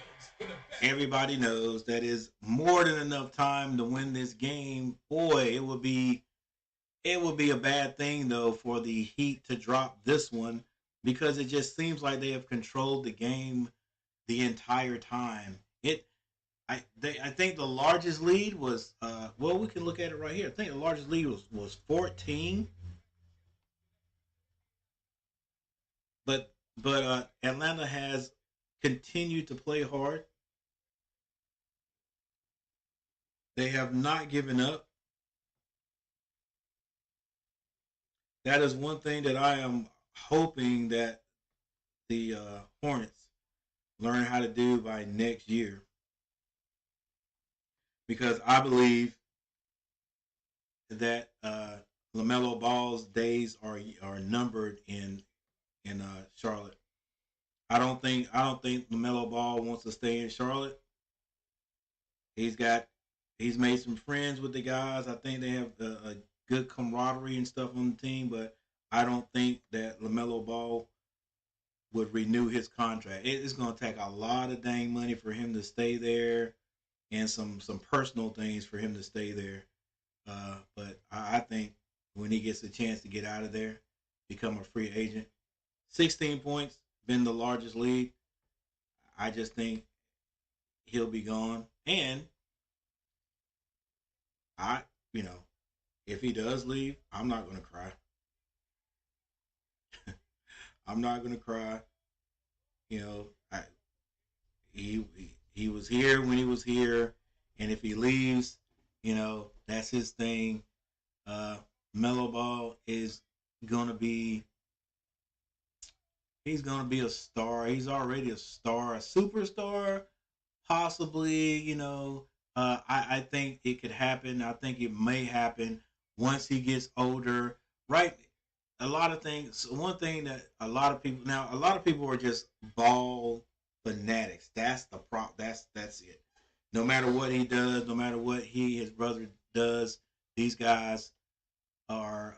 that is more than enough time to win this game. Boy, it would be a bad thing, though, for the Heat to drop this one because it just seems like they have controlled the game the entire time. I think the largest lead was we can look at it right here. I think the largest lead was 14. But Atlanta has continued to play hard. They have not given up. That is one thing that I am hoping that the Hornets learn how to do by next year. Because I believe that LaMelo Ball's days are numbered in Charlotte. I don't think LaMelo Ball wants to stay in Charlotte. He's made some friends with the guys. I think they have a good camaraderie and stuff on the team, but I don't think that LaMelo Ball would renew his contract. It's going to take a lot of dang money for him to stay there, and some personal things for him to stay there. But I think when he gets a chance to get out of there, become a free agent, 16 points, been the largest lead. I just think he'll be gone. And if he does leave, I'm not going to cry. I'm not going to cry. He was here when he was here, and if he leaves, that's his thing. Melo Ball is gonna be. He's gonna be a star. He's already a star, a superstar, possibly. I think it could happen. I think it may happen once he gets older. Right. A lot of things. One thing that a lot of people are just ball fanatics. That's the That's it. No matter what he does, no matter what his brother does, these guys are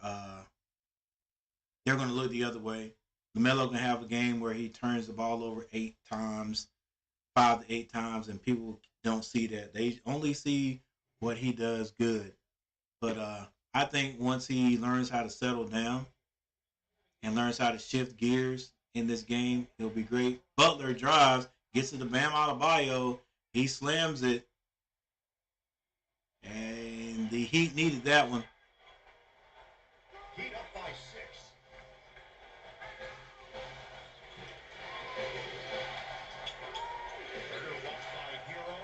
they're going to look the other way. LaMelo can have a game where he turns the ball over 5 to 8 times, and people don't see that. They only see what he does good. But I think once he learns how to settle down and learns how to shift gears in this game, he'll be great. Butler drives, gets to the Bam Adebayo, he slams it, and the Heat needed that one. Heat up by 6. Burger watched by Hero.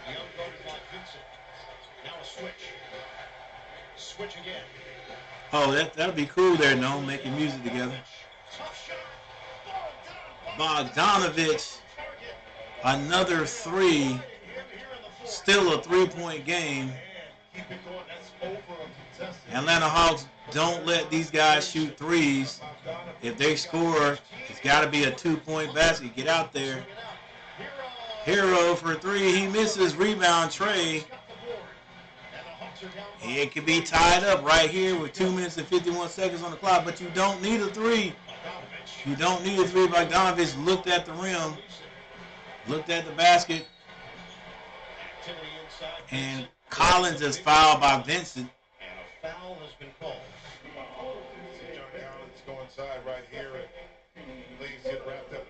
Young guarded by Vincent. Now a switch. Switch again. Oh, that'll be cool there, no? Making music together. Bogdanovich, another 3. Still a 3-point game. Atlanta Hawks don't let these guys shoot threes. If they score, it's got to be a 2-point basket. Get out there. Hero for 3. He misses. Rebound, Trey. It could be tied up right here with 2 minutes and 51 seconds on the clock, but you don't need a 3. You don't need a 3. Bogdanovich looked at the rim, looked at the basket, and Collins is fouled by Vincent. And a foul has been called. John Collins go inside right here, and please get wrapped up.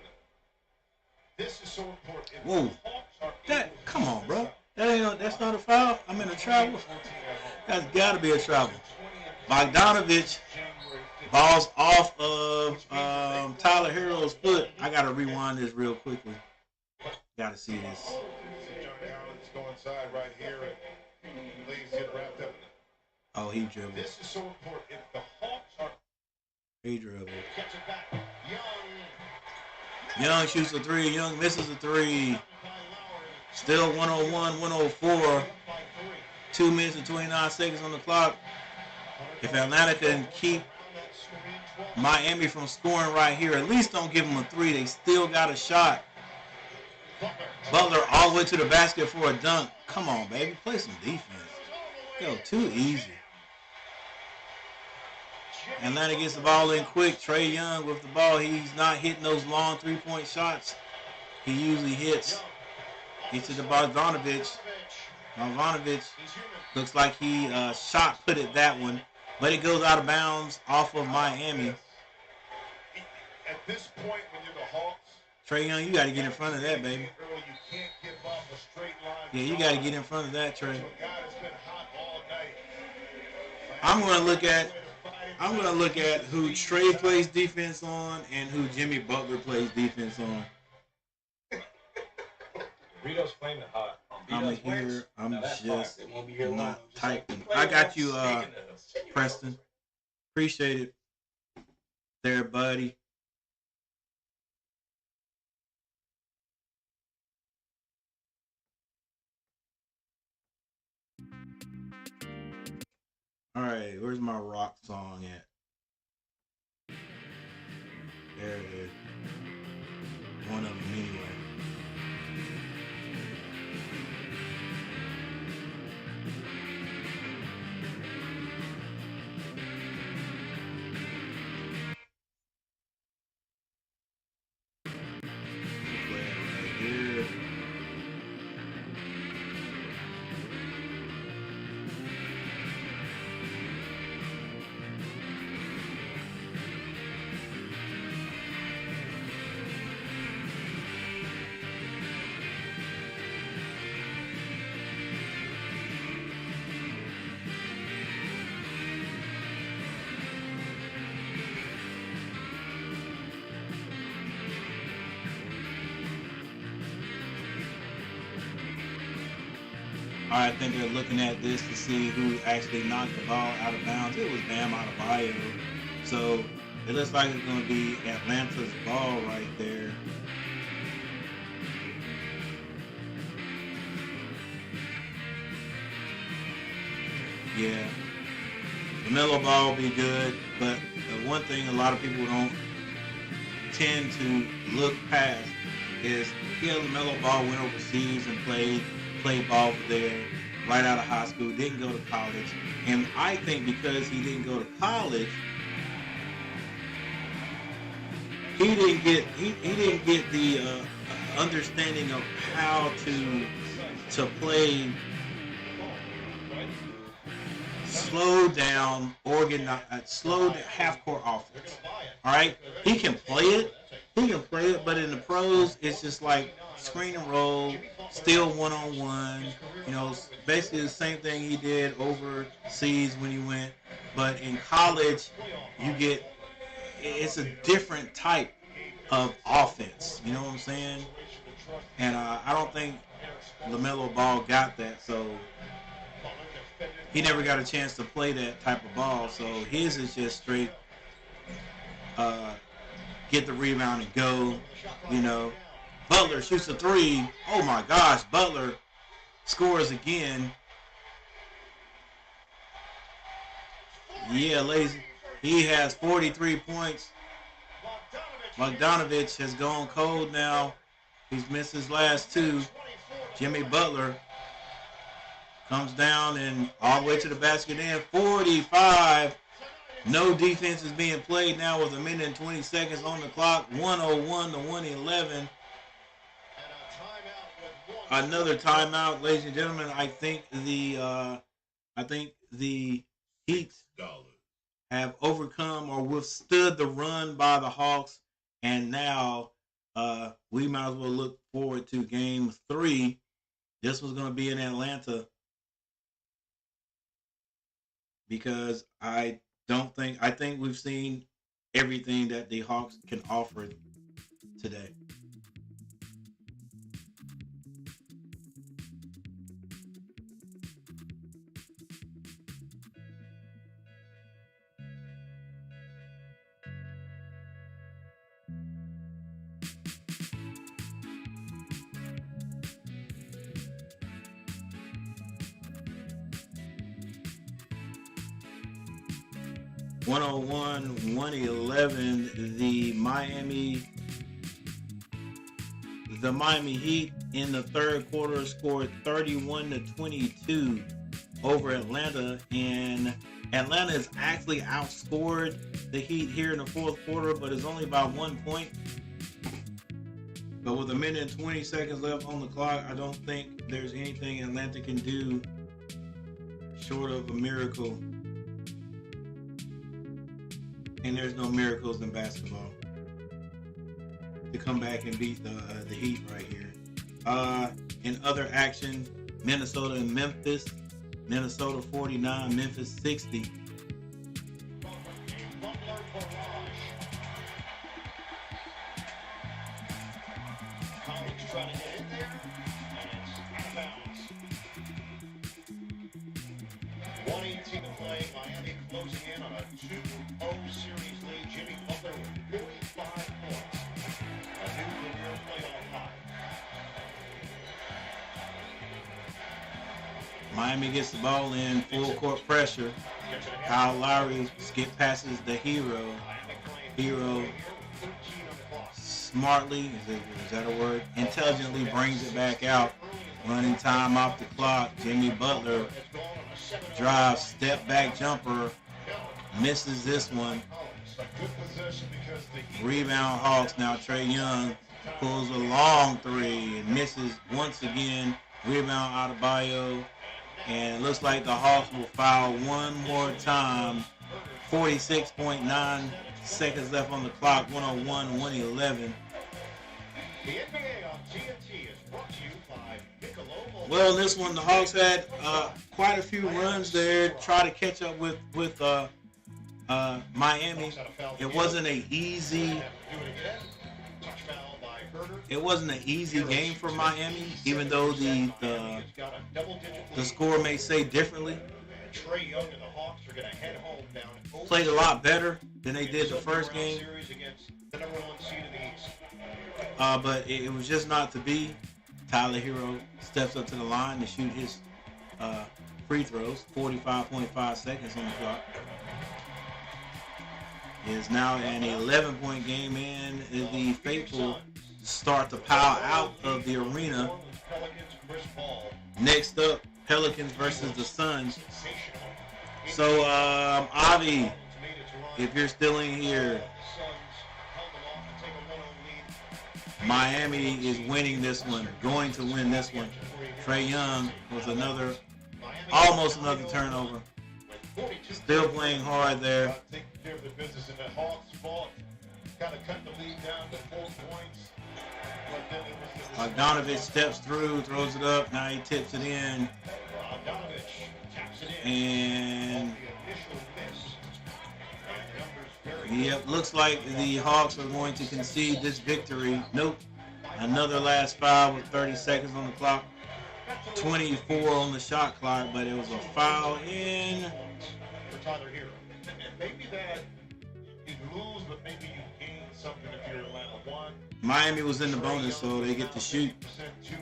This is so important. Whoa. Come on, bro. That's not a foul. I'm in a travel. That's got to be a travel. Bogdanovich balls off of Tyler Hero's foot. I got to rewind this real quickly. Got to see this. John Collins go inside right here, and please get wrapped up. Oh, he dribbled. This is so important. If the Hawks are... He dribbled. Gets it back. Young shoots a 3. Young misses a 3. Still 101, 104. 2 minutes and 29 seconds on the clock. If Atlanta can keep Miami from scoring right here, at least don't give them a 3. They still got a shot. Butler all the way to the basket for a dunk. Come on, baby. Play some defense. Yo, too easy. Atlanta gets the ball in quick. Trey Young with the ball. He's not hitting those long 3-point shots he usually hits. Gets to the Bogdanovich. Bogdanovich looks like he shot put it that one, but it goes out of bounds off of Miami. At this point, when you're the Hawks, Trey Young, you got to get in front of that, baby. you can't give up a straight line. Yeah, you got to get in front of that, Trey. A guy that's been hot all night. I'm gonna look at who Trey plays defense on and who Jimmy Butler plays defense on. Rito's flaming hot. I'm here. I'm just not typing. I got you, Preston. Appreciate it, there, buddy. All right, where's my rock song at? There it is. one of them anyway. Play it right here. All right, I think they're looking at this to see who actually knocked the ball out of bounds. It was Bam Adebayo. So it looks like it's going to be Atlanta's ball right there. Yeah. LaMelo Ball will be good, but the one thing a lot of people don't tend to look past is, yeah, LaMelo Ball went overseas and played ball there right out of high school, didn't go to college. And I think because he didn't go to college, he didn't get the understanding of how to play slow down, slow half-court offense. All right, he can play it, but in the pros, it's just like screen and roll, still one-on-one. You know, basically the same thing he did overseas when he went. But in college, it's a different type of offense. You know what I'm saying? And I don't think LaMelo Ball got that, so he never got a chance to play that type of ball. So his is just straight get the rebound and go, you know. Butler shoots a three. Oh my gosh, Butler scores again. Yeah, ladies, he has 43 points. Bogdanovich has gone cold now. He's missed his last two. Jimmy Butler comes down and all the way to the basket and 45. No defense is being played now with 1 minute and 20 seconds on the clock. 101 to 111. Another timeout, ladies and gentlemen. I think the Heat have overcome or withstood the run by the Hawks, and now we might as well look forward to Game 3. This was going to be in Atlanta because I think we've seen everything that the Hawks can offer today. (101, 111). The Miami Heat in the third quarter scored 31 to 22 over Atlanta, and Atlanta has actually outscored the Heat here in the fourth quarter, but it's only by 1 point. But with 1 minute and 20 seconds left on the clock, I don't think there's anything Atlanta can do short of a miracle. And there's no miracles in basketball to come back and beat the Heat right here. In other action, Minnesota and Memphis. Minnesota 49, Memphis 60. Trying to get in there, and it's out of bounds. 1:18 to play. Miami closing in on a 2-0 series lead. Jimmy Butler with 45 points. A new career playoff high. Miami gets the ball in, full court pressure. Kyle Lowry skip passes the Hero. Hero smartly, is that a word? Intelligently brings it back out. Running time off the clock. Jimmy Butler drives, step back jumper, misses this one. Rebound Hawks. Now Trae Young pulls a long three and misses once again. Rebound Adebayo. And it looks like the Hawks will foul one more time. 46.9 seconds left on the clock. 101-111. The NBA on TNT is brought to you by Michelob. Well, this one, the Hawks had quite a few runs there, try to catch up with Miami. It wasn't an easy. It wasn't an easy game for Miami, even though the score may say differently. Trae Young and the Hawks are going to head home down. Played a lot better than they did the first game. The number one seed in the East. But it was just not to be. Tyler Hero steps up to the line to shoot his free throws. 45.5 seconds on the clock. It is now an 11-point game, and the faithful start to pile out of the arena. Next up, Pelicans versus the Suns. So, Avi, if you're still in here, Miami is winning this one, going to win this one. Trae Young was almost another turnover. Still playing hard there. Taking care of the business, and the Hawks fought, kind of cut the lead down to 4 points. But then it was Bogdanovich steps through, throws it up. Now he tips it in. And yep, looks like the Hawks are going to concede this victory. Nope. Another last foul with 30 seconds on the clock. 24 on the shot clock, but it was a foul in. for Tyler Hero. And maybe that you lose, but maybe you gain something if you're Atlanta. One. Miami was in the bonus, so they get to shoot. 2,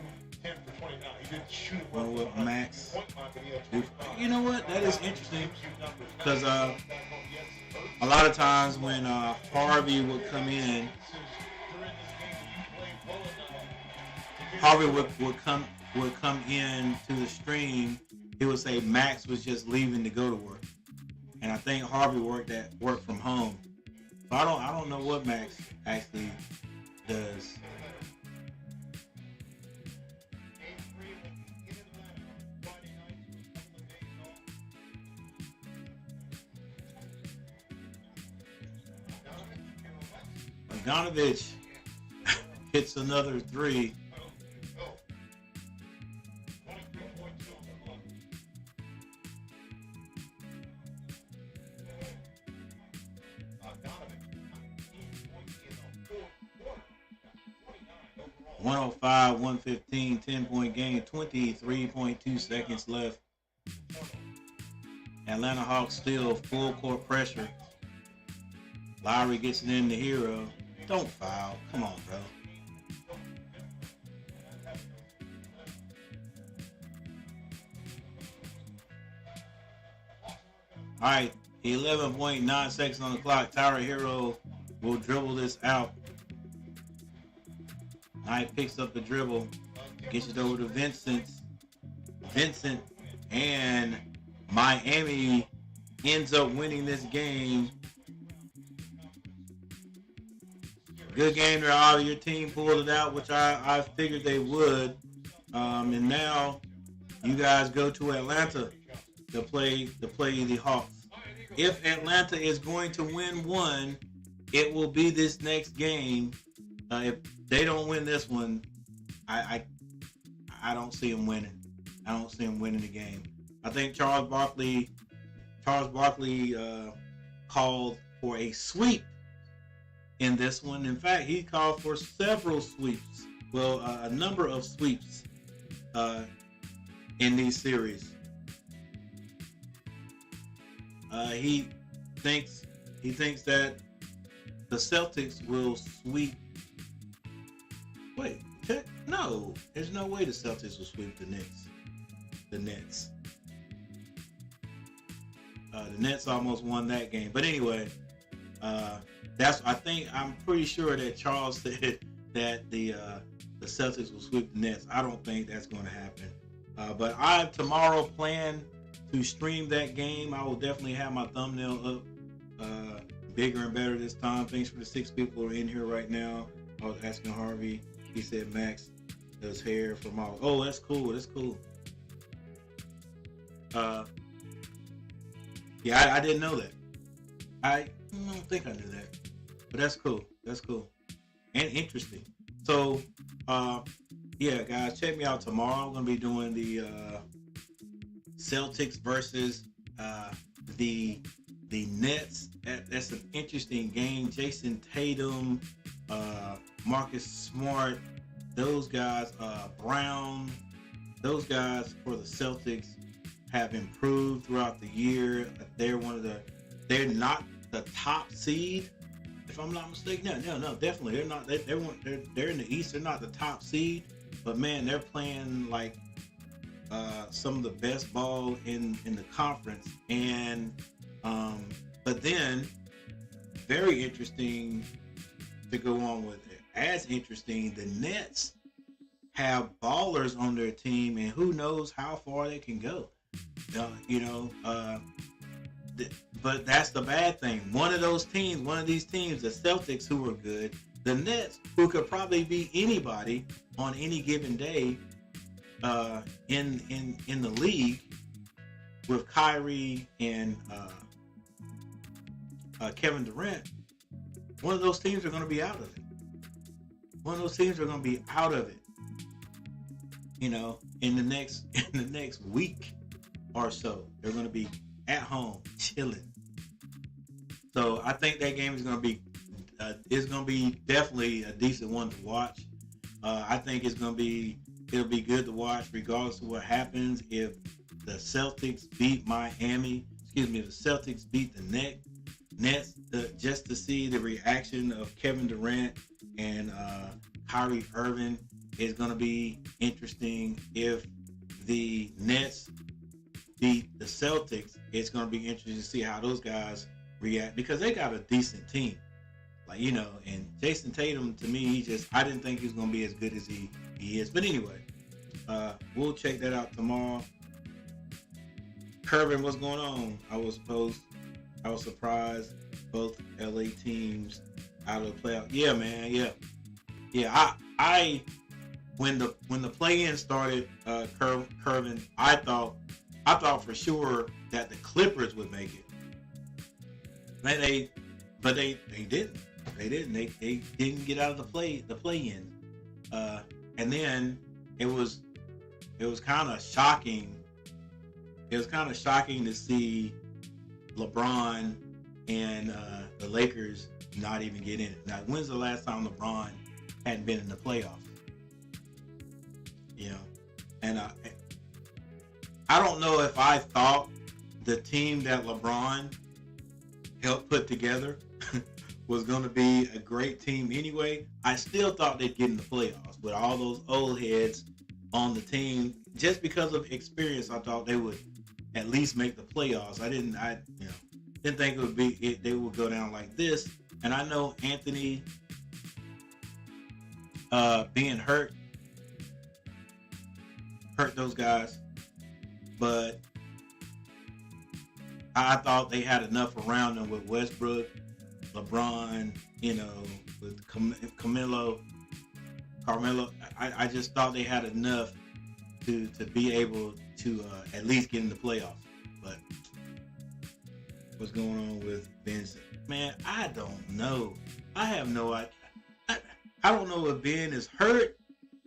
10 for 29. He didn't shoot it Well, with Max. point line, but he had 25. You know what? That is interesting. Because a lot of times when Harvey would come in, would come in to the stream, he would say Max was just leaving to go to work, and I think Harvey worked from home. So I don't know what Max actually does. Bogdanovich hits another three. .105, 115, 10-point game, 23.2 seconds left. Atlanta Hawks still full court pressure. Lowry gets it in the Hero. Don't foul. Come on, bro. All right, 11.9 seconds on the clock. Tyler Hero will dribble this out. Knight picks up the dribble, gets it over to Vincent, and Miami ends up winning this game. Good game there, Ollie. Your team pulled it out, which I figured they would. And now you guys go to Atlanta to play the Hawks. If Atlanta is going to win one, it will be this next game. If they don't win this one, I don't see them winning. I don't see them winning the game. I think Charles Barkley called for a sweep in this one. In fact, he called for several sweeps. Well, a number of sweeps in these series. He thinks that the Celtics will sweep. Wait, no, there's no way the Celtics will sweep the Nets. The Nets almost won that game. But anyway, I'm pretty sure that Charles said that the Celtics will sweep the Nets. I don't think that's going to happen. But I tomorrow plan to stream that game. I will definitely have my thumbnail up bigger and better this time. Thanks for the 6 people who are in here right now. I was asking Harvey. He said Max does hair for models. Oh, that's cool. That's cool. Yeah, I didn't know that. I don't think I knew that. But that's cool. That's cool. And interesting. So, yeah, guys, check me out tomorrow. I'm going to be doing the Celtics versus the Nets. That's an interesting game. Jason Tatum, Marcus Smart, those guys, Brown, those guys for the Celtics have improved throughout the year. They're not the top seed, if I'm not mistaken. No, definitely they're not. They're in the East. They're not the top seed, but man, they're playing like some of the best ball in the conference. And but then, very interesting to go on with it. As interesting, the Nets have ballers on their team, and who knows how far they can go. But that's the bad thing. One of these teams, the Celtics, who are good, the Nets, who could probably beat anybody on any given day in the league, with Kyrie and Kevin Durant. One of those teams are going to be out of it. In the next week or so, they're going to be at home chilling. So I think that game is going to be definitely a decent one to watch. I think it'll be good to watch regardless of what happens. If the Celtics beat the Celtics beat the Nets, just to see the reaction of Kevin Durant and Kyrie Irving is going to be interesting. If the Nets beat the Celtics, it's going to be interesting to see how those guys react, because they got a decent team. And Jason Tatum, to me, I didn't think he was going to be as good as he is. But anyway, we'll check that out tomorrow. Kervin, what's going on? I was surprised both LA teams out of the playoff. Yeah, man. Yeah. I when the play-in started, Kervin, I thought for sure that the Clippers would make it. They didn't. They didn't get out of the play-in. And then it was kind of shocking. It was kind of shocking to see LeBron and the Lakers not even get in it. Now, when's the last time LeBron hadn't been in the playoffs? And I don't know if I thought the team that LeBron helped put together was going to be a great team anyway. I still thought they'd get in the playoffs with all those old heads on the team. Just because of experience, I thought they would at least make the playoffs. I didn't think they would go down like this. And I know Anthony being hurt those guys, but I thought they had enough around them with Westbrook, LeBron, with Carmelo. I just thought they had enough to be able to at least get in the playoffs. But what's going on with Ben? Man, I don't know. I have no idea. I don't know if Ben is hurt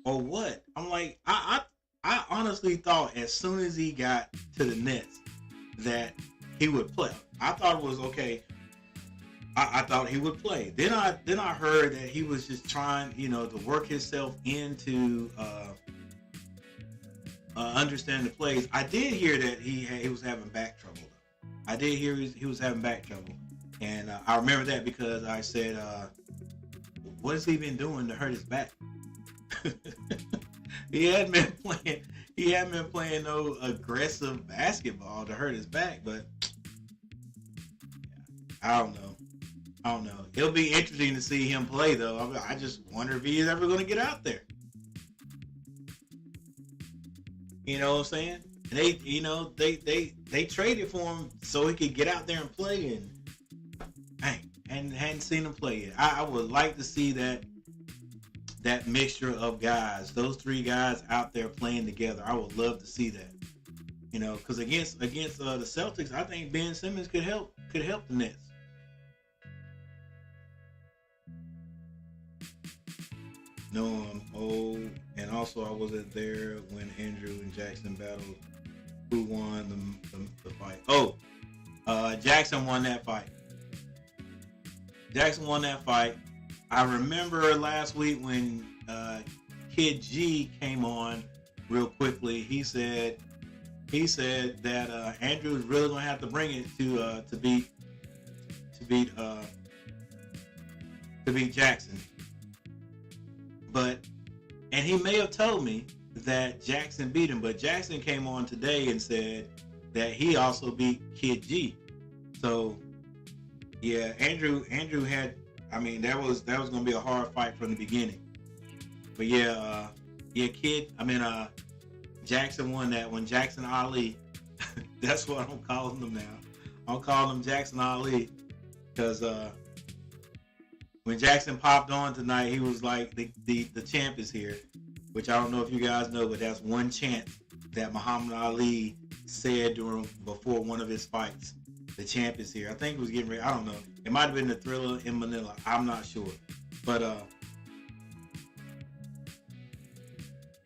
or what. I'm like, I honestly thought as soon as he got to the Nets that he would play. I thought it was okay. I thought he would play. Then I heard that he was just trying, to work himself into understanding the plays. I did hear that he was having back trouble. I did hear he was having back trouble, and I remember that because I said, "What has he been doing to hurt his back?" He hadn't been playing no aggressive basketball to hurt his back, but I don't know. I don't know. It'll be interesting to see him play, though. I just wonder if he's ever going to get out there. You know what I'm saying? And they traded for him so he could get out there and play, and hadn't seen him play yet. I would like to see that mixture of guys, those three guys out there playing together. I would love to see that. You know, because against the Celtics, I think Ben Simmons could help the Nets. No, I'm old, and also I wasn't there when Andrew and Jackson battled. Who won the fight? Oh, Jackson won that fight. Jackson won that fight. I remember last week when Kid G came on real quickly. He said that Andrew is really gonna have to bring it to beat Jackson. And he may have told me that Jackson beat him, but Jackson came on today and said that he also beat Kid G. So yeah, Andrew had. I mean, that was going to be a hard fight from the beginning. But Jackson won that one. Jackson Ali. That's what I'm calling him now. I'm calling him Jackson Ali because when Jackson popped on tonight, he was like, the champ is here, which I don't know if you guys know, but that's one chant that Muhammad Ali said before one of his fights. The champ is here. I think it was getting ready. I don't know. It might have been the Thriller in Manila. I'm not sure. But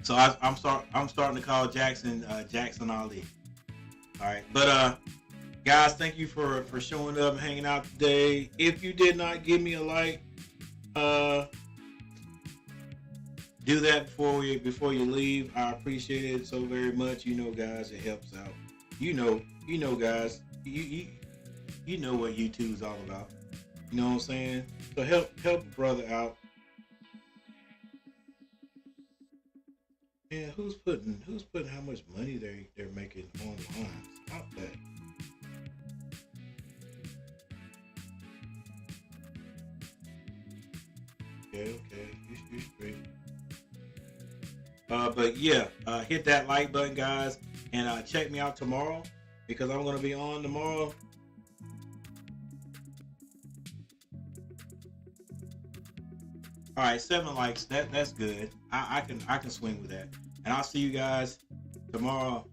so I'm starting to call Jackson Jackson Ali. All right. But guys, thank you for showing up and hanging out today. If you did not give me a like, do that before you leave. I appreciate it so very much. You know, guys, it helps out. You know, guys. You know what YouTube's all about. You know what I'm saying? So help a brother out. Yeah, who's putting how much money they're making online? Stop that. Okay, you straight. But yeah, hit that like button, guys, and check me out tomorrow because I'm gonna be on tomorrow. All right, 7 likes. That's good. I can swing with that. And I'll see you guys tomorrow.